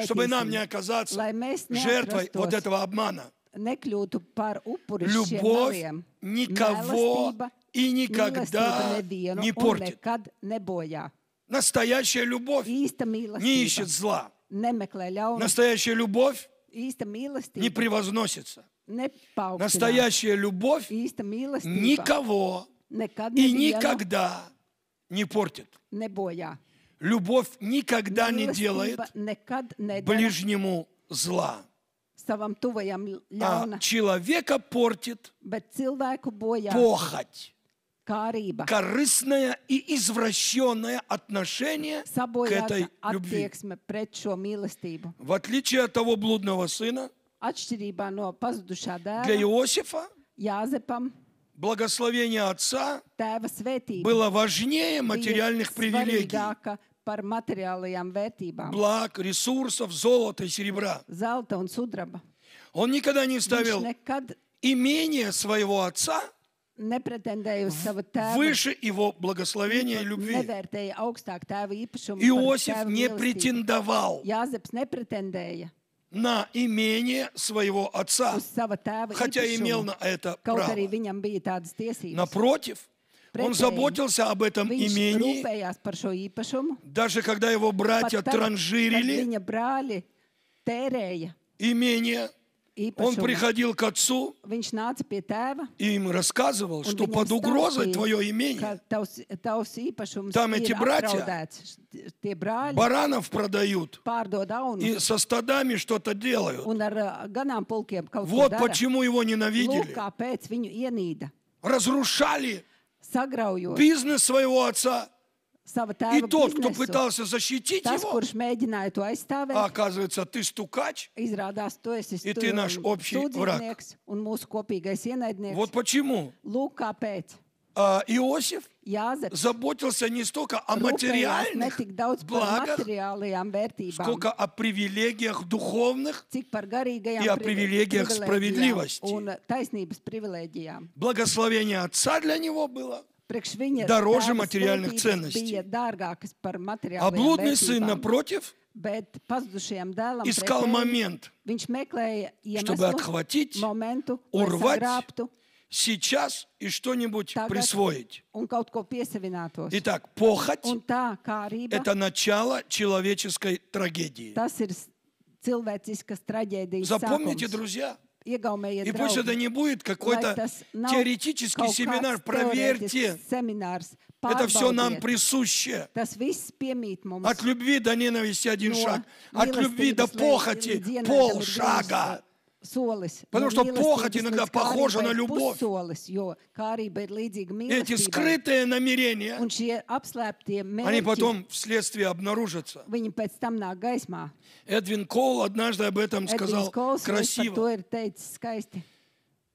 [SPEAKER 1] чтобы нам не
[SPEAKER 2] Izpētīsim,
[SPEAKER 1] оказаться
[SPEAKER 2] lai mēs
[SPEAKER 1] жертвой вот
[SPEAKER 2] neatrastos,
[SPEAKER 1] этого обмана.
[SPEAKER 2] nekļūtu par upuri šiem
[SPEAKER 1] Любовь
[SPEAKER 2] meliem.
[SPEAKER 1] никого
[SPEAKER 2] Mīlestība,
[SPEAKER 1] и
[SPEAKER 2] mīlestība
[SPEAKER 1] никогда
[SPEAKER 2] nevienu
[SPEAKER 1] не
[SPEAKER 2] un
[SPEAKER 1] портит.
[SPEAKER 2] nekad nebojā.
[SPEAKER 1] Настоящая любовь
[SPEAKER 2] Īsta
[SPEAKER 1] не
[SPEAKER 2] mīlestība
[SPEAKER 1] ищет зла.
[SPEAKER 2] nemeklē ļaunu.
[SPEAKER 1] Настоящая любовь
[SPEAKER 2] Īsta
[SPEAKER 1] не
[SPEAKER 2] mīlestība
[SPEAKER 1] превозносится.
[SPEAKER 2] nepaukstinās.
[SPEAKER 1] Настоящая любовь
[SPEAKER 2] Īsta mīlestība
[SPEAKER 1] никого
[SPEAKER 2] nekad
[SPEAKER 1] и
[SPEAKER 2] nevienu
[SPEAKER 1] никогда не портит.
[SPEAKER 2] nebojā.
[SPEAKER 1] Любовь никогда не делает
[SPEAKER 2] Mīlestība nekad nedara
[SPEAKER 1] ближнему зла.
[SPEAKER 2] savam tuvajam
[SPEAKER 1] А
[SPEAKER 2] ļauna,
[SPEAKER 1] человека портит
[SPEAKER 2] bet cilvēku bojā
[SPEAKER 1] похоть.
[SPEAKER 2] kārība,
[SPEAKER 1] Корыстное и извращенное отношение к этой
[SPEAKER 2] sabojāta
[SPEAKER 1] любви.
[SPEAKER 2] attieksme pret šo mīlestību.
[SPEAKER 1] В отличие от того блудного сына,
[SPEAKER 2] Atšķirībā no pazudušā
[SPEAKER 1] для
[SPEAKER 2] dēla,
[SPEAKER 1] Иосифа
[SPEAKER 2] Jāzepam
[SPEAKER 1] благословение отца
[SPEAKER 2] tēva svētība
[SPEAKER 1] было важнее
[SPEAKER 2] bija
[SPEAKER 1] материальных привилегий,
[SPEAKER 2] svarīgāka par materiālajām vērtībām,
[SPEAKER 1] благ, ресурсов, золота и серебра.
[SPEAKER 2] zelta un sudraba.
[SPEAKER 1] Он никогда не
[SPEAKER 2] Viņš
[SPEAKER 1] ставил
[SPEAKER 2] nekad
[SPEAKER 1] имение своего отца
[SPEAKER 2] nepretendēja uz savu tēvu,
[SPEAKER 1] выше его благословения и любви.
[SPEAKER 2] nevērtēja augstāk tēva īpašumu.
[SPEAKER 1] Иосиф
[SPEAKER 2] par tēva
[SPEAKER 1] не
[SPEAKER 2] mīlestību.
[SPEAKER 1] претендовал
[SPEAKER 2] Jāzeps nepretendēja
[SPEAKER 1] на имение своего отца,
[SPEAKER 2] uz sava tēva
[SPEAKER 1] хотя имел
[SPEAKER 2] īpašumu,
[SPEAKER 1] на это
[SPEAKER 2] kaut
[SPEAKER 1] право.
[SPEAKER 2] arī viņam bija tādas tiesības.
[SPEAKER 1] Напротив, он
[SPEAKER 2] Pretēji,
[SPEAKER 1] заботился об этом
[SPEAKER 2] viņš
[SPEAKER 1] имении,
[SPEAKER 2] rūpējās par šo īpašumu,
[SPEAKER 1] даже когда его братья
[SPEAKER 2] pat tad, kad
[SPEAKER 1] транжирили
[SPEAKER 2] viņa brāļi tērēja
[SPEAKER 1] имение. Он
[SPEAKER 2] īpašumu.
[SPEAKER 1] приходил к отцу
[SPEAKER 2] Viņš nāca pie tēva
[SPEAKER 1] и им рассказывал,
[SPEAKER 2] un
[SPEAKER 1] что
[SPEAKER 2] viņam
[SPEAKER 1] под угрозой
[SPEAKER 2] stāstīja,
[SPEAKER 1] твое
[SPEAKER 2] ka
[SPEAKER 1] имение.
[SPEAKER 2] tavs īpašums
[SPEAKER 1] Tam эти
[SPEAKER 2] ir
[SPEAKER 1] братья
[SPEAKER 2] apdraudēts. Tie brāļi
[SPEAKER 1] Баранов продают
[SPEAKER 2] pārdod aunu
[SPEAKER 1] и со стадами что-то делают.
[SPEAKER 2] un ar ganāmpulkiem kaut ko
[SPEAKER 1] Вот
[SPEAKER 2] dara.
[SPEAKER 1] почему его
[SPEAKER 2] Lūk,
[SPEAKER 1] ненавидели.
[SPEAKER 2] kāpēc viņu ienīda,
[SPEAKER 1] Разрушали
[SPEAKER 2] sagraujot
[SPEAKER 1] бизнес своего отца.
[SPEAKER 2] sava
[SPEAKER 1] И
[SPEAKER 2] tēva
[SPEAKER 1] тот, кто
[SPEAKER 2] biznesu.
[SPEAKER 1] пытался защитить
[SPEAKER 2] Tas,
[SPEAKER 1] его,
[SPEAKER 2] kurš mēģināja to aizstāvēt,
[SPEAKER 1] а оказывается, ты стукач.
[SPEAKER 2] izrādās, tu esi
[SPEAKER 1] И ты наш общий враг.
[SPEAKER 2] sūdzīgnieks un mūsu kopīgais ienaidnieks.
[SPEAKER 1] Вот почему
[SPEAKER 2] Lūk, kāpēc
[SPEAKER 1] Иосиф
[SPEAKER 2] Jāzeps
[SPEAKER 1] заботился не столько о
[SPEAKER 2] rūpējās
[SPEAKER 1] материальных
[SPEAKER 2] netik daudz par
[SPEAKER 1] благах,
[SPEAKER 2] materiālajām vērtībām,
[SPEAKER 1] сколько о привилегиях духовных
[SPEAKER 2] cik par garīgajām
[SPEAKER 1] и о привилегиях справедливости.
[SPEAKER 2] un taisnības privilēģijām.
[SPEAKER 1] Благословение отца для него было.
[SPEAKER 2] Priekš viņa
[SPEAKER 1] Дороже
[SPEAKER 2] tēva
[SPEAKER 1] материальных
[SPEAKER 2] svētības
[SPEAKER 1] ценностей.
[SPEAKER 2] bija dārgākas par
[SPEAKER 1] А
[SPEAKER 2] materiālajām
[SPEAKER 1] блудный сын,
[SPEAKER 2] vērtībām.
[SPEAKER 1] напротив,
[SPEAKER 2] Bet pazudušajam dēlam
[SPEAKER 1] искал
[SPEAKER 2] pretēji
[SPEAKER 1] момент,
[SPEAKER 2] viņš meklēja
[SPEAKER 1] чтобы
[SPEAKER 2] iemeslu,
[SPEAKER 1] отхватить,
[SPEAKER 2] momentu, lai
[SPEAKER 1] урвать
[SPEAKER 2] sagrābtu
[SPEAKER 1] сейчас и что-нибудь
[SPEAKER 2] tagad
[SPEAKER 1] присвоить.
[SPEAKER 2] un kaut ko piesavinātos.
[SPEAKER 1] Итак, похоть
[SPEAKER 2] Un tā kārība,
[SPEAKER 1] – это начало человеческой трагедии.
[SPEAKER 2] tas ir cilvēciskas traģēdijas
[SPEAKER 1] Запомните,
[SPEAKER 2] sākums.
[SPEAKER 1] друзья,
[SPEAKER 2] Iegaumējiet,
[SPEAKER 1] и пусть это
[SPEAKER 2] draugi,
[SPEAKER 1] не будет
[SPEAKER 2] lai
[SPEAKER 1] какой-то
[SPEAKER 2] tas nav
[SPEAKER 1] теоретический
[SPEAKER 2] kaut
[SPEAKER 1] семинар,
[SPEAKER 2] kāds
[SPEAKER 1] проверьте,
[SPEAKER 2] teorētisks seminārs.
[SPEAKER 1] это все нам
[SPEAKER 2] Pārbaudiet.
[SPEAKER 1] присуще.
[SPEAKER 2] Tas viss piemīt mums.
[SPEAKER 1] От любви до ненависти один
[SPEAKER 2] No
[SPEAKER 1] шаг, от любви до
[SPEAKER 2] mīlestības
[SPEAKER 1] похоти
[SPEAKER 2] līdz ienaidam ir
[SPEAKER 1] полшага.
[SPEAKER 2] solis.
[SPEAKER 1] Потому
[SPEAKER 2] No
[SPEAKER 1] что
[SPEAKER 2] mīlestības
[SPEAKER 1] похоть иногда
[SPEAKER 2] līdz
[SPEAKER 1] похожа
[SPEAKER 2] kārībai
[SPEAKER 1] на
[SPEAKER 2] ir
[SPEAKER 1] любовь.
[SPEAKER 2] pussolis, jo kārība ir līdzīga
[SPEAKER 1] Эти
[SPEAKER 2] mīlestībai.
[SPEAKER 1] скрытые намерения,
[SPEAKER 2] Un šie apslēptie
[SPEAKER 1] они
[SPEAKER 2] mērķi,
[SPEAKER 1] потом вследствие обнаружатся.
[SPEAKER 2] viņi pēc tam nāk gaismā.
[SPEAKER 1] Эдвин Коул однажды об этом
[SPEAKER 2] Edvins
[SPEAKER 1] сказал
[SPEAKER 2] Kols par to
[SPEAKER 1] красиво.
[SPEAKER 2] ir teicis skaisti.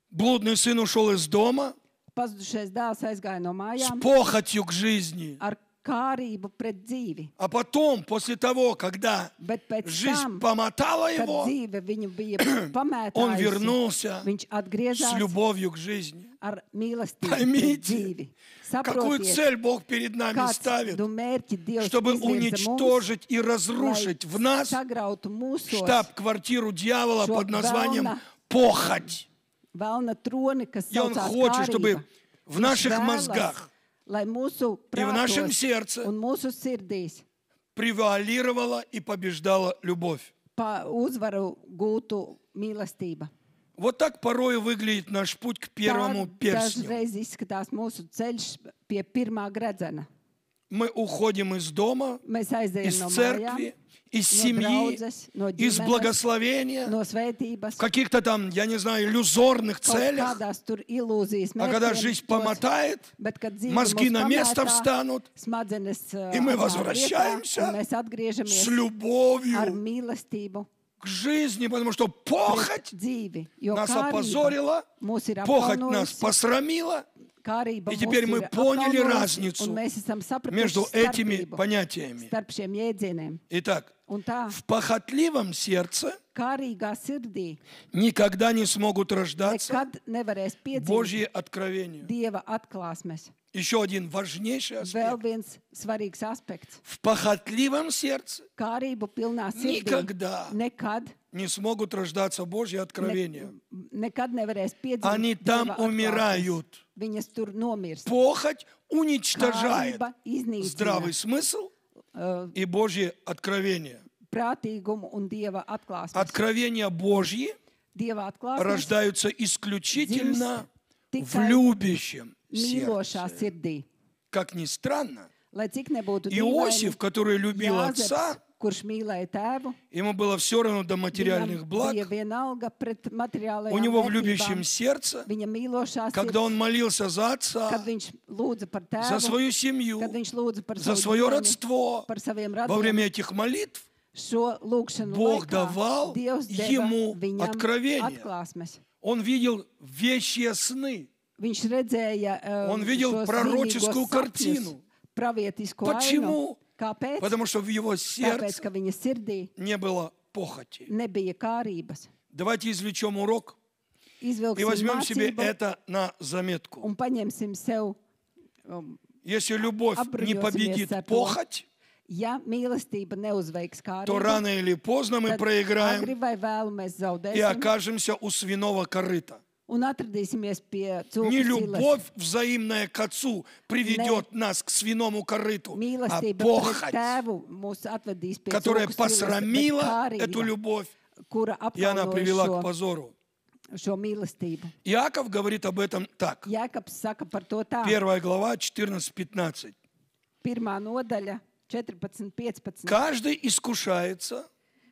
[SPEAKER 1] Блудный сын ушел из дома
[SPEAKER 2] Pazudušais dēls aizgāja no
[SPEAKER 1] с
[SPEAKER 2] mājām
[SPEAKER 1] похотью к жизни.
[SPEAKER 2] ar kārību pret dzīvi.
[SPEAKER 1] А потом, после того, когда
[SPEAKER 2] Bet pēc
[SPEAKER 1] жизнь
[SPEAKER 2] tam,
[SPEAKER 1] помотала
[SPEAKER 2] kad
[SPEAKER 1] его,
[SPEAKER 2] dzīve viņu bija
[SPEAKER 1] он
[SPEAKER 2] pamētājusi,
[SPEAKER 1] вернулся
[SPEAKER 2] viņš
[SPEAKER 1] с
[SPEAKER 2] atgriezās
[SPEAKER 1] любовью к жизни.
[SPEAKER 2] ar mīlestību pret
[SPEAKER 1] Поймите,
[SPEAKER 2] dzīvi.
[SPEAKER 1] какую
[SPEAKER 2] Saprotiet,
[SPEAKER 1] цель Бог перед нами
[SPEAKER 2] kāds
[SPEAKER 1] ставит,
[SPEAKER 2] mērķi Dievs
[SPEAKER 1] чтобы
[SPEAKER 2] izvirza mums,
[SPEAKER 1] уничтожить и разрушить
[SPEAKER 2] lai
[SPEAKER 1] в нас
[SPEAKER 2] sagrautu mūsos
[SPEAKER 1] штаб-квартиру дьявола
[SPEAKER 2] šo
[SPEAKER 1] под названием
[SPEAKER 2] velna-
[SPEAKER 1] похоть.
[SPEAKER 2] velna troni, kas
[SPEAKER 1] И он
[SPEAKER 2] saucās
[SPEAKER 1] хочет,
[SPEAKER 2] kārība.
[SPEAKER 1] чтобы в
[SPEAKER 2] Viņš
[SPEAKER 1] наших
[SPEAKER 2] vēlas,
[SPEAKER 1] мозгах
[SPEAKER 2] lai mūsu
[SPEAKER 1] и в нашем
[SPEAKER 2] prātos
[SPEAKER 1] сердце
[SPEAKER 2] un mūsu sirdīs
[SPEAKER 1] превалировала и побеждала любовь.
[SPEAKER 2] pa uzvaru gūtu mīlestība.
[SPEAKER 1] Вот так порой выглядит наш путь к первому
[SPEAKER 2] Tā
[SPEAKER 1] перстню.
[SPEAKER 2] dažreiz izskatās mūsu ceļš pie pirmā gredzena.
[SPEAKER 1] Мы уходим из дома,
[SPEAKER 2] Mēs aizējām
[SPEAKER 1] из
[SPEAKER 2] no mājām,
[SPEAKER 1] церкви, из
[SPEAKER 2] no
[SPEAKER 1] семьи,
[SPEAKER 2] draudzes, no
[SPEAKER 1] из
[SPEAKER 2] ģimenes,
[SPEAKER 1] благословения,
[SPEAKER 2] no svētības,
[SPEAKER 1] в каких-то там, я не знаю, иллюзорных
[SPEAKER 2] kaut
[SPEAKER 1] целях.
[SPEAKER 2] kādās tur ilūzijas
[SPEAKER 1] А когда жизнь помотает,
[SPEAKER 2] bet, kad dzīve
[SPEAKER 1] мозги
[SPEAKER 2] mūs
[SPEAKER 1] на место
[SPEAKER 2] pamētā,
[SPEAKER 1] встанут,
[SPEAKER 2] smadzenes
[SPEAKER 1] и мы
[SPEAKER 2] atnāk
[SPEAKER 1] возвращаемся
[SPEAKER 2] vietā, un mēs
[SPEAKER 1] с
[SPEAKER 2] atgriežamies ar
[SPEAKER 1] любовью
[SPEAKER 2] mīlestību
[SPEAKER 1] к жизни, потому что
[SPEAKER 2] pret
[SPEAKER 1] похоть
[SPEAKER 2] dzīvi, jo
[SPEAKER 1] нас
[SPEAKER 2] kārība
[SPEAKER 1] опозорила,
[SPEAKER 2] mūs ir
[SPEAKER 1] похоть нас
[SPEAKER 2] apkaunojusi,
[SPEAKER 1] посрамила.
[SPEAKER 2] kārība
[SPEAKER 1] И теперь
[SPEAKER 2] mūs
[SPEAKER 1] мы
[SPEAKER 2] ir
[SPEAKER 1] поняли
[SPEAKER 2] apkaunojusi,
[SPEAKER 1] разницу
[SPEAKER 2] un mēs esam
[SPEAKER 1] между
[SPEAKER 2] sapratuši
[SPEAKER 1] этими
[SPEAKER 2] starpību
[SPEAKER 1] понятиями.
[SPEAKER 2] starp šiem jēdzieniem.
[SPEAKER 1] Итак,
[SPEAKER 2] Un tā,
[SPEAKER 1] в похотливом сердце
[SPEAKER 2] kārīgā sirdī
[SPEAKER 1] никогда не смогут рождаться
[SPEAKER 2] nekad nevarēs piedzīvot
[SPEAKER 1] Божьи откровения.
[SPEAKER 2] Dieva atklāsmes.
[SPEAKER 1] Еще один важнейший
[SPEAKER 2] Vēl
[SPEAKER 1] аспект.
[SPEAKER 2] viens svarīgs aspekts.
[SPEAKER 1] В похотливом сердце
[SPEAKER 2] Kārību pilnā sirdī
[SPEAKER 1] никогда
[SPEAKER 2] nekad,
[SPEAKER 1] не смогут рождаться Божьи откровения.
[SPEAKER 2] nekad nevarēs piedzīvot
[SPEAKER 1] Они там
[SPEAKER 2] Dieva atklāsmes.
[SPEAKER 1] умирают.
[SPEAKER 2] Viņas tur nomirst.
[SPEAKER 1] Похоть уничтожает
[SPEAKER 2] Kārība iznīcina
[SPEAKER 1] здравый смысл и Божьи откровения.
[SPEAKER 2] prātīgumu un Dieva atklāsmes.
[SPEAKER 1] Откровения Божьи
[SPEAKER 2] Dieva atklāsmes
[SPEAKER 1] рождаются исключительно в
[SPEAKER 2] tikai
[SPEAKER 1] любящем
[SPEAKER 2] mīlošā
[SPEAKER 1] сердце.
[SPEAKER 2] sirdī.
[SPEAKER 1] Как ни странно,
[SPEAKER 2] Lai cik nebūtu
[SPEAKER 1] Иосиф, который любил отца,
[SPEAKER 2] kurš mīlēja tēvu,
[SPEAKER 1] ему было все равно до материальных благ.
[SPEAKER 2] bija vienalga pret materiālajām
[SPEAKER 1] У него в
[SPEAKER 2] vērtībām.
[SPEAKER 1] любящем сердце,
[SPEAKER 2] Viņa mīlošā
[SPEAKER 1] когда
[SPEAKER 2] sirds,
[SPEAKER 1] он молился за отца,
[SPEAKER 2] kad viņš lūdza par
[SPEAKER 1] за
[SPEAKER 2] tēvu,
[SPEAKER 1] свою семью,
[SPEAKER 2] kad viņš lūdza par
[SPEAKER 1] за
[SPEAKER 2] savu
[SPEAKER 1] свое
[SPEAKER 2] ģimeni,
[SPEAKER 1] родство,
[SPEAKER 2] par saviem
[SPEAKER 1] во
[SPEAKER 2] radiem.
[SPEAKER 1] время этих молитв
[SPEAKER 2] Šo lūgšanu
[SPEAKER 1] Бог
[SPEAKER 2] laikā
[SPEAKER 1] давал
[SPEAKER 2] Dievs deva
[SPEAKER 1] ему
[SPEAKER 2] viņam
[SPEAKER 1] откровение.
[SPEAKER 2] atklāsmes.
[SPEAKER 1] он видел вещие сны.
[SPEAKER 2] Viņš redzēja
[SPEAKER 1] Он видел
[SPEAKER 2] šos
[SPEAKER 1] пророческую
[SPEAKER 2] zīmīgos sapņus,
[SPEAKER 1] картину.
[SPEAKER 2] pravietisko
[SPEAKER 1] Почему?
[SPEAKER 2] ainu. Kāpēc?
[SPEAKER 1] Потому что в его
[SPEAKER 2] Tāpēc,
[SPEAKER 1] сердце
[SPEAKER 2] ka viņa sirdī
[SPEAKER 1] не было похоти.
[SPEAKER 2] nebija kārības.
[SPEAKER 1] Давайте извлечем урок и
[SPEAKER 2] Izvilksim
[SPEAKER 1] возьмем себе
[SPEAKER 2] mācību
[SPEAKER 1] это на заметку.
[SPEAKER 2] un paņemsim sev,
[SPEAKER 1] Если любовь не
[SPEAKER 2] Apbruņosimies
[SPEAKER 1] победит
[SPEAKER 2] ar to.
[SPEAKER 1] похоть,
[SPEAKER 2] ja mīlestība neuzveiks
[SPEAKER 1] то
[SPEAKER 2] kārību,
[SPEAKER 1] рано или поздно мы
[SPEAKER 2] tad agri
[SPEAKER 1] проиграем
[SPEAKER 2] vai vēlu mēs
[SPEAKER 1] и
[SPEAKER 2] zaudēsim
[SPEAKER 1] окажемся у свиного корыта.
[SPEAKER 2] un atradīsimies pie
[SPEAKER 1] Не
[SPEAKER 2] cūku silas.
[SPEAKER 1] любовь взаимная к отцу приведет нас к свиному корыту, а
[SPEAKER 2] Mīlestība pret
[SPEAKER 1] похоть,
[SPEAKER 2] tēvu mūs atvedīs pie
[SPEAKER 1] которая
[SPEAKER 2] cūku silas, bet
[SPEAKER 1] посрамила эту
[SPEAKER 2] kārība,
[SPEAKER 1] любовь,
[SPEAKER 2] kura
[SPEAKER 1] и она
[SPEAKER 2] apkaunoja
[SPEAKER 1] привела к позору.
[SPEAKER 2] šo mīlestību.
[SPEAKER 1] Иаков говорит об этом так.
[SPEAKER 2] Jēkabs saka par to tā.
[SPEAKER 1] 1 глава 14-15.
[SPEAKER 2] Pirmā nodaļa 14, 15.
[SPEAKER 1] Каждый искушается,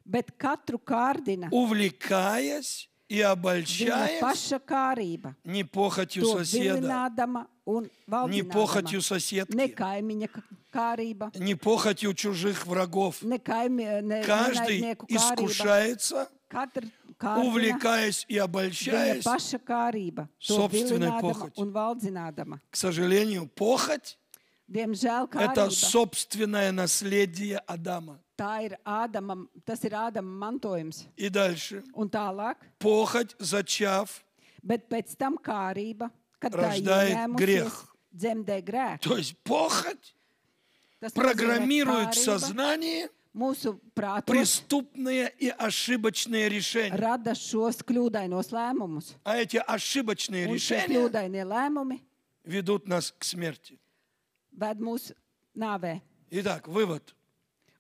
[SPEAKER 2] Bet katru kārdina
[SPEAKER 1] увлекаясь и
[SPEAKER 2] viņa
[SPEAKER 1] обольщаясь
[SPEAKER 2] paša kārība,
[SPEAKER 1] не похотью
[SPEAKER 2] to
[SPEAKER 1] соседа,
[SPEAKER 2] vilinādama un
[SPEAKER 1] не похотью
[SPEAKER 2] valdinādama.
[SPEAKER 1] соседки,
[SPEAKER 2] Ne kaimiņa kārība,
[SPEAKER 1] не похотью чужих врагов.
[SPEAKER 2] ne
[SPEAKER 1] Каждый
[SPEAKER 2] nenaidnieku kārība.
[SPEAKER 1] искушается,
[SPEAKER 2] Katra kārdina
[SPEAKER 1] увлекаясь и
[SPEAKER 2] viņa
[SPEAKER 1] обольщаясь.
[SPEAKER 2] paša kārība, to
[SPEAKER 1] собственной
[SPEAKER 2] vilinādama
[SPEAKER 1] похотью.
[SPEAKER 2] un valdzinādama.
[SPEAKER 1] К сожалению, похоть
[SPEAKER 2] Diemžēl
[SPEAKER 1] – это
[SPEAKER 2] kārība,
[SPEAKER 1] собственное наследие Адама.
[SPEAKER 2] tas ir Ādama mantojums.
[SPEAKER 1] И дальше.
[SPEAKER 2] Un tālāk,
[SPEAKER 1] Похоть, зачав,
[SPEAKER 2] bet pēc tam kārība, kad tā
[SPEAKER 1] Рождает
[SPEAKER 2] ieņēmusies,
[SPEAKER 1] грех.
[SPEAKER 2] dzemdē grēku.
[SPEAKER 1] то есть похоть
[SPEAKER 2] Tas nozīmē,
[SPEAKER 1] программирует в
[SPEAKER 2] kārība
[SPEAKER 1] сознании
[SPEAKER 2] mūsu prātos
[SPEAKER 1] преступные и ошибочные решения.
[SPEAKER 2] rada šos kļūdainos lēmumus.
[SPEAKER 1] А эти ошибочные
[SPEAKER 2] Un šie
[SPEAKER 1] решения
[SPEAKER 2] kļūdainie lēmumi
[SPEAKER 1] ведут нас к смерти.
[SPEAKER 2] ved mūs nāvē.
[SPEAKER 1] Итак, вывод.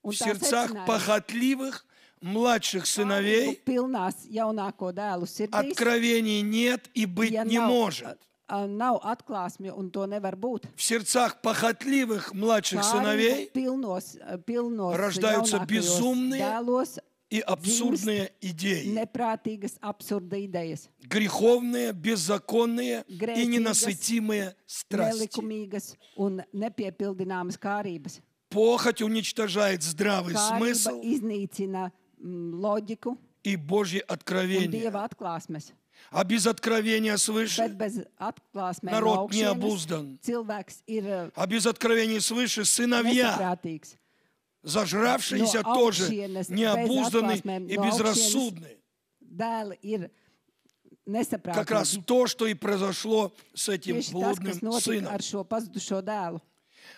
[SPEAKER 2] Un
[SPEAKER 1] В
[SPEAKER 2] tā
[SPEAKER 1] сердцах
[SPEAKER 2] secinājums.
[SPEAKER 1] похотливых младших сыновей
[SPEAKER 2] Kārību pilnās jaunāko dēlu sirdīs,
[SPEAKER 1] откровений нет и быть
[SPEAKER 2] ja
[SPEAKER 1] не может.
[SPEAKER 2] nav atklāsmju un to nevar būt.
[SPEAKER 1] В сердцах похотливых младших
[SPEAKER 2] Kārību
[SPEAKER 1] сыновей
[SPEAKER 2] pilnos
[SPEAKER 1] рождаются
[SPEAKER 2] jaunākajos
[SPEAKER 1] безумные
[SPEAKER 2] dēlos
[SPEAKER 1] и абсурдные идеи.
[SPEAKER 2] neprātīgas, absurda idejas,
[SPEAKER 1] Греховные, беззаконные и
[SPEAKER 2] Грехīgas,
[SPEAKER 1] ненасытимые страсти.
[SPEAKER 2] nelikumīgas un nepiepildināmas kārības.
[SPEAKER 1] Похоть уничтожает здравый
[SPEAKER 2] Kārība
[SPEAKER 1] смысл
[SPEAKER 2] iznīcina loģiku
[SPEAKER 1] и Божье
[SPEAKER 2] un
[SPEAKER 1] откровение.
[SPEAKER 2] Dieva atklāsmes.
[SPEAKER 1] А без откровения
[SPEAKER 2] Bet
[SPEAKER 1] свыше,
[SPEAKER 2] bez atklāsmēm no
[SPEAKER 1] народ не
[SPEAKER 2] augšienes
[SPEAKER 1] обуздан.
[SPEAKER 2] cilvēks ir
[SPEAKER 1] А без откровения свыше сыновья,
[SPEAKER 2] nesaprātīgs.
[SPEAKER 1] зажравшиеся
[SPEAKER 2] No
[SPEAKER 1] тоже,
[SPEAKER 2] augšienes,
[SPEAKER 1] необузданные
[SPEAKER 2] bez atklāsmēm
[SPEAKER 1] и
[SPEAKER 2] no
[SPEAKER 1] безрассудные.
[SPEAKER 2] Dēli ir
[SPEAKER 1] Как раз
[SPEAKER 2] nesaprātīgi.
[SPEAKER 1] то, что и произошло с этим
[SPEAKER 2] Tieši tas,
[SPEAKER 1] блудным
[SPEAKER 2] kas notika
[SPEAKER 1] сыном.
[SPEAKER 2] ar šo pazudušo dēlu.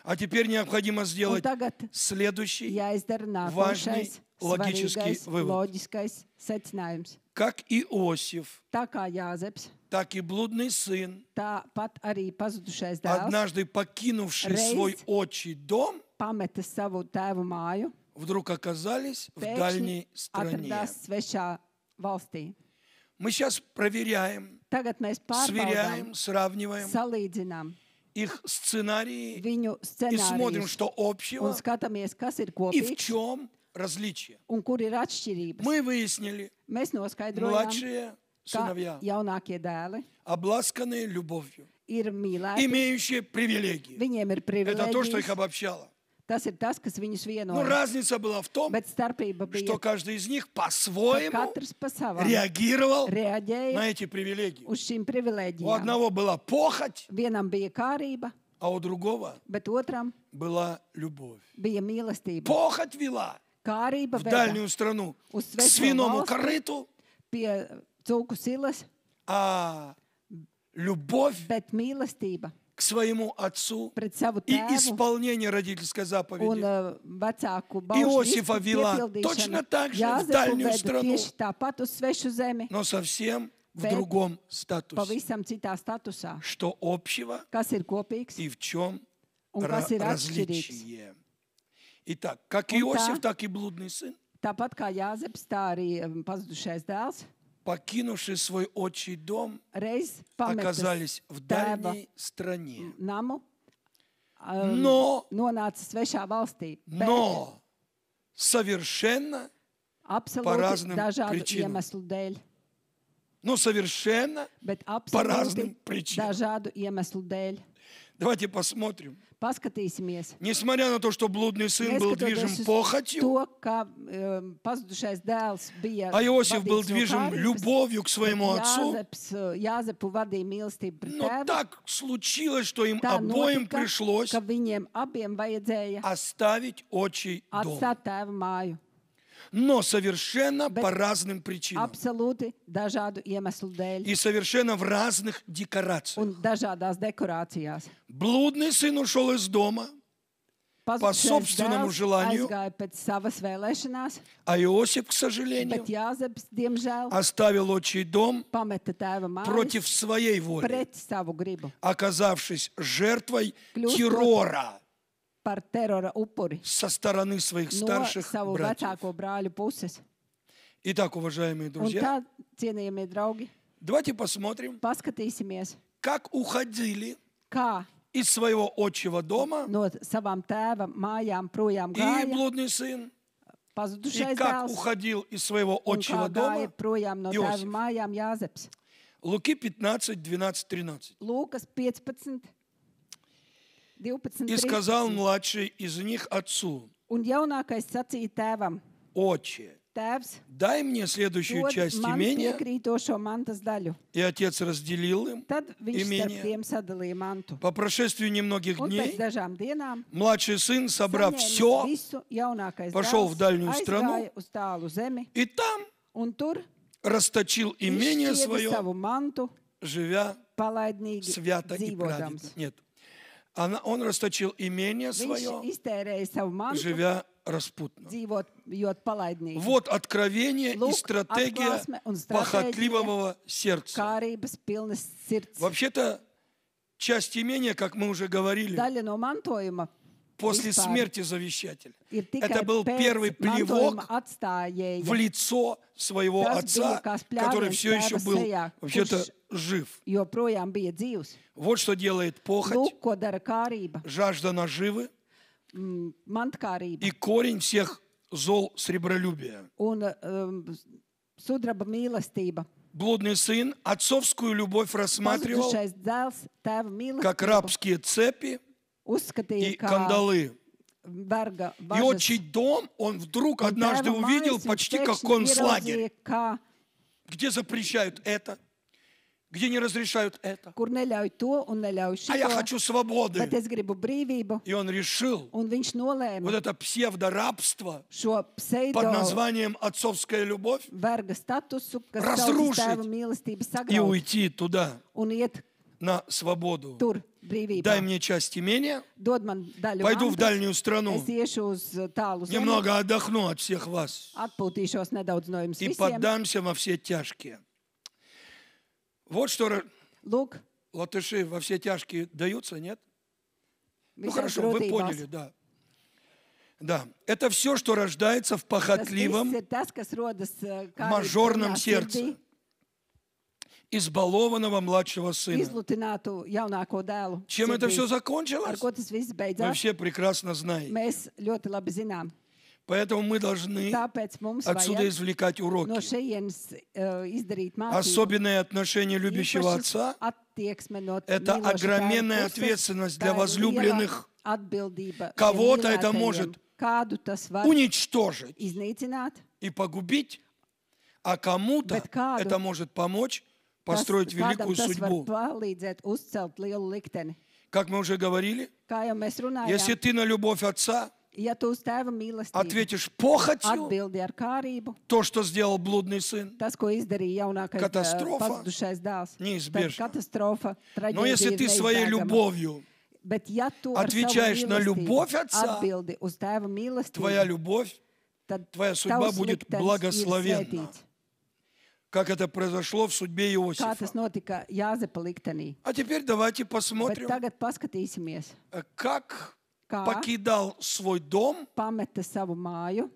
[SPEAKER 1] А теперь необходимо
[SPEAKER 2] Un
[SPEAKER 1] сделать
[SPEAKER 2] tagad
[SPEAKER 1] следующий,
[SPEAKER 2] jāizdara
[SPEAKER 1] важный
[SPEAKER 2] nākošais
[SPEAKER 1] логический
[SPEAKER 2] svarīgais,
[SPEAKER 1] вывод.
[SPEAKER 2] loģiskais secinājums.
[SPEAKER 1] как Иосиф,
[SPEAKER 2] Tā kā Jāzeps,
[SPEAKER 1] так и блудный сын,
[SPEAKER 2] tāpat arī pazudušais dēls
[SPEAKER 1] однажды покинувший свой отчий дом,
[SPEAKER 2] pameta savu tēvu māju,
[SPEAKER 1] вдруг оказались в
[SPEAKER 2] pēkšņi
[SPEAKER 1] дальней стране.
[SPEAKER 2] atradās svešā valstī.
[SPEAKER 1] Мы сейчас проверяем,
[SPEAKER 2] Tagad mēs pārbaudām,
[SPEAKER 1] сверяем, сравниваем
[SPEAKER 2] salīdzinām
[SPEAKER 1] их сценарии
[SPEAKER 2] viņu
[SPEAKER 1] и смотрим,
[SPEAKER 2] scenārijus
[SPEAKER 1] что
[SPEAKER 2] un
[SPEAKER 1] общего
[SPEAKER 2] skatāmies, kas ir
[SPEAKER 1] и в
[SPEAKER 2] kopīgs
[SPEAKER 1] чем различие.
[SPEAKER 2] un kur ir atšķirības.
[SPEAKER 1] Мы выяснили,
[SPEAKER 2] Mēs noskaidrojām,
[SPEAKER 1] младшие
[SPEAKER 2] ka
[SPEAKER 1] сыновья,
[SPEAKER 2] jaunākie dēli
[SPEAKER 1] обласканные любовью,
[SPEAKER 2] ir mīlēti,
[SPEAKER 1] имеющие привилегии.
[SPEAKER 2] viņiem ir
[SPEAKER 1] Это то, что их
[SPEAKER 2] privilēģijas.
[SPEAKER 1] обобщало.
[SPEAKER 2] Tas ir tas, kas viņus
[SPEAKER 1] Но
[SPEAKER 2] vienoja.
[SPEAKER 1] разница была в том,
[SPEAKER 2] Bet starpība bija,
[SPEAKER 1] что каждый из них
[SPEAKER 2] ka
[SPEAKER 1] по-своему
[SPEAKER 2] katrs pa savam
[SPEAKER 1] реагировал
[SPEAKER 2] reaģēja
[SPEAKER 1] на эти привилегии.
[SPEAKER 2] uz šīm
[SPEAKER 1] У
[SPEAKER 2] privilēģijām.
[SPEAKER 1] одного была похоть,
[SPEAKER 2] Vienam bija kārība,
[SPEAKER 1] а у другого
[SPEAKER 2] bet otram
[SPEAKER 1] была любовь.
[SPEAKER 2] bija mīlestība.
[SPEAKER 1] Похоть вела
[SPEAKER 2] Kārība
[SPEAKER 1] в
[SPEAKER 2] veda
[SPEAKER 1] дальнюю страну
[SPEAKER 2] uz
[SPEAKER 1] к
[SPEAKER 2] svešo
[SPEAKER 1] свиному
[SPEAKER 2] valsti
[SPEAKER 1] корыту,
[SPEAKER 2] pie cūku silas,
[SPEAKER 1] а любовь
[SPEAKER 2] bet mīlestība
[SPEAKER 1] к своему отцу
[SPEAKER 2] pret savu
[SPEAKER 1] и
[SPEAKER 2] tēvu
[SPEAKER 1] исполнение родительской
[SPEAKER 2] un
[SPEAKER 1] заповеди
[SPEAKER 2] vecāku
[SPEAKER 1] Иосифа
[SPEAKER 2] baušļu
[SPEAKER 1] вела
[SPEAKER 2] piepildīšanu.
[SPEAKER 1] точно так же в
[SPEAKER 2] Jāzepu
[SPEAKER 1] дальнюю
[SPEAKER 2] veda
[SPEAKER 1] страну,
[SPEAKER 2] tieši tāpat uz svešu zemi,
[SPEAKER 1] но совсем в
[SPEAKER 2] Bet
[SPEAKER 1] другом статусе.
[SPEAKER 2] pavisam citā statusā.
[SPEAKER 1] Что общего
[SPEAKER 2] Kas ir kopīgs
[SPEAKER 1] и в чем
[SPEAKER 2] un kas ir atšķirīgs?
[SPEAKER 1] различие. Итак, как
[SPEAKER 2] Un
[SPEAKER 1] Иосиф,
[SPEAKER 2] tā-
[SPEAKER 1] так и блудный сын,
[SPEAKER 2] Tāpat kā Jāzeps, tā arī pazudušais dēls
[SPEAKER 1] покинувший свой отчий дом,
[SPEAKER 2] reiz pametis
[SPEAKER 1] оказались в
[SPEAKER 2] tēva
[SPEAKER 1] дальней стране.
[SPEAKER 2] namu,
[SPEAKER 1] Но,
[SPEAKER 2] nonāca svešā valstī. Bet
[SPEAKER 1] но совершенно,
[SPEAKER 2] absolūti
[SPEAKER 1] разным
[SPEAKER 2] dažādu
[SPEAKER 1] причинам.
[SPEAKER 2] iemeslu dēļ.
[SPEAKER 1] но совершенно,
[SPEAKER 2] Bet
[SPEAKER 1] разным
[SPEAKER 2] absolūti
[SPEAKER 1] причинам.
[SPEAKER 2] dažādu iemeslu dēļ.
[SPEAKER 1] давайте посмотрим.
[SPEAKER 2] Paskatīsimies.
[SPEAKER 1] Несмотря на то, что блудный сын был движим
[SPEAKER 2] Neskatoties uz
[SPEAKER 1] похотью,
[SPEAKER 2] to, ka pazudušais dēls bija
[SPEAKER 1] а Иосиф был
[SPEAKER 2] vadīts no
[SPEAKER 1] движим
[SPEAKER 2] kārības,
[SPEAKER 1] любовью к своему
[SPEAKER 2] bet
[SPEAKER 1] отцу,
[SPEAKER 2] Jāzepu vadīja mīlestību pret
[SPEAKER 1] но
[SPEAKER 2] tēvu.
[SPEAKER 1] так случилось, что им
[SPEAKER 2] Tā
[SPEAKER 1] обоим
[SPEAKER 2] notika,
[SPEAKER 1] пришлось
[SPEAKER 2] ka viņiem abiem vajadzēja
[SPEAKER 1] оставить отчий дом.
[SPEAKER 2] atstāt tēva māju.
[SPEAKER 1] Но совершенно
[SPEAKER 2] Bet
[SPEAKER 1] по разным причинам.
[SPEAKER 2] Absolūti dažādu iemeslu dēļ
[SPEAKER 1] И совершенно в разных декорациях.
[SPEAKER 2] un dažādās dekorācijās.
[SPEAKER 1] Блудный сын ушел из дома,
[SPEAKER 2] Pazudušais
[SPEAKER 1] собственному
[SPEAKER 2] dēls
[SPEAKER 1] желанию.
[SPEAKER 2] aizgāja pēc savas vēlēšanās,
[SPEAKER 1] а Иосиф, к
[SPEAKER 2] bet
[SPEAKER 1] сожалению,
[SPEAKER 2] Jāzeps, diemžēl,
[SPEAKER 1] оставил отчий дом
[SPEAKER 2] pameta tēva māju
[SPEAKER 1] против своей воли,
[SPEAKER 2] pret savu gribu
[SPEAKER 1] оказавшись жертвой
[SPEAKER 2] Kļūstot
[SPEAKER 1] террора
[SPEAKER 2] par terora upuri
[SPEAKER 1] со стороны своих
[SPEAKER 2] no
[SPEAKER 1] старших
[SPEAKER 2] savu
[SPEAKER 1] братьев.
[SPEAKER 2] vecāko brāļu puses.
[SPEAKER 1] Итак, уважаемые
[SPEAKER 2] Un
[SPEAKER 1] друзья,
[SPEAKER 2] tā, cienījamie draugi,
[SPEAKER 1] давайте посмотрим,
[SPEAKER 2] paskatīsimies,
[SPEAKER 1] как уходили
[SPEAKER 2] kā
[SPEAKER 1] из своего отчего дома
[SPEAKER 2] no savām tēva mājām projām
[SPEAKER 1] и
[SPEAKER 2] gāja
[SPEAKER 1] блудный сын, и
[SPEAKER 2] pazudušais
[SPEAKER 1] как
[SPEAKER 2] dēls
[SPEAKER 1] уходил из своего
[SPEAKER 2] un kā
[SPEAKER 1] отчего
[SPEAKER 2] gāja
[SPEAKER 1] дома
[SPEAKER 2] projām no tēva
[SPEAKER 1] Иосиф.
[SPEAKER 2] mājām Jāzeps.
[SPEAKER 1] Луки 15, 12, 13.
[SPEAKER 2] Lūkas 15, 12,
[SPEAKER 1] И сказал
[SPEAKER 2] 13.
[SPEAKER 1] младший из них отцу:
[SPEAKER 2] Un jaunākais sacīja tēvam,
[SPEAKER 1] «Отче,
[SPEAKER 2] tēvs,
[SPEAKER 1] дай мне следующую
[SPEAKER 2] dod
[SPEAKER 1] часть
[SPEAKER 2] man
[SPEAKER 1] имения».
[SPEAKER 2] piekrītošo mantas daļu.
[SPEAKER 1] И отец разделил им
[SPEAKER 2] Tad viņš starp
[SPEAKER 1] имение.
[SPEAKER 2] tiem sadalīja mantu.
[SPEAKER 1] По прошествию немногих
[SPEAKER 2] Un pēc
[SPEAKER 1] дней
[SPEAKER 2] dažām dienām,
[SPEAKER 1] младший сын, собрав
[SPEAKER 2] saņēmis
[SPEAKER 1] все,
[SPEAKER 2] visu, jaunākais
[SPEAKER 1] пошел в
[SPEAKER 2] dēls
[SPEAKER 1] дальнюю страну.
[SPEAKER 2] aizgāja uz tālu zemi
[SPEAKER 1] и там
[SPEAKER 2] un tur
[SPEAKER 1] расточил имение
[SPEAKER 2] izšķieda
[SPEAKER 1] свое,
[SPEAKER 2] savu mantu,
[SPEAKER 1] живя
[SPEAKER 2] palaidnīgi
[SPEAKER 1] свято и праведно.
[SPEAKER 2] dzīvodams.
[SPEAKER 1] Нет. Он расточил имение
[SPEAKER 2] Viņš
[SPEAKER 1] свое,
[SPEAKER 2] iztērēja savu mantu,
[SPEAKER 1] живя распутно.
[SPEAKER 2] dzīvojot palaidnīgi.
[SPEAKER 1] Вот откровение и
[SPEAKER 2] Lūk,
[SPEAKER 1] стратегия
[SPEAKER 2] atklāsme un stratēģija
[SPEAKER 1] похотливого сердца.
[SPEAKER 2] Kārības pilnas sirds.
[SPEAKER 1] Вообще-то, часть имения, как мы уже говорили,
[SPEAKER 2] Daļa no mantojuma
[SPEAKER 1] после
[SPEAKER 2] vispār
[SPEAKER 1] смерти завещателя,
[SPEAKER 2] ir tikai
[SPEAKER 1] это был
[SPEAKER 2] pēc
[SPEAKER 1] первый плевок
[SPEAKER 2] mantojuma atstājēja.
[SPEAKER 1] в лицо своего
[SPEAKER 2] Tas
[SPEAKER 1] отца,
[SPEAKER 2] bija kā
[SPEAKER 1] который
[SPEAKER 2] spļāviens
[SPEAKER 1] все еще
[SPEAKER 2] tēva
[SPEAKER 1] был
[SPEAKER 2] sejā,
[SPEAKER 1] вообще-то
[SPEAKER 2] kurš
[SPEAKER 1] жив.
[SPEAKER 2] joprojām bija dzīvs.
[SPEAKER 1] Вот что делает похоть,
[SPEAKER 2] Lūk, ko dara kārība,
[SPEAKER 1] жажда наживы
[SPEAKER 2] mantkārība
[SPEAKER 1] и корень всех зол сребролюбия.
[SPEAKER 2] un sudraba mīlestība.
[SPEAKER 1] Блудный сын отцовскую любовь рассматривал
[SPEAKER 2] Pazudušais dēls tēva
[SPEAKER 1] как
[SPEAKER 2] mīlestību
[SPEAKER 1] рабские цепи
[SPEAKER 2] uzskatīja
[SPEAKER 1] и
[SPEAKER 2] kā
[SPEAKER 1] кандалы.
[SPEAKER 2] verga
[SPEAKER 1] И
[SPEAKER 2] važas.
[SPEAKER 1] отчий дом он вдруг
[SPEAKER 2] Un
[SPEAKER 1] однажды
[SPEAKER 2] tēva
[SPEAKER 1] увидел
[SPEAKER 2] mājas viņš
[SPEAKER 1] почти как
[SPEAKER 2] pēkšņi
[SPEAKER 1] концлагерь,
[SPEAKER 2] ieraudzīja, kā,
[SPEAKER 1] где запрещают это, где не разрешают это.
[SPEAKER 2] kur neļauj to un neļauj
[SPEAKER 1] А я
[SPEAKER 2] šito,
[SPEAKER 1] хочу свободы.
[SPEAKER 2] bet es gribu brīvību.
[SPEAKER 1] И он решил
[SPEAKER 2] Un viņš nolēma
[SPEAKER 1] вот это псевдорабство
[SPEAKER 2] šo pseido
[SPEAKER 1] под названием «Отцовская любовь»
[SPEAKER 2] verga statusu, kas
[SPEAKER 1] Разрушить
[SPEAKER 2] saucas tēva mīlestību
[SPEAKER 1] и
[SPEAKER 2] sagraut
[SPEAKER 1] уйти туда,
[SPEAKER 2] un iet
[SPEAKER 1] на свободу.
[SPEAKER 2] tur brīvībā.
[SPEAKER 1] Дай мне часть имения,
[SPEAKER 2] Dod man daļu
[SPEAKER 1] пойду в
[SPEAKER 2] mantas,
[SPEAKER 1] дальнюю страну,
[SPEAKER 2] es iešu uz tālu zemi,
[SPEAKER 1] немного отдохну от всех вас
[SPEAKER 2] atpūtīšos nedaudz no jums
[SPEAKER 1] и
[SPEAKER 2] visiem.
[SPEAKER 1] поддамся во все тяжкие. Вот что
[SPEAKER 2] Lūk,
[SPEAKER 1] латыши во все тяжкие даются, нет? Ну
[SPEAKER 2] visās
[SPEAKER 1] хорошо, вы
[SPEAKER 2] grūtībās.
[SPEAKER 1] поняли, да. Да, это все, что рождается в
[SPEAKER 2] Tas viss
[SPEAKER 1] похотливом,
[SPEAKER 2] ir tas, kas rodas kārības
[SPEAKER 1] мажорном
[SPEAKER 2] pilnā
[SPEAKER 1] сердце.
[SPEAKER 2] sirdī,
[SPEAKER 1] избалованного младшего сына.
[SPEAKER 2] izlutinātu jaunāko dēlu.
[SPEAKER 1] Чем это все
[SPEAKER 2] sirdīs. Ar
[SPEAKER 1] закончилось?
[SPEAKER 2] ko tas viss
[SPEAKER 1] Вы
[SPEAKER 2] beidzās?
[SPEAKER 1] все прекрасно знаете.
[SPEAKER 2] Mēs ļoti labi zinām.
[SPEAKER 1] Поэтому мы должны
[SPEAKER 2] Tāpēc mums
[SPEAKER 1] отсюда
[SPEAKER 2] vajag
[SPEAKER 1] извлекать
[SPEAKER 2] no
[SPEAKER 1] уроки.
[SPEAKER 2] šejienes izdarīt mācību.
[SPEAKER 1] Особенное отношение любящего
[SPEAKER 2] Īpašas
[SPEAKER 1] отца
[SPEAKER 2] attieksme no
[SPEAKER 1] – это
[SPEAKER 2] mīloša
[SPEAKER 1] огроменная
[SPEAKER 2] tēva puses.
[SPEAKER 1] ответственность
[SPEAKER 2] Tā
[SPEAKER 1] для
[SPEAKER 2] ir liela
[SPEAKER 1] возлюбленных.
[SPEAKER 2] atbildība
[SPEAKER 1] Кого-то
[SPEAKER 2] šiem
[SPEAKER 1] это
[SPEAKER 2] mīlētajiem.
[SPEAKER 1] может
[SPEAKER 2] Kādu tas var
[SPEAKER 1] уничтожить
[SPEAKER 2] iznīcināt,
[SPEAKER 1] и погубить, а кому-то
[SPEAKER 2] Bet kādu
[SPEAKER 1] это может помочь построить
[SPEAKER 2] kādam
[SPEAKER 1] великую
[SPEAKER 2] tas var
[SPEAKER 1] судьбу.
[SPEAKER 2] palīdzēt uzcelt lielu likteni.
[SPEAKER 1] Как мы уже говорили,
[SPEAKER 2] Kā jau mēs
[SPEAKER 1] если
[SPEAKER 2] runājām,
[SPEAKER 1] ты на любовь отца
[SPEAKER 2] ja tu uz tēva mīlestību
[SPEAKER 1] ответишь похотью,
[SPEAKER 2] atbildi ar kārību,
[SPEAKER 1] то, что сделал блудный сын,
[SPEAKER 2] tas, ko izdarīja jaunākais
[SPEAKER 1] Katastrofa
[SPEAKER 2] pazudušais dēls,
[SPEAKER 1] neizbēžama.
[SPEAKER 2] tad katastrofa,
[SPEAKER 1] но если
[SPEAKER 2] traģēdija
[SPEAKER 1] ты
[SPEAKER 2] ir
[SPEAKER 1] своей
[SPEAKER 2] neizbēgama.
[SPEAKER 1] любовью,
[SPEAKER 2] Bet ja tu ar
[SPEAKER 1] отвечаешь
[SPEAKER 2] savu
[SPEAKER 1] на
[SPEAKER 2] mīlestību
[SPEAKER 1] любовь отца,
[SPEAKER 2] atbildi uz tēva
[SPEAKER 1] твоя
[SPEAKER 2] mīlestību,
[SPEAKER 1] любовь,
[SPEAKER 2] tad
[SPEAKER 1] твоя судьба
[SPEAKER 2] tavs
[SPEAKER 1] будет
[SPEAKER 2] liktenis ir
[SPEAKER 1] благословенна.
[SPEAKER 2] svētīts.
[SPEAKER 1] Как это произошло в судьбе
[SPEAKER 2] Kā
[SPEAKER 1] Иосифа.
[SPEAKER 2] tas notika Jāzepa liktenī.
[SPEAKER 1] А теперь давайте
[SPEAKER 2] Bet
[SPEAKER 1] посмотрим,
[SPEAKER 2] tagad paskatīsimies,
[SPEAKER 1] как
[SPEAKER 2] kā
[SPEAKER 1] покидал свой дом
[SPEAKER 2] pameta savu māju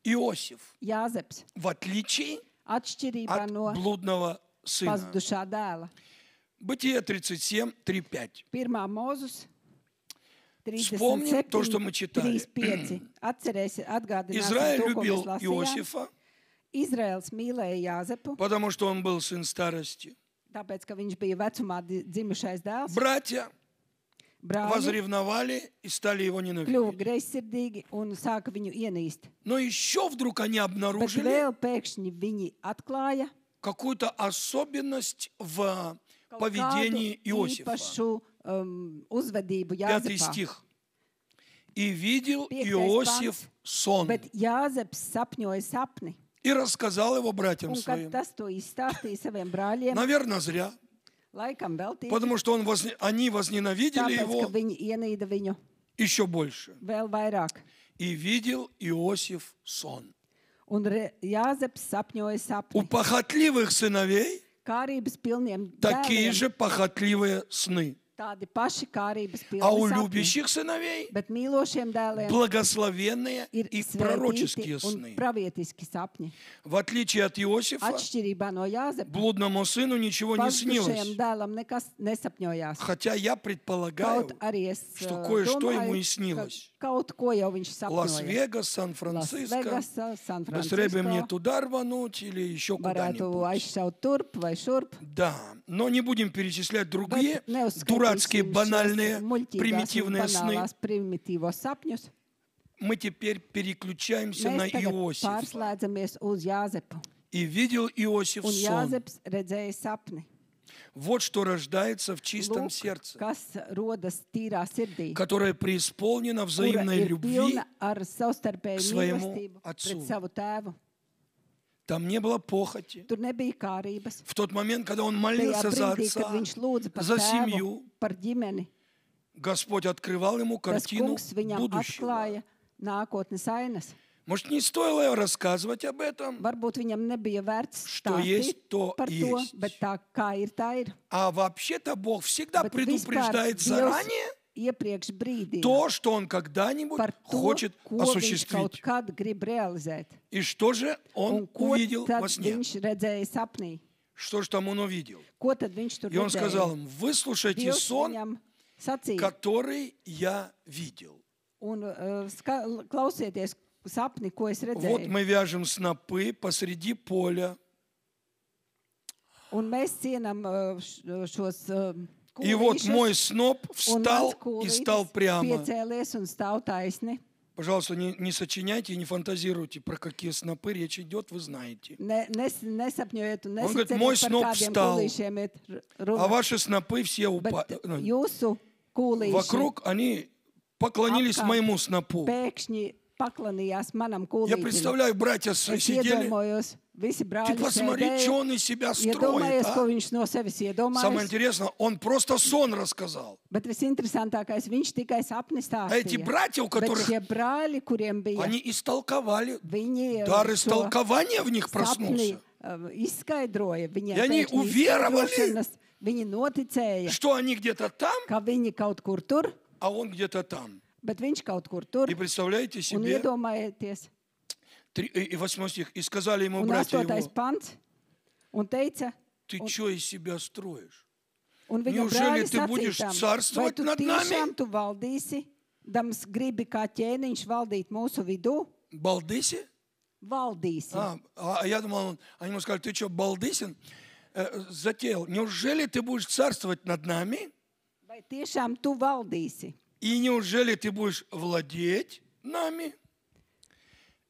[SPEAKER 1] Иосиф,
[SPEAKER 2] Jāzeps,
[SPEAKER 1] в отличие
[SPEAKER 2] atšķirībā
[SPEAKER 1] от
[SPEAKER 2] no
[SPEAKER 1] блудного сына.
[SPEAKER 2] pazudušā dēla.
[SPEAKER 1] Бытие 37, 3:5.
[SPEAKER 2] 1. Mūzus
[SPEAKER 1] Вспомним то, что мы читали.
[SPEAKER 2] 3.5. Atcerēsiet, atgādināsim
[SPEAKER 1] Израиль
[SPEAKER 2] to, ko mēs
[SPEAKER 1] любил
[SPEAKER 2] lasījām.
[SPEAKER 1] Иосифа,
[SPEAKER 2] Izraels mīlēja Jāzepu,
[SPEAKER 1] потому что он был сын старости.
[SPEAKER 2] tāpēc, ka viņš bija vecumā dzimušais dēls.
[SPEAKER 1] Братья
[SPEAKER 2] Brāļi
[SPEAKER 1] возревновали и стали его
[SPEAKER 2] kļuva
[SPEAKER 1] ненавидеть.
[SPEAKER 2] greizsirdīgi un sāka viņu ienīst.
[SPEAKER 1] Но еще вдруг они
[SPEAKER 2] Bet
[SPEAKER 1] обнаружили
[SPEAKER 2] vēl pēkšņi viņi atklāja
[SPEAKER 1] какую-то особенность в
[SPEAKER 2] kaut
[SPEAKER 1] поведении
[SPEAKER 2] kādu
[SPEAKER 1] Иосифа.
[SPEAKER 2] īpašu uzvedību
[SPEAKER 1] 5
[SPEAKER 2] Jāzepā.
[SPEAKER 1] стих. «И видел
[SPEAKER 2] 5.
[SPEAKER 1] Иосиф сон,
[SPEAKER 2] Bet Jāzeps sapņoja sapni.
[SPEAKER 1] и рассказал его братьям
[SPEAKER 2] Un kad
[SPEAKER 1] своим».
[SPEAKER 2] tas to izstāstīja saviem brāļiem,
[SPEAKER 1] Наверное, зря,
[SPEAKER 2] laikam veltīgi,
[SPEAKER 1] потому что они возненавидели
[SPEAKER 2] tāpēc, ka
[SPEAKER 1] его
[SPEAKER 2] viņi ienīda viņu
[SPEAKER 1] еще больше.
[SPEAKER 2] vēl vairāk.
[SPEAKER 1] «И видел Иосиф сон».
[SPEAKER 2] Un Jāzeps sapņoja
[SPEAKER 1] У
[SPEAKER 2] sapni.
[SPEAKER 1] похотливых сыновей
[SPEAKER 2] Kārības pilniem
[SPEAKER 1] такие
[SPEAKER 2] dēliem
[SPEAKER 1] же похотливые сны.
[SPEAKER 2] tādi paši kārības
[SPEAKER 1] А у
[SPEAKER 2] pilni sapni.
[SPEAKER 1] любящих сыновей
[SPEAKER 2] Bet mīlošiem dēliem
[SPEAKER 1] благословенные
[SPEAKER 2] ir
[SPEAKER 1] и пророческие
[SPEAKER 2] svētīti un
[SPEAKER 1] сны.
[SPEAKER 2] pravietiski sapņi.
[SPEAKER 1] В отличие от Иосифа,
[SPEAKER 2] Atšķirībā no Jāzepa,
[SPEAKER 1] блудному сыну ничего не
[SPEAKER 2] pazudušajam
[SPEAKER 1] снилось.
[SPEAKER 2] dēlam nekas nesapņojās.
[SPEAKER 1] Хотя я предполагаю,
[SPEAKER 2] Kaut arī es
[SPEAKER 1] что кое-что ему и
[SPEAKER 2] domāju,
[SPEAKER 1] снилось.
[SPEAKER 2] ka kaut ko jau viņš sapņoja.
[SPEAKER 1] Лас-Вегас, Сан-Франциско.
[SPEAKER 2] Lasvegasā,
[SPEAKER 1] Быстрее бы мне
[SPEAKER 2] Sanfrancisko,
[SPEAKER 1] туда рвануть или еще
[SPEAKER 2] varētu
[SPEAKER 1] куда-нибудь.
[SPEAKER 2] aizšaut turp vai šurp.
[SPEAKER 1] Да, но не будем перечислять другие
[SPEAKER 2] Bet neuzskaitīsim
[SPEAKER 1] дурацкие,
[SPEAKER 2] šos
[SPEAKER 1] банальные,
[SPEAKER 2] muļķīgās un
[SPEAKER 1] примитивные сны.
[SPEAKER 2] banālās primitīvos sapņus.
[SPEAKER 1] Мы теперь переключаемся на
[SPEAKER 2] Mēs tagad
[SPEAKER 1] Иосифа.
[SPEAKER 2] pārslēdzamies uz Jāzepu.
[SPEAKER 1] И видел Иосиф
[SPEAKER 2] Un
[SPEAKER 1] сон.
[SPEAKER 2] Jāzeps redzēja sapni.
[SPEAKER 1] Вот что рождается в чистом
[SPEAKER 2] Lūk,
[SPEAKER 1] сердце,
[SPEAKER 2] kas rodas tīrā sirdī,
[SPEAKER 1] которое преисполнено
[SPEAKER 2] kura
[SPEAKER 1] взаимной
[SPEAKER 2] ir
[SPEAKER 1] любви.
[SPEAKER 2] pilna ar savstarpēju
[SPEAKER 1] своему
[SPEAKER 2] mīlestību
[SPEAKER 1] отцу.
[SPEAKER 2] pret savu tēvu.
[SPEAKER 1] Там не было похоти.
[SPEAKER 2] Tur nebija kārības.
[SPEAKER 1] В тот момент, когда он
[SPEAKER 2] Tajā
[SPEAKER 1] молился за
[SPEAKER 2] brīdī, kad
[SPEAKER 1] отца,
[SPEAKER 2] viņš lūdza par
[SPEAKER 1] за
[SPEAKER 2] tēvu,
[SPEAKER 1] семью,
[SPEAKER 2] par ģimeni,
[SPEAKER 1] Господь открывал ему
[SPEAKER 2] tas
[SPEAKER 1] картину
[SPEAKER 2] kungs viņam
[SPEAKER 1] будущего.
[SPEAKER 2] atklāja nākotnes ainas.
[SPEAKER 1] Может, не стоило рассказывать об этом,
[SPEAKER 2] Varbūt viņam nebija vērts
[SPEAKER 1] Что есть,
[SPEAKER 2] stāstīt
[SPEAKER 1] то
[SPEAKER 2] par to,
[SPEAKER 1] есть.
[SPEAKER 2] bet tā kā ir, tā ir.
[SPEAKER 1] а вообще-то Бог всегда
[SPEAKER 2] Bet
[SPEAKER 1] предупреждает
[SPEAKER 2] vispār
[SPEAKER 1] заранее
[SPEAKER 2] iepriekš brīdī
[SPEAKER 1] то, что он когда-нибудь
[SPEAKER 2] par to,
[SPEAKER 1] хочет
[SPEAKER 2] ko viņš kaut
[SPEAKER 1] осуществить.
[SPEAKER 2] kad grib realizēt.
[SPEAKER 1] И что же он
[SPEAKER 2] Un ko
[SPEAKER 1] увидел
[SPEAKER 2] tad
[SPEAKER 1] во сне?
[SPEAKER 2] viņš redzēja sapnī?
[SPEAKER 1] Что же там он увидел?
[SPEAKER 2] Ko tad viņš tur
[SPEAKER 1] И он сказал
[SPEAKER 2] redzēja?
[SPEAKER 1] им, выслушайте
[SPEAKER 2] Dievs
[SPEAKER 1] сон,
[SPEAKER 2] viņam sacīja,
[SPEAKER 1] который я видел.
[SPEAKER 2] un klausieties sapni, ko es
[SPEAKER 1] Вот
[SPEAKER 2] redzēju.
[SPEAKER 1] мы вяжем снопы посреди поля.
[SPEAKER 2] Un mēs cienam šos
[SPEAKER 1] И вот
[SPEAKER 2] kūlīšus,
[SPEAKER 1] мой сноп
[SPEAKER 2] un
[SPEAKER 1] встал
[SPEAKER 2] mans
[SPEAKER 1] и
[SPEAKER 2] kūlītis
[SPEAKER 1] стал прямо.
[SPEAKER 2] piecēlies un stāv taisni.
[SPEAKER 1] Пожалуйста, не сочиняйте и не фантазируйте, про какие снопы речь идет, вы знаете.
[SPEAKER 2] Nesapņojiet un
[SPEAKER 1] Он говорит,
[SPEAKER 2] nesaceriet
[SPEAKER 1] mой
[SPEAKER 2] par
[SPEAKER 1] snoп
[SPEAKER 2] kādiem
[SPEAKER 1] встал.
[SPEAKER 2] kūlīšiem ir
[SPEAKER 1] А
[SPEAKER 2] runa.
[SPEAKER 1] ваши снопы все
[SPEAKER 2] Bet jūsu kūlīši
[SPEAKER 1] вокруг, они поклонились
[SPEAKER 2] Apkārt.
[SPEAKER 1] моему снопу.
[SPEAKER 2] pēkšņi paklanījās manam
[SPEAKER 1] Я
[SPEAKER 2] kūlītim.
[SPEAKER 1] представляю, братья
[SPEAKER 2] Es
[SPEAKER 1] сидели.
[SPEAKER 2] iedomājos, visi
[SPEAKER 1] Ты
[SPEAKER 2] brāļi
[SPEAKER 1] посмотри, что
[SPEAKER 2] sēdēja.
[SPEAKER 1] он из себя строит.
[SPEAKER 2] Iedomājies, ko
[SPEAKER 1] А?
[SPEAKER 2] viņš no sevis
[SPEAKER 1] Самое
[SPEAKER 2] iedomājas.
[SPEAKER 1] интересное, он просто сон рассказал.
[SPEAKER 2] Bet visinteresantākais, viņš tikai sapni
[SPEAKER 1] А эти
[SPEAKER 2] stāstīja.
[SPEAKER 1] братья, у
[SPEAKER 2] Bet
[SPEAKER 1] которых
[SPEAKER 2] šie brāļi, kuriem bija
[SPEAKER 1] они истолковали,
[SPEAKER 2] viņi
[SPEAKER 1] дар
[SPEAKER 2] šo
[SPEAKER 1] истолкования в них
[SPEAKER 2] sapni
[SPEAKER 1] проснулся.
[SPEAKER 2] Izskaidroja, viņiem
[SPEAKER 1] И они
[SPEAKER 2] pēkšņi
[SPEAKER 1] уверовали.
[SPEAKER 2] izskaidrošanas, viņi noticēja,
[SPEAKER 1] Что они где-то там,
[SPEAKER 2] ka viņi kaut kur tur,
[SPEAKER 1] а он где-то там.
[SPEAKER 2] bet viņš kaut kur tur.
[SPEAKER 1] И представляете
[SPEAKER 2] Un
[SPEAKER 1] себе,
[SPEAKER 2] iedomājieties,
[SPEAKER 1] и 8 стих, и сказали ему
[SPEAKER 2] un
[SPEAKER 1] братья
[SPEAKER 2] 8.
[SPEAKER 1] его,
[SPEAKER 2] pants, un teica,
[SPEAKER 1] ты что из себя строишь?
[SPEAKER 2] Un viņa
[SPEAKER 1] Неужели
[SPEAKER 2] brāļi
[SPEAKER 1] ты будешь
[SPEAKER 2] sacīja tam, vai
[SPEAKER 1] царствовать
[SPEAKER 2] tu
[SPEAKER 1] над нами?
[SPEAKER 2] tiešām tu valdīsi, dams gribi kā ķēniņš valdīt mūsu vidū?
[SPEAKER 1] Балдыси?
[SPEAKER 2] Valdīsi.
[SPEAKER 1] А я думал, они ему сказали, ты что, балдысин? Затеял. Неужели ты будешь царствовать над нами?
[SPEAKER 2] Vai tiešām tu valdīsi?
[SPEAKER 1] И неужели ты будешь владеть нами?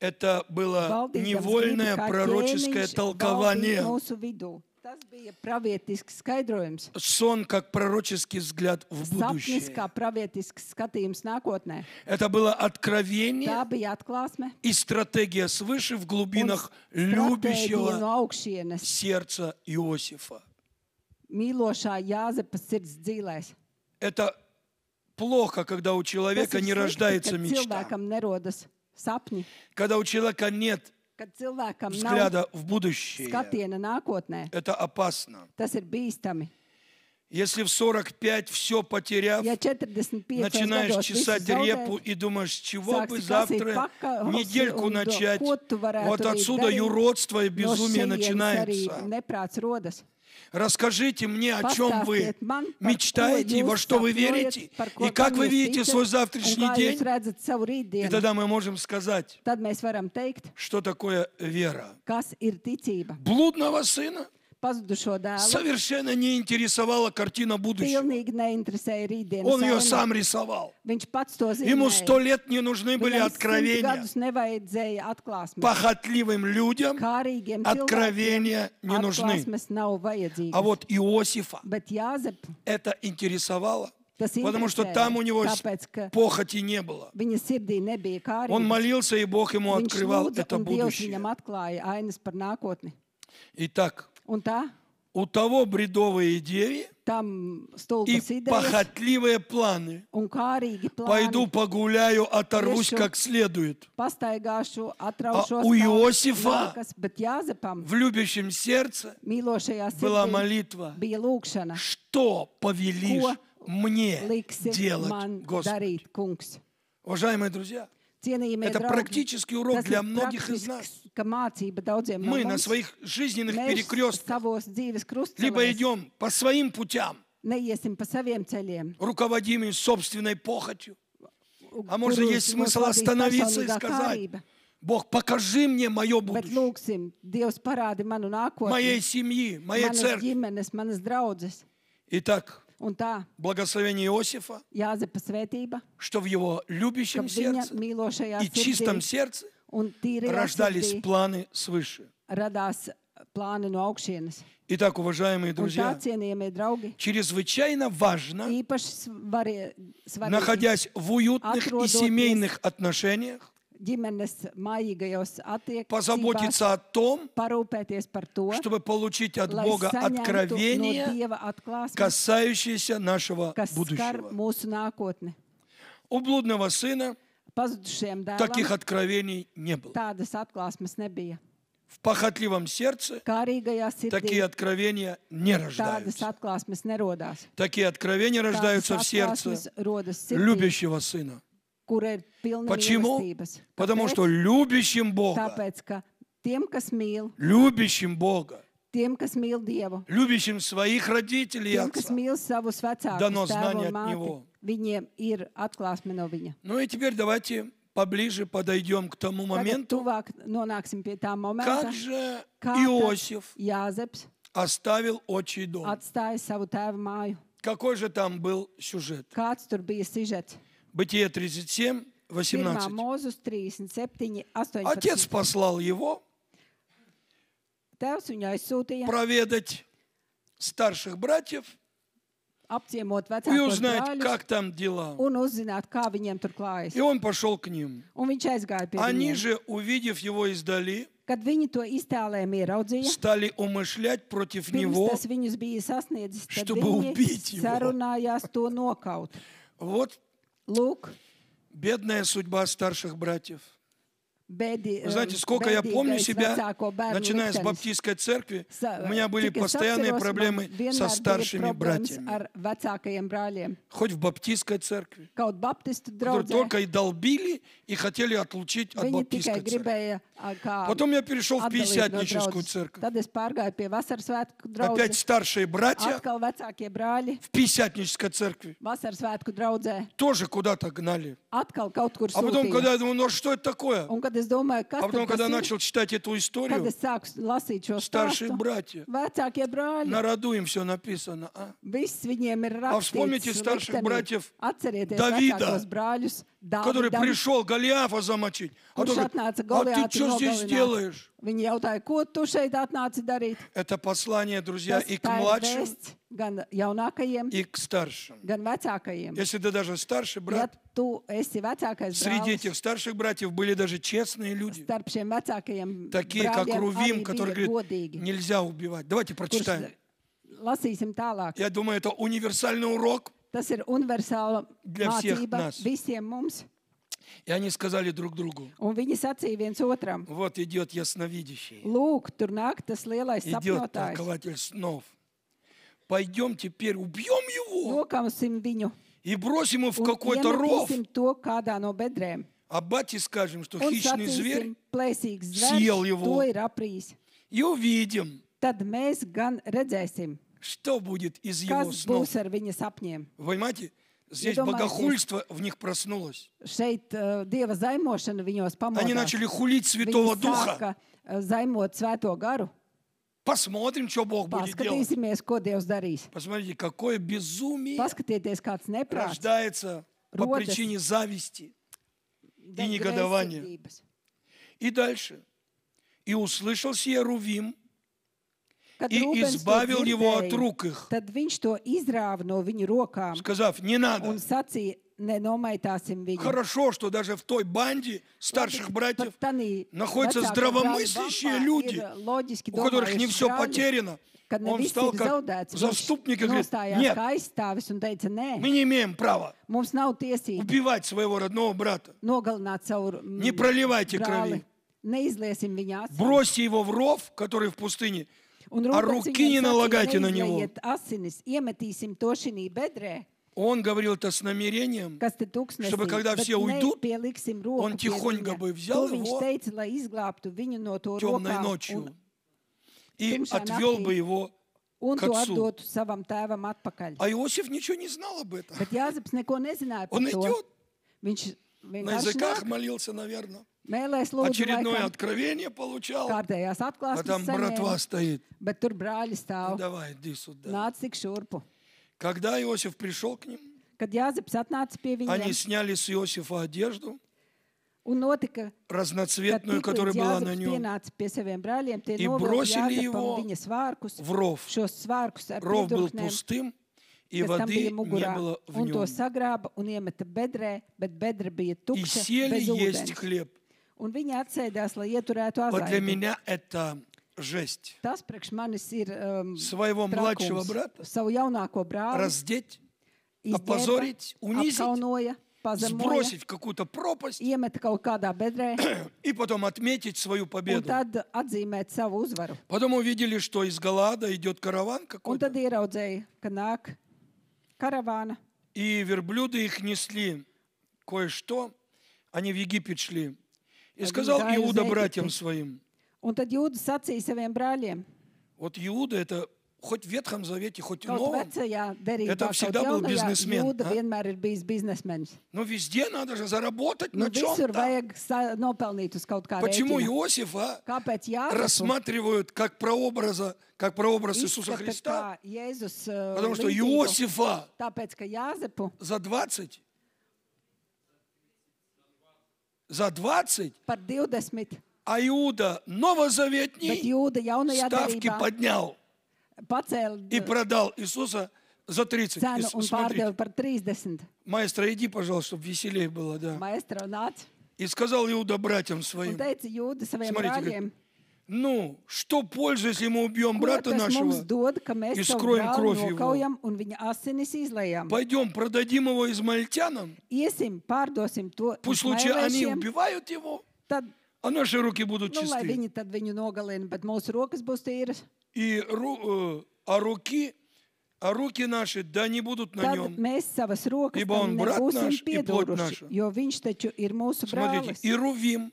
[SPEAKER 1] Это было
[SPEAKER 2] Valdīdams
[SPEAKER 1] невольное
[SPEAKER 2] gribi kā
[SPEAKER 1] пророческое
[SPEAKER 2] ķēniņš valdīt
[SPEAKER 1] толкование.
[SPEAKER 2] mūsu vidū. Tas bija pravietisks skaidrojums.
[SPEAKER 1] Сон как пророческий взгляд в
[SPEAKER 2] Sapnis
[SPEAKER 1] будущее.
[SPEAKER 2] kā pravietisks skatījums nākotnē.
[SPEAKER 1] Это было
[SPEAKER 2] Tā
[SPEAKER 1] откровение
[SPEAKER 2] bija atklāsme
[SPEAKER 1] и стратегия свыше в глубинах
[SPEAKER 2] stratēģija
[SPEAKER 1] любящего
[SPEAKER 2] no augšienes,
[SPEAKER 1] сердца Иосифа.
[SPEAKER 2] mīlošā Jāzepa sirds dzīlēs.
[SPEAKER 1] Это плохо, когда у
[SPEAKER 2] Tas
[SPEAKER 1] человека
[SPEAKER 2] ir
[SPEAKER 1] не
[SPEAKER 2] slikti,
[SPEAKER 1] рождается
[SPEAKER 2] kad
[SPEAKER 1] мечта.
[SPEAKER 2] cilvēkam nerodas sapņi,
[SPEAKER 1] Когда у человека нет
[SPEAKER 2] kad cilvēkam nav
[SPEAKER 1] взгляда в будущее.
[SPEAKER 2] skatiena nākotnē.
[SPEAKER 1] Это опасно.
[SPEAKER 2] Tas ir bīstami.
[SPEAKER 1] Если в 45 все потеряв,
[SPEAKER 2] Ja 45
[SPEAKER 1] начинаешь
[SPEAKER 2] gados
[SPEAKER 1] чесать
[SPEAKER 2] visu zaudēt,
[SPEAKER 1] репу и думаешь, с чего бы
[SPEAKER 2] sāksi
[SPEAKER 1] завтра
[SPEAKER 2] kasīt pakaļ
[SPEAKER 1] недельку
[SPEAKER 2] un
[SPEAKER 1] начать.
[SPEAKER 2] ko tu varētu
[SPEAKER 1] Вот
[SPEAKER 2] rīt
[SPEAKER 1] отсюда
[SPEAKER 2] darīt,
[SPEAKER 1] юродство и
[SPEAKER 2] no
[SPEAKER 1] безумие
[SPEAKER 2] šejienes arī
[SPEAKER 1] начинается.
[SPEAKER 2] neprāts rodas.
[SPEAKER 1] Расскажите мне, о чем вы
[SPEAKER 2] Pastāstiet man, par
[SPEAKER 1] мечтаете,
[SPEAKER 2] ko
[SPEAKER 1] во
[SPEAKER 2] jūs
[SPEAKER 1] что вы
[SPEAKER 2] sapņojat,
[SPEAKER 1] верите,
[SPEAKER 2] par ko
[SPEAKER 1] и как
[SPEAKER 2] tam
[SPEAKER 1] вы
[SPEAKER 2] jūs
[SPEAKER 1] видите
[SPEAKER 2] ticat,
[SPEAKER 1] свой
[SPEAKER 2] un
[SPEAKER 1] завтрашний
[SPEAKER 2] kā
[SPEAKER 1] день.
[SPEAKER 2] jūs redzat savu
[SPEAKER 1] И
[SPEAKER 2] rītdienu.
[SPEAKER 1] тогда мы можем сказать,
[SPEAKER 2] Tad mēs varam teikt,
[SPEAKER 1] что такое вера.
[SPEAKER 2] kas ir ticība.
[SPEAKER 1] Блудного сына
[SPEAKER 2] Pazudušo dēlu
[SPEAKER 1] совершенно не интересовала картина будущего.
[SPEAKER 2] pilnīgi neinteresēja rītdienas
[SPEAKER 1] Он ее
[SPEAKER 2] aina.
[SPEAKER 1] сам рисовал.
[SPEAKER 2] Viņš pats to
[SPEAKER 1] Ему 100
[SPEAKER 2] zināja.
[SPEAKER 1] лет не нужны были
[SPEAKER 2] Viņam 100
[SPEAKER 1] откровения.
[SPEAKER 2] gadus nevajadzēja atklāsmes.
[SPEAKER 1] Похотливым людям
[SPEAKER 2] Kārīgiem
[SPEAKER 1] откровения не нужны.
[SPEAKER 2] atklāsmes nav vajadzīgas.
[SPEAKER 1] А вот Иосифа
[SPEAKER 2] Bet Jāzep,
[SPEAKER 1] это интересовало,
[SPEAKER 2] tas
[SPEAKER 1] потому что
[SPEAKER 2] interesēja,
[SPEAKER 1] там у него
[SPEAKER 2] tāpēc, ka
[SPEAKER 1] похоти не было.
[SPEAKER 2] viņa sirdī nebija
[SPEAKER 1] Он
[SPEAKER 2] kārības.
[SPEAKER 1] молился, и Бог ему
[SPEAKER 2] Viņš
[SPEAKER 1] открывал
[SPEAKER 2] lūdza,
[SPEAKER 1] это
[SPEAKER 2] un Dievs
[SPEAKER 1] будущее.
[SPEAKER 2] viņam atklāja ainas par nākotni.
[SPEAKER 1] Итак,
[SPEAKER 2] Un tā,
[SPEAKER 1] у того бредовые идеи
[SPEAKER 2] tam
[SPEAKER 1] и
[SPEAKER 2] stulbas idejas
[SPEAKER 1] похотливые планы.
[SPEAKER 2] un kārīgi
[SPEAKER 1] Пойду
[SPEAKER 2] plāni.
[SPEAKER 1] погуляю, оторвусь
[SPEAKER 2] Iešu
[SPEAKER 1] как следует.
[SPEAKER 2] Pastaigāšu, atraušos
[SPEAKER 1] у
[SPEAKER 2] kā
[SPEAKER 1] Иосифа
[SPEAKER 2] mākas, bet Jāzepam,
[SPEAKER 1] В любящем сердце
[SPEAKER 2] mīlošajā
[SPEAKER 1] была
[SPEAKER 2] sirdī,
[SPEAKER 1] молитва.
[SPEAKER 2] bija lūkšana.
[SPEAKER 1] Что повелишь
[SPEAKER 2] Ko
[SPEAKER 1] мне
[SPEAKER 2] liksi
[SPEAKER 1] делать,
[SPEAKER 2] man
[SPEAKER 1] Господи?
[SPEAKER 2] darīt, kungs?
[SPEAKER 1] Уважаемые друзья,
[SPEAKER 2] Cienījamie
[SPEAKER 1] это
[SPEAKER 2] draugi,
[SPEAKER 1] практический урок
[SPEAKER 2] tas
[SPEAKER 1] для
[SPEAKER 2] ir
[SPEAKER 1] многих из нас.
[SPEAKER 2] praktiska mācība daudziem no
[SPEAKER 1] Мы на
[SPEAKER 2] mums.
[SPEAKER 1] своих жизненных
[SPEAKER 2] Mēs
[SPEAKER 1] перекрестках
[SPEAKER 2] savos dzīves
[SPEAKER 1] либо
[SPEAKER 2] krustcelēs
[SPEAKER 1] идем по своим путям,
[SPEAKER 2] neiesim pa saviem ceļiem.
[SPEAKER 1] руководимыми собственной похотью, а может
[SPEAKER 2] kurus
[SPEAKER 1] есть
[SPEAKER 2] mūs
[SPEAKER 1] смысл
[SPEAKER 2] vadīs
[SPEAKER 1] остановиться и
[SPEAKER 2] personīgā
[SPEAKER 1] сказать,
[SPEAKER 2] kārība.
[SPEAKER 1] Бог, покажи мне мое
[SPEAKER 2] Bet
[SPEAKER 1] будущее,
[SPEAKER 2] lūksim, Dievs parādi manu
[SPEAKER 1] моей
[SPEAKER 2] nākotni,
[SPEAKER 1] семьи, моей
[SPEAKER 2] manas
[SPEAKER 1] церкви.
[SPEAKER 2] ģimenes, manas draudzes.
[SPEAKER 1] Итак,
[SPEAKER 2] Un tā,
[SPEAKER 1] благословение Иосифа,
[SPEAKER 2] Jāzepa svētība,
[SPEAKER 1] что в его
[SPEAKER 2] ka
[SPEAKER 1] любящем
[SPEAKER 2] viņa
[SPEAKER 1] сердце
[SPEAKER 2] mīlošajā
[SPEAKER 1] и чистом
[SPEAKER 2] sirdī
[SPEAKER 1] сердце
[SPEAKER 2] un tīrajā
[SPEAKER 1] рождались
[SPEAKER 2] sirdī
[SPEAKER 1] планы свыше.
[SPEAKER 2] radās plāni no augšienes.
[SPEAKER 1] Итак, уважаемые
[SPEAKER 2] Un tā,
[SPEAKER 1] друзья,
[SPEAKER 2] cienījamie draugi,
[SPEAKER 1] чрезвычайно важно,
[SPEAKER 2] īpaši svarīgi
[SPEAKER 1] находясь в уютных и
[SPEAKER 2] Atrodoties
[SPEAKER 1] семейных отношениях,
[SPEAKER 2] ģimenes mājīgajos attiecībās,
[SPEAKER 1] позаботиться о том,
[SPEAKER 2] parūpēties par to,
[SPEAKER 1] чтобы получить от
[SPEAKER 2] lai
[SPEAKER 1] Бога
[SPEAKER 2] saņemtu no
[SPEAKER 1] откровение,
[SPEAKER 2] Dieva atklāsmes,
[SPEAKER 1] касающееся нашего
[SPEAKER 2] kas skar
[SPEAKER 1] будущего.
[SPEAKER 2] mūsu nākotni.
[SPEAKER 1] У блудного сына
[SPEAKER 2] Pazudušiem
[SPEAKER 1] таких
[SPEAKER 2] dēlam
[SPEAKER 1] откровений не было.
[SPEAKER 2] tādas atklāsmes nebija.
[SPEAKER 1] В похотливом сердце
[SPEAKER 2] Kārīgajā
[SPEAKER 1] такие
[SPEAKER 2] sirdī
[SPEAKER 1] откровения не
[SPEAKER 2] tādas
[SPEAKER 1] рождаются.
[SPEAKER 2] atklāsmes nerodās.
[SPEAKER 1] Такие откровения
[SPEAKER 2] Tādas
[SPEAKER 1] рождаются в сердце
[SPEAKER 2] atklāsmes rodas sirdī,
[SPEAKER 1] любящего сына.
[SPEAKER 2] kura ir pilna
[SPEAKER 1] Почему?
[SPEAKER 2] mīlestības.
[SPEAKER 1] Потому
[SPEAKER 2] Kāpēc?
[SPEAKER 1] что любящим Бога,
[SPEAKER 2] Tāpēc, ka tiem, kas mīl,
[SPEAKER 1] любящим Бога,
[SPEAKER 2] tiem, kas mīl Dievu,
[SPEAKER 1] любящим своих родителей и
[SPEAKER 2] tiem, kas
[SPEAKER 1] отца.
[SPEAKER 2] mīl savus
[SPEAKER 1] Dano
[SPEAKER 2] vecākus, tēvu
[SPEAKER 1] znание
[SPEAKER 2] un
[SPEAKER 1] от
[SPEAKER 2] māti,
[SPEAKER 1] него.
[SPEAKER 2] viņiem ir atklāsme no viņa.
[SPEAKER 1] Ну и теперь давайте поближе подойдем к тому
[SPEAKER 2] Tagad
[SPEAKER 1] моменту,
[SPEAKER 2] tuvāk nonāksim pie tā momenta,
[SPEAKER 1] как же
[SPEAKER 2] kā tad
[SPEAKER 1] Иосиф
[SPEAKER 2] Jāzeps
[SPEAKER 1] оставил отчий дом.
[SPEAKER 2] atstāja savu tēvu māju.
[SPEAKER 1] Какой же там был сюжет?
[SPEAKER 2] Kāds tur bija sižets?
[SPEAKER 1] Бытие 37,
[SPEAKER 2] 1.
[SPEAKER 1] 18.
[SPEAKER 2] mūzus 37, 18.
[SPEAKER 1] Отец послал его
[SPEAKER 2] Tēvs viņu aizsūtīja
[SPEAKER 1] проведать старших братьев
[SPEAKER 2] apciemot
[SPEAKER 1] и
[SPEAKER 2] vecākos
[SPEAKER 1] узнать,
[SPEAKER 2] brāļus
[SPEAKER 1] как там дела.
[SPEAKER 2] un uzzināt, kā viņiem tur klājas.
[SPEAKER 1] И он пошел к ним.
[SPEAKER 2] Un viņš aizgāja pie
[SPEAKER 1] Они
[SPEAKER 2] viņiem.
[SPEAKER 1] же, увидев его издали,
[SPEAKER 2] Kad viņi to iztēlēm ieraudzīja,
[SPEAKER 1] стали умышлять против
[SPEAKER 2] pirms
[SPEAKER 1] него.
[SPEAKER 2] tas viņus bija sasniedzis, tad
[SPEAKER 1] чтобы
[SPEAKER 2] viņi
[SPEAKER 1] убить его.
[SPEAKER 2] sarunājās to nokaut.
[SPEAKER 1] Вот
[SPEAKER 2] Lūk,
[SPEAKER 1] бедная судьба старших братьев. Вы знаете, сколько я помню себя, начиная с баптистской церкви, у меня были постоянные проблемы со старшими братьями. Хоть в баптистской церкви, которые только и долбили, и хотели отлучить от баптистской церкви. Потом я перешел в пятидесятническую церковь. Опять старшие братья в пятидесятнической церкви тоже куда-то гнали. А потом, когда я думаю, ну что это такое? А потом, когда начал читать эту историю, старшие братья, на роду им все написано. А вспомните старших братьев Давида, который пришел Голиафа замочить. А ты что здесь делаешь? Это послание, друзья, и к младшим, и к старшим. Если ты даже старший брат, среди этих старших братьев были даже честные люди, такие как Рувим, который говорит, нельзя убивать. Давайте прочитаем. Я думаю, это универсальный урок для всех нас. И они сказали друг другу, вот идет ясновидящий, идет толкователь снов. Пойдем теперь убьем его и бросим его в какой-то ров. А бате скажем, что хищный зверь съел его. И увидим, что будет из его снов. Вы понимаете? Здесь богохульство в них проснулось. Они начали хулить Святого Духа. Посмотрим, что Бог будет делать. Посмотрите, какое безумие рождается по причине зависти и негодования. И дальше. И услышал сие Рувим, и избавил его от рук их, сказав, не надо. Хорошо, что даже в той банде старших братьев находятся здравомыслящие люди, у которых не все потеряно. Он встал как заступник и говорит, нет, мы не имеем права убивать своего родного брата. Не проливайте крови. Бросьте его в ров, который в пустыне, а руки не налагайте на него. Он говорил это с намерением, чтобы когда все уйдут, он тихонько бы взял его темной ночью и отвел бы его к отцу. А Иосиф ничего не знал об этом. Он идет, на языках молился, наверное. Очередное откровение получал, а там братва стоит. Ну, давай, иди сюда. Когда Иосиф пришел к ним, они сняли с Иосифа одежду, разноцветную, которая была на нем, и бросили его в ров. Ров был пустым, и воды не было в нем. И сели есть хлеб. Вот для меня это жесть. Своего младшего брата раздеть, опозорить, унизить, сбросить в какую-то пропасть и потом отметить свою победу. Потом увидели, что из Галаада идет караван какой-то. И верблюды их несли кое-что. Они в Египет шли. И сказал Иуда братьям своим. Вот Иуда это хоть в Ветхом Завете, хоть в Новом, это всегда был бизнесмен. Но везде надо же заработать на чем-то. Почему Иосифа рассматривают как прообраз Иисуса Христа? Потому что Иосифа за 20 а Иуда новозаветний ставки поднял и продал Иисуса за 30. Маэстро, иди, пожалуйста, чтобы веселее было. Да. И сказал Иуда братьям своим, смотрите, говорит, ну, что пользы, если мы убьем брата нашего и скроем кровь его? Пойдем, продадим его измаильтянам. Пусть лучше они убивают его, а наши руки будут
[SPEAKER 2] Nu, lai
[SPEAKER 1] чисты.
[SPEAKER 2] viņi tad viņu nogalina, bet mūsu rokas būs tīras.
[SPEAKER 1] А руки наши, да не будут на
[SPEAKER 2] Tad
[SPEAKER 1] нем.
[SPEAKER 2] mēs savas rokas
[SPEAKER 1] Ибо
[SPEAKER 2] tam
[SPEAKER 1] он брат
[SPEAKER 2] nebūsim
[SPEAKER 1] наш и плоть
[SPEAKER 2] piedūruši,
[SPEAKER 1] наша.
[SPEAKER 2] jo viņš taču ir mūsu
[SPEAKER 1] Смотрите,
[SPEAKER 2] brālis.
[SPEAKER 1] и Рувим,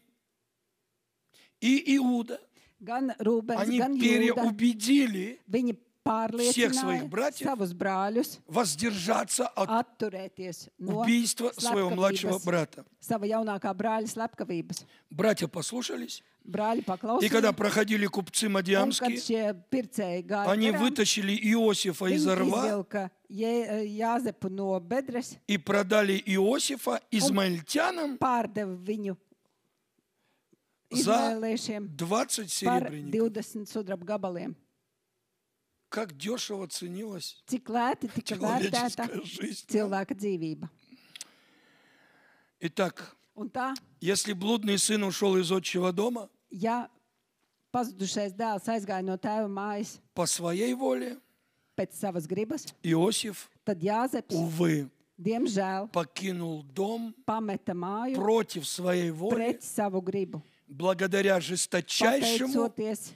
[SPEAKER 1] и Иуда,
[SPEAKER 2] Gan Rūbens,
[SPEAKER 1] они
[SPEAKER 2] gan Jūda.
[SPEAKER 1] переубедили
[SPEAKER 2] Viņi
[SPEAKER 1] всех своих
[SPEAKER 2] pārliecināja
[SPEAKER 1] братьев
[SPEAKER 2] savus brāļus
[SPEAKER 1] воздержаться от
[SPEAKER 2] atturēties no
[SPEAKER 1] убийства своего младшего
[SPEAKER 2] slepkavības,
[SPEAKER 1] брата.
[SPEAKER 2] sava jaunākā brāļa slepkavības.
[SPEAKER 1] Братья послушались,
[SPEAKER 2] Brāļi
[SPEAKER 1] и когда
[SPEAKER 2] paklausījās,
[SPEAKER 1] проходили купцы
[SPEAKER 2] un kad
[SPEAKER 1] мадьямские,
[SPEAKER 2] šie pircēji gāja
[SPEAKER 1] они
[SPEAKER 2] garām,
[SPEAKER 1] вытащили Иосифа из
[SPEAKER 2] viņi
[SPEAKER 1] рва
[SPEAKER 2] izvilka Jāzepu no bedres,
[SPEAKER 1] и продали Иосифа измаильтянам
[SPEAKER 2] pārdeva viņu
[SPEAKER 1] за
[SPEAKER 2] izmēliešiem
[SPEAKER 1] 20
[SPEAKER 2] par
[SPEAKER 1] серебряников.
[SPEAKER 2] 20 sudraba gabaliem.
[SPEAKER 1] Как дешево ценилась
[SPEAKER 2] Cik lēti tika vērtēta
[SPEAKER 1] человеческая жизнь.
[SPEAKER 2] cilvēka dzīvība.
[SPEAKER 1] Итак,
[SPEAKER 2] Un tā,
[SPEAKER 1] если блудный сын ушел из отчего дома
[SPEAKER 2] ja pazudušais dēls aizgāja no tēva mājas
[SPEAKER 1] по своей воле,
[SPEAKER 2] pēc savas gribas,
[SPEAKER 1] Иосиф,
[SPEAKER 2] tad Jāzeps,
[SPEAKER 1] увы,
[SPEAKER 2] diemžēl,
[SPEAKER 1] покинул дом
[SPEAKER 2] pameta māju
[SPEAKER 1] против своей воли,
[SPEAKER 2] pret savu gribu,
[SPEAKER 1] благодаря жесточайшему
[SPEAKER 2] pateicoties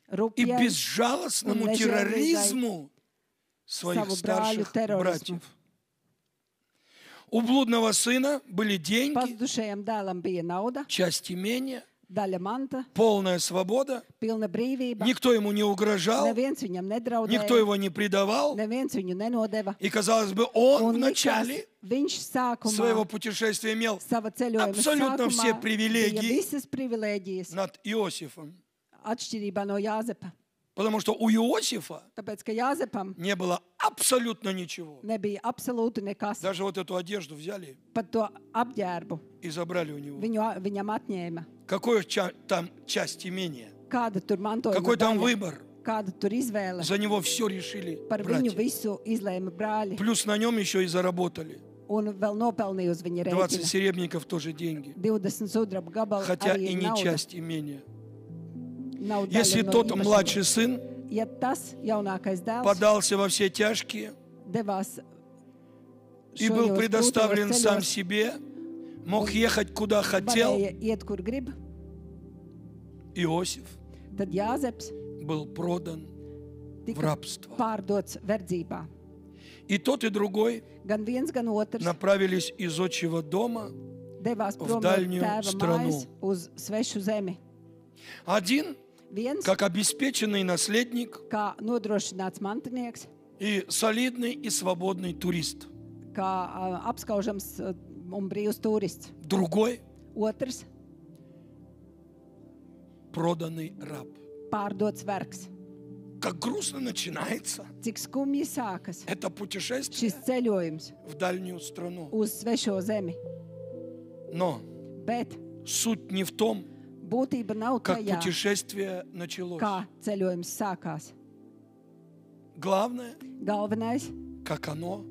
[SPEAKER 1] и
[SPEAKER 2] rupjai
[SPEAKER 1] безжалостному
[SPEAKER 2] un
[SPEAKER 1] терроризму своих
[SPEAKER 2] savu brāļu
[SPEAKER 1] старших
[SPEAKER 2] terorismu.
[SPEAKER 1] братьев. У блудного сына были деньги,
[SPEAKER 2] Pazudušajam dēlam bija nauda,
[SPEAKER 1] часть имения,
[SPEAKER 2] daļa manta,
[SPEAKER 1] полная свобода.
[SPEAKER 2] pilna brīvība.
[SPEAKER 1] Никто ему не угрожал,
[SPEAKER 2] Neviens viņam
[SPEAKER 1] никто
[SPEAKER 2] nedraudēja,
[SPEAKER 1] его не предавал.
[SPEAKER 2] neviens viņu nenodeva.
[SPEAKER 1] И, казалось бы, он в
[SPEAKER 2] Un
[SPEAKER 1] начале
[SPEAKER 2] likās, viņš
[SPEAKER 1] своего
[SPEAKER 2] sākumā
[SPEAKER 1] путешествия имел
[SPEAKER 2] sava ceļojuma
[SPEAKER 1] абсолютно все
[SPEAKER 2] sākumā bija
[SPEAKER 1] привилегии
[SPEAKER 2] visas privilēģijas
[SPEAKER 1] над Иосифом.
[SPEAKER 2] atšķirībā no Jāzepa.
[SPEAKER 1] Потому что у Иосифа
[SPEAKER 2] Tāpēc, ka Jāzepam
[SPEAKER 1] не было абсолютно ничего.
[SPEAKER 2] nebija absolūti nekas.
[SPEAKER 1] Даже вот эту одежду взяли
[SPEAKER 2] Pat to apģērbu
[SPEAKER 1] и забрали у него.
[SPEAKER 2] viņam atņēma.
[SPEAKER 1] Какую там часть имения?
[SPEAKER 2] Kāda tur mantojuma
[SPEAKER 1] Какой там
[SPEAKER 2] daļa,
[SPEAKER 1] выбор?
[SPEAKER 2] kāda tur izvēle.
[SPEAKER 1] За него все решили
[SPEAKER 2] Par viņu
[SPEAKER 1] братья.
[SPEAKER 2] visu izlēma brāļi
[SPEAKER 1] Плюс на нем еще и заработали.
[SPEAKER 2] un vēl nopelnīja uz viņa
[SPEAKER 1] 20
[SPEAKER 2] rēķina.
[SPEAKER 1] серебряников тоже деньги.
[SPEAKER 2] 20 sudraba gabalu
[SPEAKER 1] Хотя
[SPEAKER 2] arī
[SPEAKER 1] и
[SPEAKER 2] ir
[SPEAKER 1] не
[SPEAKER 2] nauda.
[SPEAKER 1] часть имения.
[SPEAKER 2] Nav
[SPEAKER 1] Если
[SPEAKER 2] daļa no
[SPEAKER 1] тот
[SPEAKER 2] īpašuma.
[SPEAKER 1] младший сын
[SPEAKER 2] Ja tas jaunākais dēls
[SPEAKER 1] подался во все тяжкие
[SPEAKER 2] devās
[SPEAKER 1] и был
[SPEAKER 2] šajos
[SPEAKER 1] предоставлен
[SPEAKER 2] grūtajos
[SPEAKER 1] сам
[SPEAKER 2] ceļos,
[SPEAKER 1] себе, мог ехать куда хотел,
[SPEAKER 2] varēja iet, kur grib,
[SPEAKER 1] Иосиф
[SPEAKER 2] tad Jāzeps
[SPEAKER 1] был продан в
[SPEAKER 2] tika
[SPEAKER 1] рабство.
[SPEAKER 2] pārdots verdzībā.
[SPEAKER 1] И тот, и другой
[SPEAKER 2] Gan viens, gan otrs
[SPEAKER 1] направились из отчего дома.
[SPEAKER 2] devās prom no
[SPEAKER 1] дальнюю
[SPEAKER 2] tēva
[SPEAKER 1] страну.
[SPEAKER 2] mājas uz svešu zemi.
[SPEAKER 1] Один,
[SPEAKER 2] Viens,
[SPEAKER 1] как обеспеченный наследник
[SPEAKER 2] kā nodrošināts mantinieks,
[SPEAKER 1] и солидный и свободный турист.
[SPEAKER 2] kā apskaužams un brīvs turists.
[SPEAKER 1] Другой,
[SPEAKER 2] Otrs,
[SPEAKER 1] проданный раб.
[SPEAKER 2] pārdots vergs.
[SPEAKER 1] Как грустно начинается
[SPEAKER 2] Cik skumji sākas
[SPEAKER 1] это путешествие
[SPEAKER 2] šis ceļojums
[SPEAKER 1] в дальнюю страну.
[SPEAKER 2] uz svešo zemi.
[SPEAKER 1] Но
[SPEAKER 2] Bet
[SPEAKER 1] суть не в том,
[SPEAKER 2] būtība nav
[SPEAKER 1] как
[SPEAKER 2] tajā,
[SPEAKER 1] путешествие началось.
[SPEAKER 2] kā ceļojums sākās.
[SPEAKER 1] Главное,
[SPEAKER 2] Galvenais,
[SPEAKER 1] как оно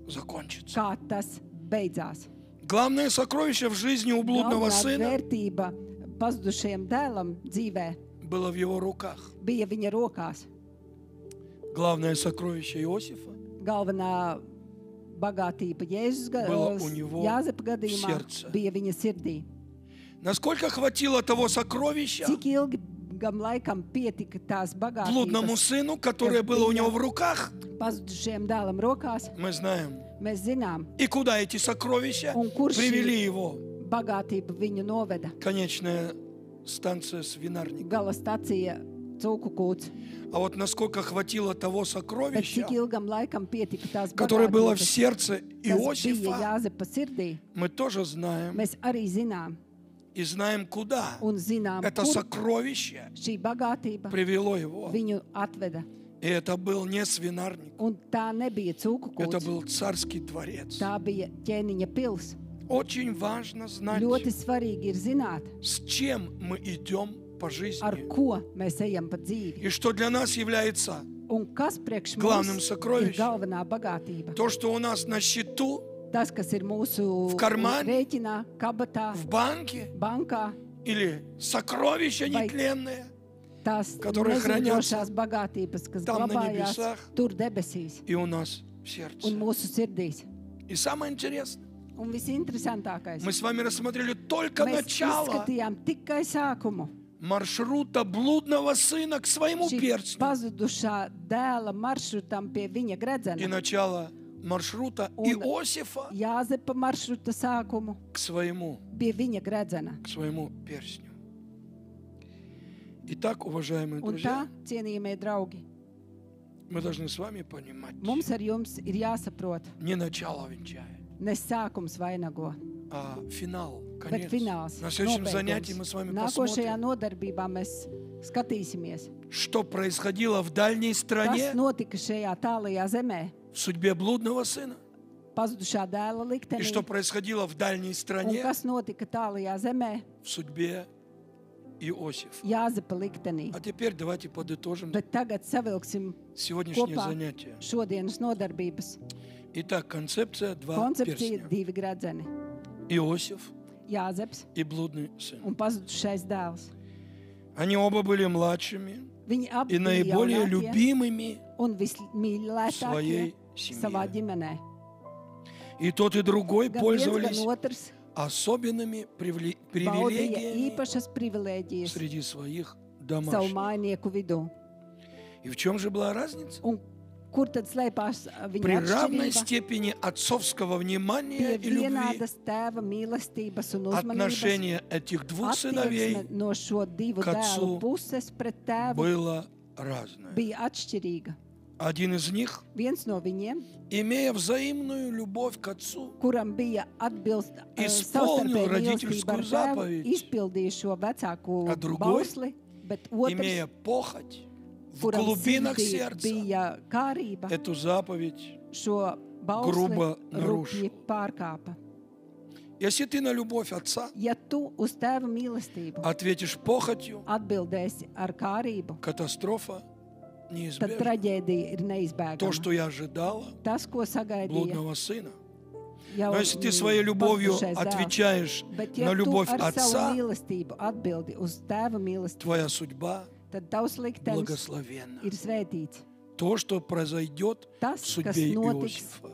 [SPEAKER 1] закончится.
[SPEAKER 2] kā tas beidzās.
[SPEAKER 1] Главное сокровище в жизни у блудного
[SPEAKER 2] Galvenā
[SPEAKER 1] сына
[SPEAKER 2] vērtība pazudušajam dēlam dzīvē
[SPEAKER 1] было в его руках.
[SPEAKER 2] bija viņa rokās.
[SPEAKER 1] Главное сокровище Иосифа
[SPEAKER 2] Galvenā bagātība Jēzus
[SPEAKER 1] Было у него
[SPEAKER 2] Jāzepa
[SPEAKER 1] в
[SPEAKER 2] gadījumā
[SPEAKER 1] сердце.
[SPEAKER 2] bija viņa sirdī.
[SPEAKER 1] Насколько хватило того сокровища
[SPEAKER 2] Cik ilgam laikam pietika tās
[SPEAKER 1] блудному
[SPEAKER 2] bagātības
[SPEAKER 1] сыну, которое было у него в руках,
[SPEAKER 2] pazudušajam dēlam rokās,
[SPEAKER 1] мы знаем.
[SPEAKER 2] mēs zinām,
[SPEAKER 1] И куда эти сокровища
[SPEAKER 2] Un kur šī-
[SPEAKER 1] привели его?
[SPEAKER 2] bagātība viņu noveda.
[SPEAKER 1] Конечная станция свинарника.
[SPEAKER 2] Gala stacija cūku kūts.
[SPEAKER 1] А вот насколько хватило того
[SPEAKER 2] Bet
[SPEAKER 1] сокровища,
[SPEAKER 2] cik ilgam laikam pietika tās
[SPEAKER 1] которое было в
[SPEAKER 2] bagātības,
[SPEAKER 1] сердце
[SPEAKER 2] kas bija
[SPEAKER 1] Иосифа,
[SPEAKER 2] Jāzepa sirdī,
[SPEAKER 1] мы тоже знаем.
[SPEAKER 2] mēs arī zinām
[SPEAKER 1] И знаем, куда
[SPEAKER 2] un zinām,
[SPEAKER 1] это
[SPEAKER 2] kur
[SPEAKER 1] сокровище
[SPEAKER 2] šī bagātība
[SPEAKER 1] привело его.
[SPEAKER 2] viņu atveda.
[SPEAKER 1] И это был не свинарник,
[SPEAKER 2] Un tā nebija cūku
[SPEAKER 1] это
[SPEAKER 2] kūts,
[SPEAKER 1] был царский дворец.
[SPEAKER 2] tā bija ķēniņa pils.
[SPEAKER 1] Очень важно знать,
[SPEAKER 2] Ļoti svarīgi ir zināt,
[SPEAKER 1] с чем мы идем по
[SPEAKER 2] ar
[SPEAKER 1] жизни.
[SPEAKER 2] ko mēs ejam pa dzīvi.
[SPEAKER 1] И что для нас является
[SPEAKER 2] Un kas priekš
[SPEAKER 1] Главным
[SPEAKER 2] mums ir
[SPEAKER 1] сокровищем.
[SPEAKER 2] galvenā bagātība?
[SPEAKER 1] то, что у нас на счету,
[SPEAKER 2] Tas, kas ir mūsu
[SPEAKER 1] В кармане?
[SPEAKER 2] rēķinā, kabatā,
[SPEAKER 1] в банке,
[SPEAKER 2] bankā,
[SPEAKER 1] или сокровища
[SPEAKER 2] Vai-
[SPEAKER 1] нетленные,
[SPEAKER 2] tās
[SPEAKER 1] Которые
[SPEAKER 2] nezudošās bagātības, kas
[SPEAKER 1] tam na
[SPEAKER 2] glabājās
[SPEAKER 1] nebesах.
[SPEAKER 2] tur debesīs
[SPEAKER 1] и у нас в сердце.
[SPEAKER 2] un mūsu sirdīs.
[SPEAKER 1] И самое интересное, Мы с вами рассмотрели только начало маршрута блудного сына к своему перстню. И начало маршрута Иосифа к своему перстню. Итак, уважаемые друзья, мы должны с вами понимать, не начало венчает, а финал, конец. На следующем занятии мы с вами посмотрим, что происходило в дальней стране, в судьбе блудного сына, и что происходило в дальней стране, в судьбе Иосифа. А теперь давайте подытожим сегодняшнее занятие. Итак, концепция два перстня. Иосиф и блудный сын. Они оба были младшими и наиболее любимыми в своей семье. И тот, и другой пользовались особенными привилегиями среди своих домашних. И в чем же была разница? При равной степени отцовского внимания и любви отношение этих двух сыновей к отцу было разное. Один из них, имея взаимную любовь к отцу, исполнил родительскую заповедь, а другой, имея похоть в глубинах сердца, эту заповедь грубо нарушил. Если ты на любовь отца ответишь похотью, катастрофа неизбежна. То, что я ожидала блудного сына. Но если ты своей любовью отвечаешь на любовь отца, твоя судьба благословенна. То, что произойдет в судьбе Иосифа.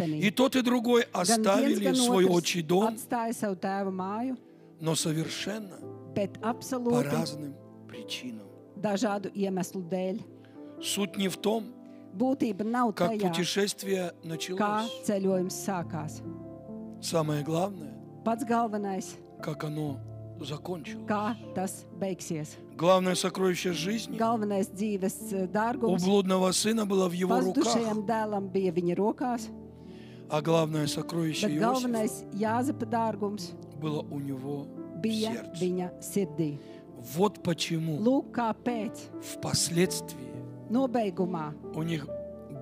[SPEAKER 1] И тот, и другой оставили свой отчий дом, но совершенно по разным причинам. Суть не в том, как путешествие началось. Самое главное, как оно закончилось. Главное сокровище жизни у блудного сына было в его руках, а главное сокровище Иосифа было у него в сердце. Вот почему впоследствии у них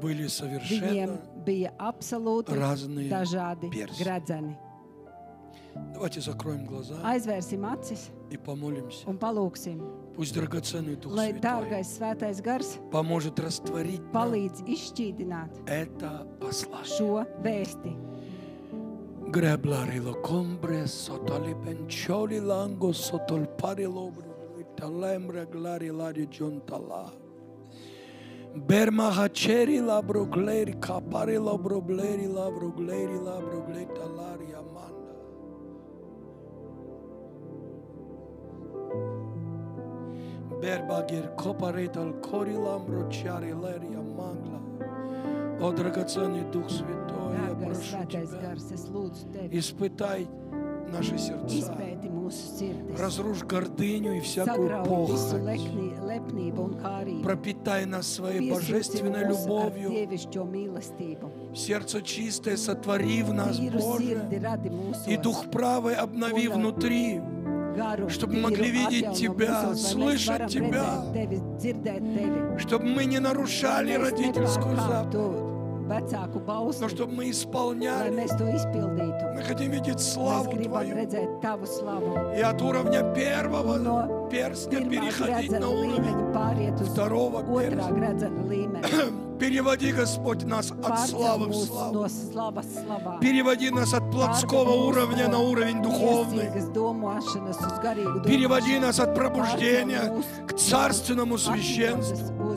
[SPEAKER 1] были совершенно разные перстни. Давайте закроем глаза и помолимся. Пусть драгоценный Дух Святой поможет растворить нам это послание. Гребларило комбре сотали пенчоли ланго сотол парило талемре глари лади джонтала. Берма хачери лаброглери капари лаброглери лаброглери лаброглета лари аманда. Бербагер копаритал кори ламброчари лери амангла. О, драгоценный Дух Святой, я прошу Тебя, испытай наши сердца, разрушь гордыню и всякую похоть, пропитай нас своей божественной любовью, сердце чистое сотвори в нас, Боже, и Дух правый обнови внутри, чтобы мы могли видеть Тебя, слышать Тебя, чтобы мы не нарушали родительскую заповедь, но чтобы мы исполняли. Мы хотим видеть славу Твою. И от уровня первого перстня переходить на уровень второго перстня. Переводи, Господь, нас от славы в славу. Переводи нас от плотского уровня на уровень духовный. Переводи нас от пробуждения к царственному священству.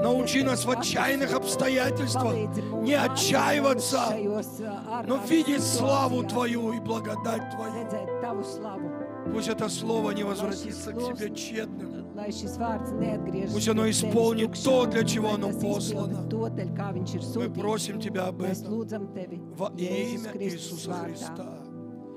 [SPEAKER 1] Научи нас в отчаянных обстоятельствах не отчаиваться, но видеть славу Твою и благодать Твою. Пусть это слово не возвратится к Тебе тщетным. Пусть оно исполнит то, для чего оно послано. Мы просим Тебя об этом во имя Иисуса Христа.